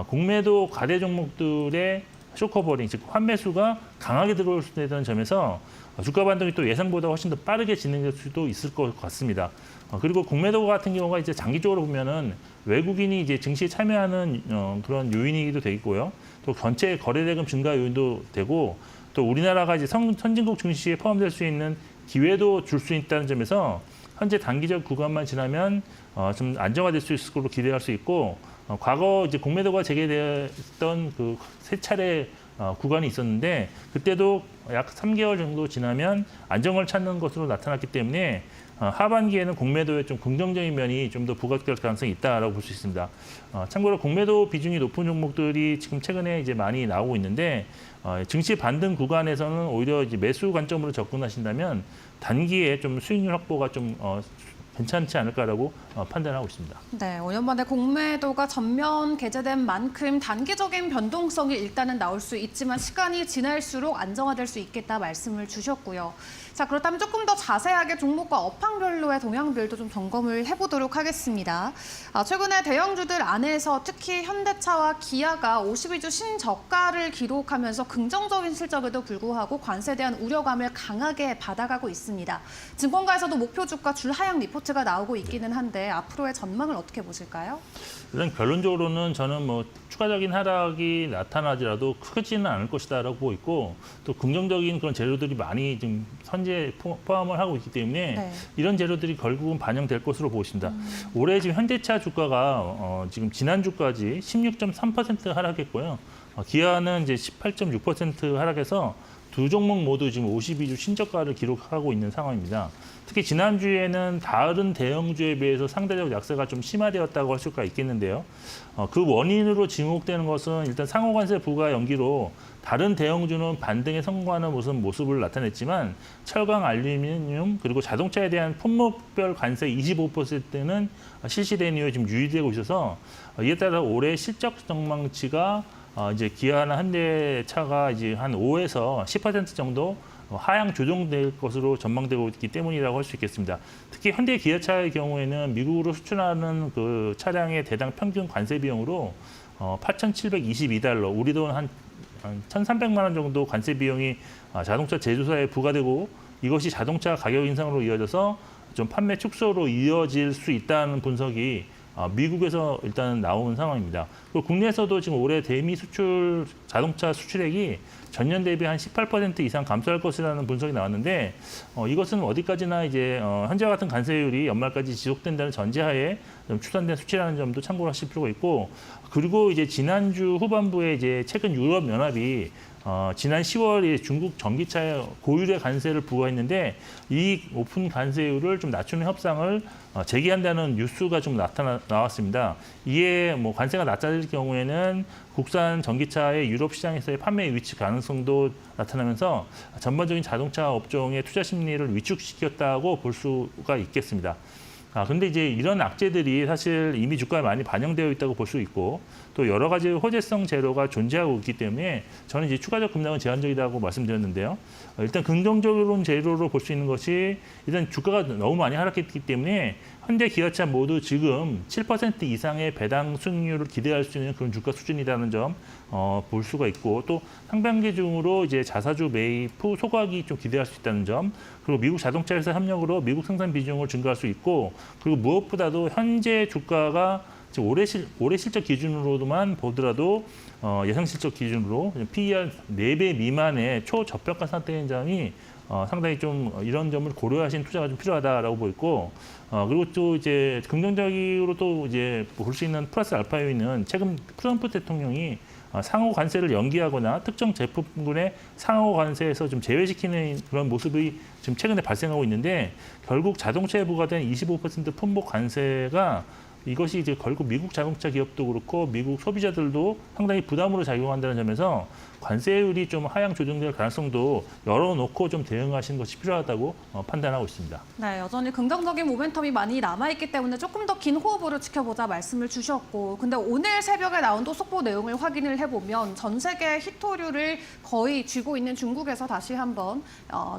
공매도 과대 종목들의 쇼커버링, 즉 환매수가 강하게 들어올 수 있다는 점에서 주가 반등이 또 예상보다 훨씬 더 빠르게 진행될 수도 있을 것 같습니다. 그리고 공매도 같은 경우가 이제 장기적으로 보면은 외국인이 이제 증시에 참여하는 그런 요인이기도 되겠고요. 또 전체 거래대금 증가 요인도 되고 또 우리나라가 이제 선진국 증시에 포함될 수 있는 기회도 줄 수 있다는 점에서 현재 단기적 구간만 지나면 좀 안정화될 수 있을 것으로 기대할 수 있고 과거 이제 공매도가 재개됐던 그 세 차례 구간이 있었는데 그때도 약 3개월 정도 지나면 안정을 찾는 것으로 나타났기 때문에 하반기에는 공매도에 좀 긍정적인 면이 좀 더 부각될 가능성이 있다라고 볼 수 있습니다. 참고로 공매도 비중이 높은 종목들이 지금 최근에 이제 많이 나오고 있는데 증시 반등 구간에서는 오히려 이제 매수 관점으로 접근하신다면 단기에 좀 수익률 확보가 좀 괜찮지 않을까라고 판단하고 있습니다. 네, 5년 만에 공매도가 전면 개재된 만큼 단기적인 변동성이 일단은 나올 수 있지만 시간이 지날수록 안정화될 수 있겠다 말씀을 주셨고요. 자, 그렇다면 조금 더 자세하게 종목과 업황별로의 동향별도 좀 점검을 해보도록 하겠습니다. 최근에 대형주들 안에서 특히 현대차와 기아가 52주 신저가를 기록하면서 긍정적인 실적에도 불구하고 관세에 대한 우려감을 강하게 받아가고 있습니다. 증권가에서도 목표 주가 줄 하향 리포트가 나오고 있기는 한데 앞으로의 전망을 어떻게 보실까요? 일단 결론적으로는 저는 뭐 추가적인 하락이 나타나더라도 크지는 않을 것이다라고 보고 있고 또 긍정적인 그런 재료들이 많이 지금 현재 포함을 하고 있기 때문에 네. 이런 재료들이 결국은 반영될 것으로 보고 있습니다. 올해 지금 현대차 주가가 지금 지난주까지 16.3% 하락했고요. 기아는 이제 18.6% 하락해서 두 종목 모두 지금 52주 신저가를 기록하고 있는 상황입니다. 특히 지난주에는 다른 대형주에 비해서 상대적 약세가 좀 심화되었다고 할 수가 있겠는데요. 그 원인으로 지목되는 것은 일단 상호관세 부과 연기로 다른 대형주는 반등에 성공하는 모습을 나타냈지만 철강, 알루미늄 그리고 자동차에 대한 품목별 관세 25%는 실시된 이후에 지금 유지되고 있어서 이에 따라 올해 실적 전망치가 이제 기아나 현대차가 이제 한 5에서 10% 정도 하향 조정될 것으로 전망되고 있기 때문이라고 할 수 있겠습니다. 특히 현대 기아차의 경우에는 미국으로 수출하는 그 차량의 대당 평균 관세 비용으로 8,722달러, 우리 돈 한 1,300만 원 정도 관세 비용이 자동차 제조사에 부과되고 이것이 자동차 가격 인상으로 이어져서 좀 판매 축소로 이어질 수 있다는 분석이 미국에서 일단 나온 상황입니다. 그리고 국내에서도 지금 올해 대미 수출 자동차 수출액이 전년 대비 한 18% 이상 감소할 것이라는 분석이 나왔는데 이것은 어디까지나 이제 현재와 같은 관세율이 연말까지 지속된다는 전제하에 좀 추산된 수치라는 점도 참고를 하실 필요가 있고 그리고 이제 지난주 후반부에 이제 최근 유럽 연합이 지난 10월에 중국 전기차에 고율의 관세를 부과했는데 이 오픈 관세율을 좀 낮추는 협상을 제기한다는 뉴스가 좀 나왔습니다. 이에 뭐 관세가 낮아질 경우에는 국산 전기차의 유럽 시장에서의 판매 위치 가능성도 나타나면서 전반적인 자동차 업종의 투자 심리를 위축시켰다고 볼 수가 있겠습니다. 근데 이제 이런 악재들이 사실 이미 주가에 많이 반영되어 있다고 볼 수 있고 또 여러 가지 호재성 재료가 존재하고 있기 때문에 저는 이제 추가적 급락은 제한적이라고 말씀드렸는데요. 일단 긍정적인 재료로 볼 수 있는 것이 일단 주가가 너무 많이 하락했기 때문에 현대 기아차 모두 지금 7% 이상의 배당 수익률을 기대할 수 있는 그런 주가 수준이라는 점 볼 수가 있고 또 상반기 중으로 이제 자사주 매입 후 소각이 좀 기대할 수 있다는 점 그리고 미국 자동차 회사 협력으로 미국 생산 비중을 증가할 수 있고 그리고 무엇보다도 현재 주가가 올해 실적 기준으로만 보더라도 예상 실적 기준으로 PER 4배 미만의 초저평가 상태인 점이 상당히 좀 이런 점을 고려하신 투자가 좀 필요하다라고 보이고 그리고 또 이제 긍정적으로 또 이제 볼 수 있는 플러스 알파 요인은 최근 트럼프 대통령이 상호 관세를 연기하거나 특정 제품군의 상호 관세에서 좀 제외시키는 그런 모습이 지금 최근에 발생하고 있는데 결국 자동차에 부과된 25% 품목 관세가 이것이 이제 결국 미국 자동차 기업도 그렇고 미국 소비자들도 상당히 부담으로 작용한다는 점에서 관세율이 좀 하향 조정될 가능성도 열어놓고 좀 대응하시는 것이 필요하다고 판단하고 있습니다. 네, 여전히 긍정적인 모멘텀이 많이 남아있기 때문에 조금 더 긴 호흡으로 지켜보자 말씀을 주셨고 근데 오늘 새벽에 나온 또 속보 내용을 확인을 해보면 전 세계 히토류를 거의 쥐고 있는 중국에서 다시 한번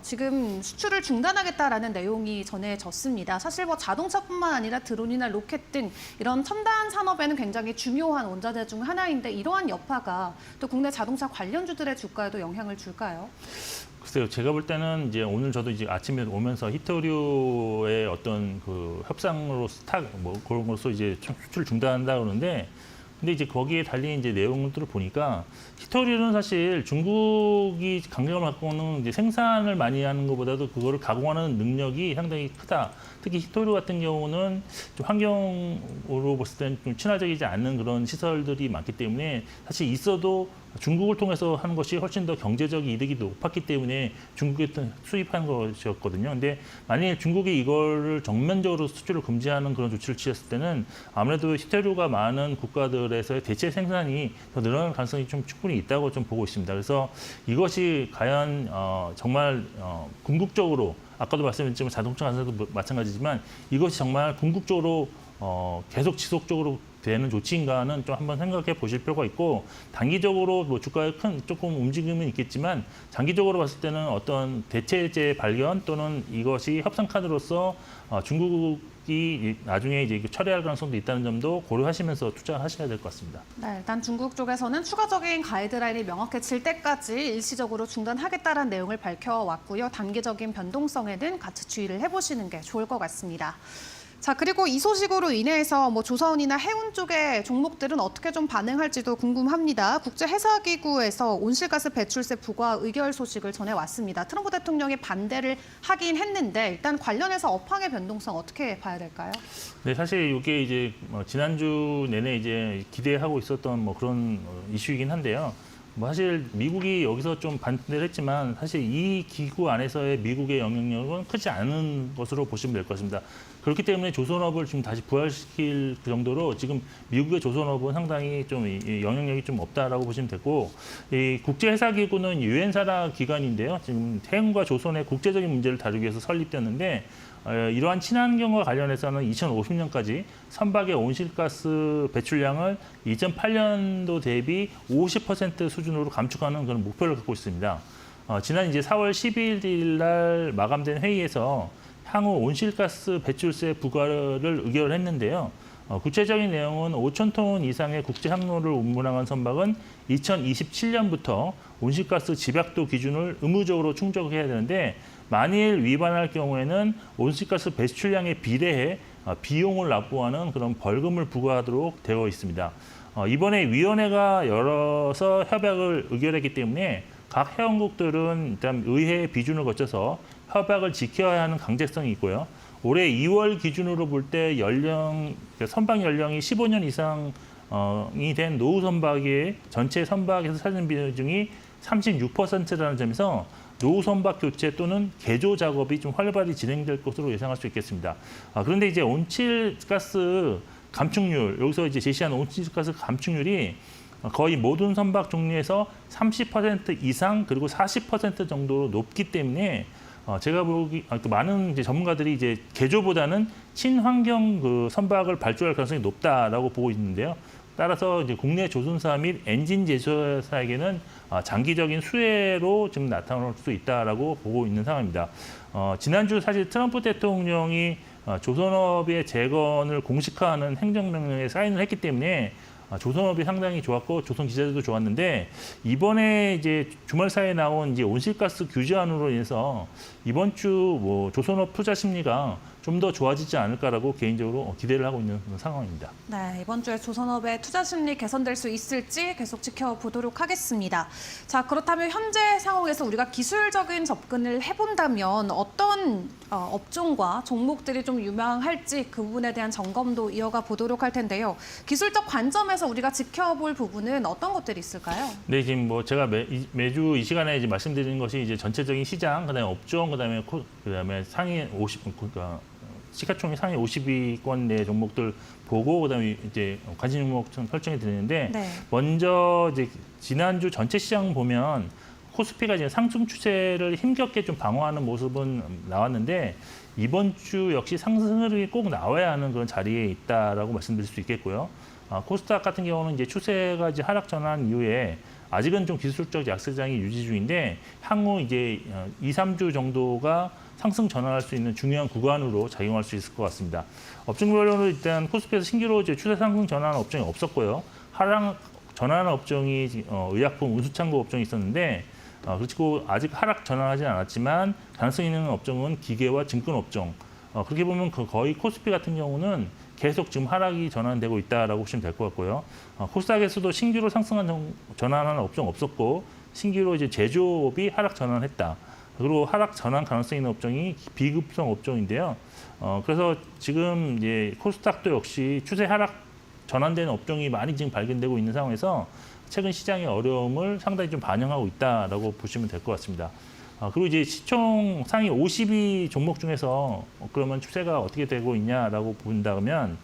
지금 수출을 중단하겠다라는 내용이 전해졌습니다. 사실 뭐 자동차뿐만 아니라 드론이나 로켓 등 이런 첨단 산업에는 굉장히 중요한 원자재 중 하나인데 이러한 여파가 또 국내 자동차 관련주들의 주가에도 영향을 줄까요? 글쎄요, 제가 볼 때는 이제 오늘 저도 이제 아침에 오면서 히토류의 어떤 그 협상으로 그런 것으로 이제 수출 중단한다 그러는데 근데 이제 거기에 달린 이제 내용들을 보니까 히토류는 사실 중국이 강점을 갖고는 이제 생산을 많이 하는 것보다도 그거를 가공하는 능력이 상당히 크다. 특히 히토류 같은 경우는 좀 환경으로 봤을 때는 좀 친화적이지 않는 그런 시설들이 많기 때문에 사실 있어도 중국을 통해서 하는 것이 훨씬 더 경제적 이득이 높았기 때문에 중국에 수입한 것이었거든요. 근데 만약에 중국이 이거를 정면적으로 수출을 금지하는 그런 조치를 취했을 때는 아무래도 히토류가 많은 국가들에서의 대체 생산이 더 늘어날 가능성이 좀 충분히 있다고 좀 보고 있습니다. 그래서 이것이 과연 정말 궁극적으로 아까도 말씀드렸지만 자동차 관세도 마찬가지지만 이것이 정말 궁극적으로 계속 지속적으로 되는 조치인가는 좀 한번 생각해 보실 필요가 있고 단기적으로 뭐 주가에 큰 조금 움직임은 있겠지만 장기적으로 봤을 때는 어떤 대체제 발견 또는 이것이 협상 카드로서 중국이 나중에 이제 철회할 가능성도 있다는 점도 고려하시면서 투자하셔야 될 것 같습니다. 네, 일단 중국 쪽에서는 추가적인 가이드라인이 명확해질 때까지 일시적으로 중단하겠다는 내용을 밝혀왔고요. 단기적인 변동성에는 같이 주의를 해보시는 게 좋을 것 같습니다. 자, 그리고 이 소식으로 인해서 뭐 조선이나 해운 쪽의 종목들은 어떻게 좀 반응할지도 궁금합니다. 국제해사기구에서 온실가스 배출세 부과 의결 소식을 전해왔습니다. 트럼프 대통령이 반대를 하긴 했는데 일단 관련해서 업황의 변동성 어떻게 봐야 될까요? 네, 사실 이게 이제 지난주 내내 이제 기대하고 있었던 뭐 그런 이슈이긴 한데요. 뭐 사실 미국이 여기서 좀 반대를 했지만 사실 이 기구 안에서의 미국의 영향력은 크지 않은 것으로 보시면 될 것 같습니다. 그렇기 때문에 조선업을 지금 다시 부활시킬 그 정도로 지금 미국의 조선업은 상당히 좀 영향력이 좀 없다라고 보시면 되고 이 국제해사기구는 유엔 산하 기관인데요. 지금 태양과 조선의 국제적인 문제를 다루기 위해서 설립됐는데 이러한 친환경과 관련해서는 2050년까지 선박의 온실가스 배출량을 2008년도 대비 50% 수준으로 감축하는 그런 목표를 갖고 있습니다. 지난 이제 4월 12일 날 마감된 회의에서 향후 온실가스 배출세 부과를 의결했는데요. 구체적인 내용은 5,000톤 이상의 국제 항로를 운반하는 선박은 2027년부터 온실가스 집약도 기준을 의무적으로 충족해야 되는데 만일 위반할 경우에는 온실가스 배출량에 비례해 비용을 납부하는 그런 벌금을 부과하도록 되어 있습니다. 이번에 위원회가 열어서 협약을 의결했기 때문에 각 회원국들은 일단 의회 비준을 거쳐서 협약을 지켜야 하는 강제성이 있고요. 올해 2월 기준으로 볼 때 선박 연령이 15년 이상이 된 노후 선박의 전체 선박에서 차지하는 비중이 36%라는 점에서 노후 선박 교체 또는 개조 작업이 좀 활발히 진행될 것으로 예상할 수 있겠습니다. 그런데 이제 온실가스 감축률, 여기서 이제 제시한 온실가스 감축률이 거의 모든 선박 종류에서 30% 이상 그리고 40% 정도로 높기 때문에 제가 보기 많은 이제 전문가들이 이제 개조보다는 친환경 그 선박을 발주할 가능성이 높다라고 보고 있는데요. 따라서 이제 국내 조선사 및 엔진 제조사에게는 장기적인 수혜로 지금 나타날 수 있다라고 보고 있는 상황입니다. 지난주 사실 트럼프 대통령이 조선업의 재건을 공식화하는 행정명령에 사인을 했기 때문에 조선업이 상당히 좋았고 조선 기자들도 좋았는데 이번에 이제 주말 사이에 나온 이제 온실가스 규제안으로 인해서 이번 주 뭐 조선업 투자 심리가 좀 더 좋아지지 않을까라고 개인적으로 기대를 하고 있는 상황입니다. 네, 이번 주에 조선업의 투자 심리 개선될 수 있을지 계속 지켜보도록 하겠습니다. 자, 그렇다면 현재 상황에서 우리가 기술적인 접근을 해본다면 어떤 업종과 종목들이 좀 유망할지 그 부분에 대한 점검도 이어가 보도록 할 텐데요. 기술적 관점에서 우리가 지켜볼 부분은 어떤 것들이 있을까요? 네, 지금 뭐 제가 매주 이 시간에 이제 말씀드리는 것이 이제 전체적인 시장, 그다음에 업종, 그다음에 상위 50, 그러니까 시가총액 상위 50위권 내 종목들 보고 그다음에 이제 관심 종목 설정해 드리는데 네. 먼저 이제 지난주 전체 시장 보면 코스피가 이제 상승 추세를 힘겹게 좀 방어하는 모습은 나왔는데 이번 주 역시 상승 흐름이 꼭 나와야 하는 그런 자리에 있다라고 말씀드릴 수 있겠고요. 코스닥 같은 경우는 이제 추세가 이제 하락 전환 이후에 아직은 좀 기술적 약세장이 유지 중인데 향후 이제 2, 3주 정도가 상승 전환할 수 있는 중요한 구간으로 작용할 수 있을 것 같습니다. 업종별로는 일단 코스피에서 신규로 이제 추세 상승 전환 업종이 없었고요. 하락 전환 업종이 의약품, 운수창고 업종이 있었는데 그리고 아직 하락 전환하지 않았지만 가능성 있는 업종은 기계와 증권 업종. 그렇게 보면 거의 코스피 같은 경우는 계속 지금 하락이 전환되고 있다라고 보시면 될 것 같고요. 코스닥에서도 신규로 상승한 전환하는 업종 없었고 신규로 이제 제조업이 하락 전환했다. 그리고 하락 전환 가능성 있는 업종이 비급성 업종인데요. 그래서 지금 이제 코스닥도 역시 추세 하락 전환되는 업종이 많이 지금 발견되고 있는 상황에서 최근 시장의 어려움을 상당히 좀 반영하고 있다라고 보시면 될 것 같습니다. 그리고 이제 시총 상위 50위 종목 중에서 그러면 추세가 어떻게 되고 있냐라고 본다면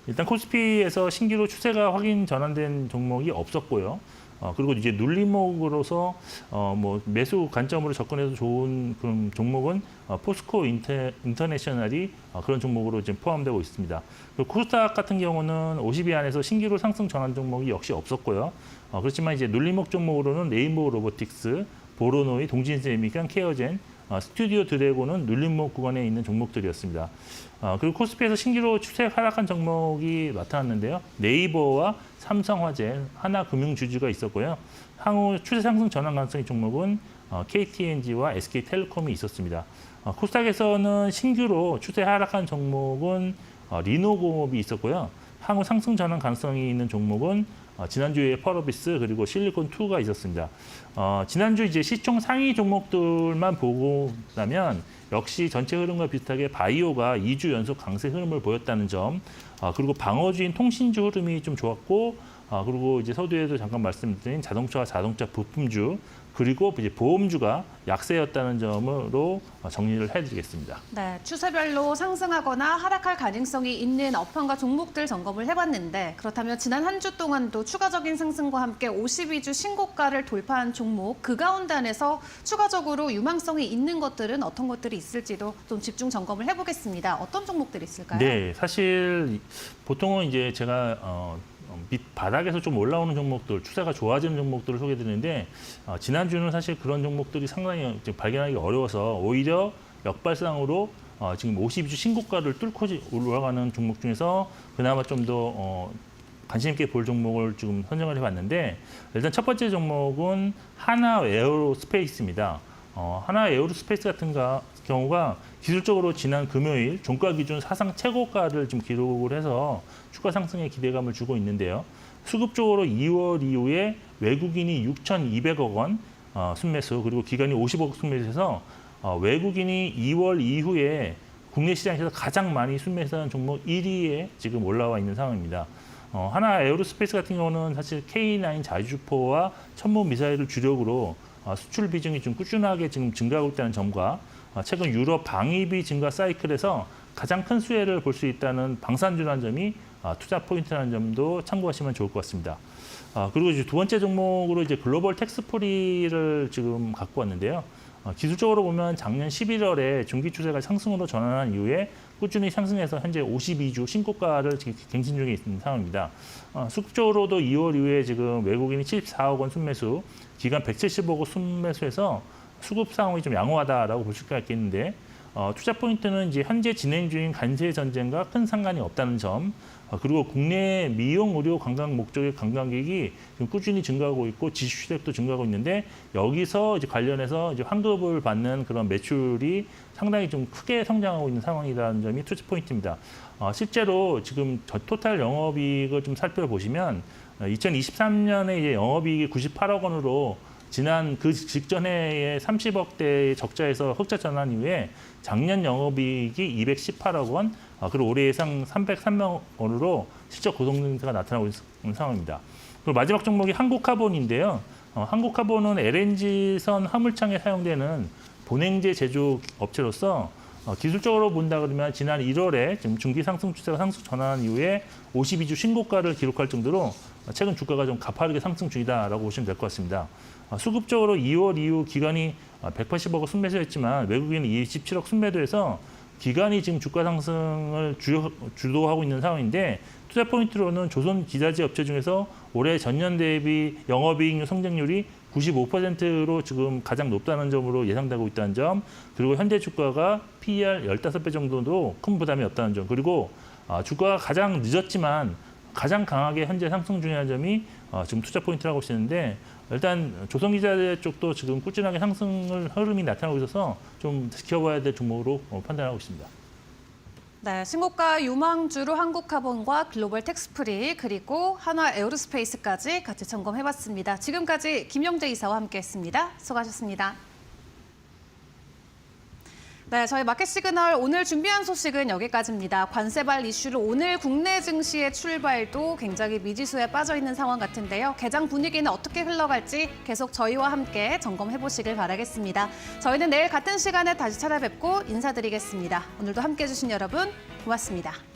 일단 코스피에서 신규로 추세가 확인 전환된 종목이 없었고요. 그리고 이제 눌림목으로서 뭐 매수 관점으로 접근해서 좋은 그런 종목은 포스코 인터내셔널이 그런 종목으로 지금 포함되고 있습니다. 그리고 코스닥 같은 경우는 50위 안에서 신기루 상승 전환 종목이 역시 없었고요. 그렇지만 이제 눌림목 종목으로는 레인보우 로보틱스, 보로노이, 동진세미kan, 케어젠, 스튜디오 드래곤은 눌림목 구간에 있는 종목들이었습니다. 그리고 코스피에서 신기루 추세 하락한 종목이 나타났는데요. 네이버와 삼성화재, 하나금융주주가 있었고요. 향후 추세 상승 전환 가능성의 종목은 KTNG와 SK텔레콤이 있었습니다. 코스닥에서는 신규로 추세 하락한 종목은 리노공업이 있었고요. 향후 상승 전환 가능성이 있는 종목은 지난주에 펄어비스 그리고 실리콘2가 있었습니다. 지난주 이제 시총 상위 종목들만 보고 나면 역시 전체 흐름과 비슷하게 바이오가 2주 연속 강세 흐름을 보였다는 점, 그리고 방어주인 통신주 흐름이 좀 좋았고, 그리고 이제 서두에도 잠깐 말씀드린 자동차와 자동차 부품주, 그리고 이제 보험주가 약세였다는 점으로 정리를 해드리겠습니다. 네, 추세별로 상승하거나 하락할 가능성이 있는 업황과 종목들 점검을 해봤는데 그렇다면 지난 한 주 동안도 추가적인 상승과 함께 52주 신고가를 돌파한 종목 그 가운데 안에서 추가적으로 유망성이 있는 것들은 어떤 것들이 있을지도 좀 집중 점검을 해보겠습니다. 어떤 종목들이 있을까요? 네, 사실 보통은 이제 제가 밑바닥에서 좀 올라오는 종목들, 추세가 좋아지는 종목들을 소개해드리는데 지난주는 사실 그런 종목들이 상당히 발견하기 어려워서 오히려 역발상으로 지금 52주 신고가를 뚫고 올라가는 종목 중에서 그나마 좀 더 관심 있게 볼 종목을 지금 선정을 해봤는데 일단 첫 번째 종목은 하나 에어로스페이스입니다. 하나 에어로스페이스 같은 경우가 기술적으로 지난 금요일 종가 기준 사상 최고가를 지금 기록을 해서 추가 상승의 기대감을 주고 있는데요. 수급적으로 2월 이후에 외국인이 6,200억 원 순매수 그리고 기관이 50억 순매수해서 외국인이 2월 이후에 국내 시장에서 가장 많이 순매수한 종목 1위에 지금 올라와 있는 상황입니다. 하나 에어로스페이스 같은 경우는 사실 K9 자주포와 천문 미사일을 주력으로 수출 비중이 좀 꾸준하게 지금 증가하고 있다는 점과 최근 유럽 방위비 증가 사이클에서 가장 큰 수혜를 볼 수 있다는 방산주라는 점이 투자 포인트라는 점도 참고하시면 좋을 것 같습니다. 그리고 이제 두 번째 종목으로 이제 글로벌 텍스프리를 지금 갖고 왔는데요. 기술적으로 보면 작년 11월에 중기 추세가 상승으로 전환한 이후에 꾸준히 상승해서 현재 52주 신고가를 지금 갱신 중에 있는 상황입니다. 수급적으로도 2월 이후에 지금 외국인이 74억 원 순매수, 기간 170억 원 순매수해서 수급 상황이 좀 양호하다라고 볼 수가 있겠는데 투자 포인트는 이제 현재 진행 중인 관세 전쟁과 큰 상관이 없다는 점, 그리고 국내 미용, 의료, 관광 목적의 관광객이 지금 꾸준히 증가하고 있고 지수시댁도 증가하고 있는데 여기서 이제 관련해서 이제 환급을 받는 그런 매출이 상당히 좀 크게 성장하고 있는 상황이라는 점이 투자 포인트입니다. 실제로 지금 토탈 영업이익을 좀 살펴보시면 2023년에 이제 영업이익이 98억 원으로 지난 그 직전해의 30억대의 적자에서 흑자 전환 이후에 작년 영업이익이 218억 원, 그리고 올해 예상 303억 원으로 실적 고성장세가 나타나고 있는 상황입니다. 그리고 마지막 종목이 한국카본인데요. 한국카본은 LNG선 화물창에 사용되는 본행제 제조 업체로서 기술적으로 본다 그러면 지난 1월에 지금 중기 상승 추세가 상승 전환한 이후에 52주 신고가를 기록할 정도로 최근 주가가 좀 가파르게 상승 중이다라고 보시면 될 것 같습니다. 수급적으로 2월 이후 기관이 180억 순매수했지만 외국인이 27억 순매도해서 기관이 지금 주가 상승을 주도하고 있는 상황인데 투자 포인트로는 조선 기자재 업체 중에서 올해 전년 대비 영업이익률 성장률이 95%로 지금 가장 높다는 점으로 예상되고 있다는 점, 그리고 현재 주가가 PER 15배 정도도 큰 부담이 없다는 점, 그리고 주가가 가장 늦었지만 가장 강하게 현재 상승 중이라는 점이 지금 투자 포인트라고 보시는데 일단 조선기자재 쪽도 지금 꾸준하게 상승을 흐름이 나타나고 있어서 좀 지켜봐야 될 종목으로 판단하고 있습니다. 네, 신고가 유망주로 한국카본과 글로벌 텍스프리 그리고 한화 에어로스페이스까지 같이 점검해봤습니다. 지금까지 김영재 이사와 함께했습니다. 수고하셨습니다. 네, 저희 마켓 시그널 오늘 준비한 소식은 여기까지입니다. 관세발 이슈로 오늘 국내 증시의 출발도 굉장히 미지수에 빠져 있는 상황 같은데요. 개장 분위기는 어떻게 흘러갈지 계속 저희와 함께 점검해 보시길 바라겠습니다. 저희는 내일 같은 시간에 다시 찾아뵙고 인사드리겠습니다. 오늘도 함께해 주신 여러분 고맙습니다.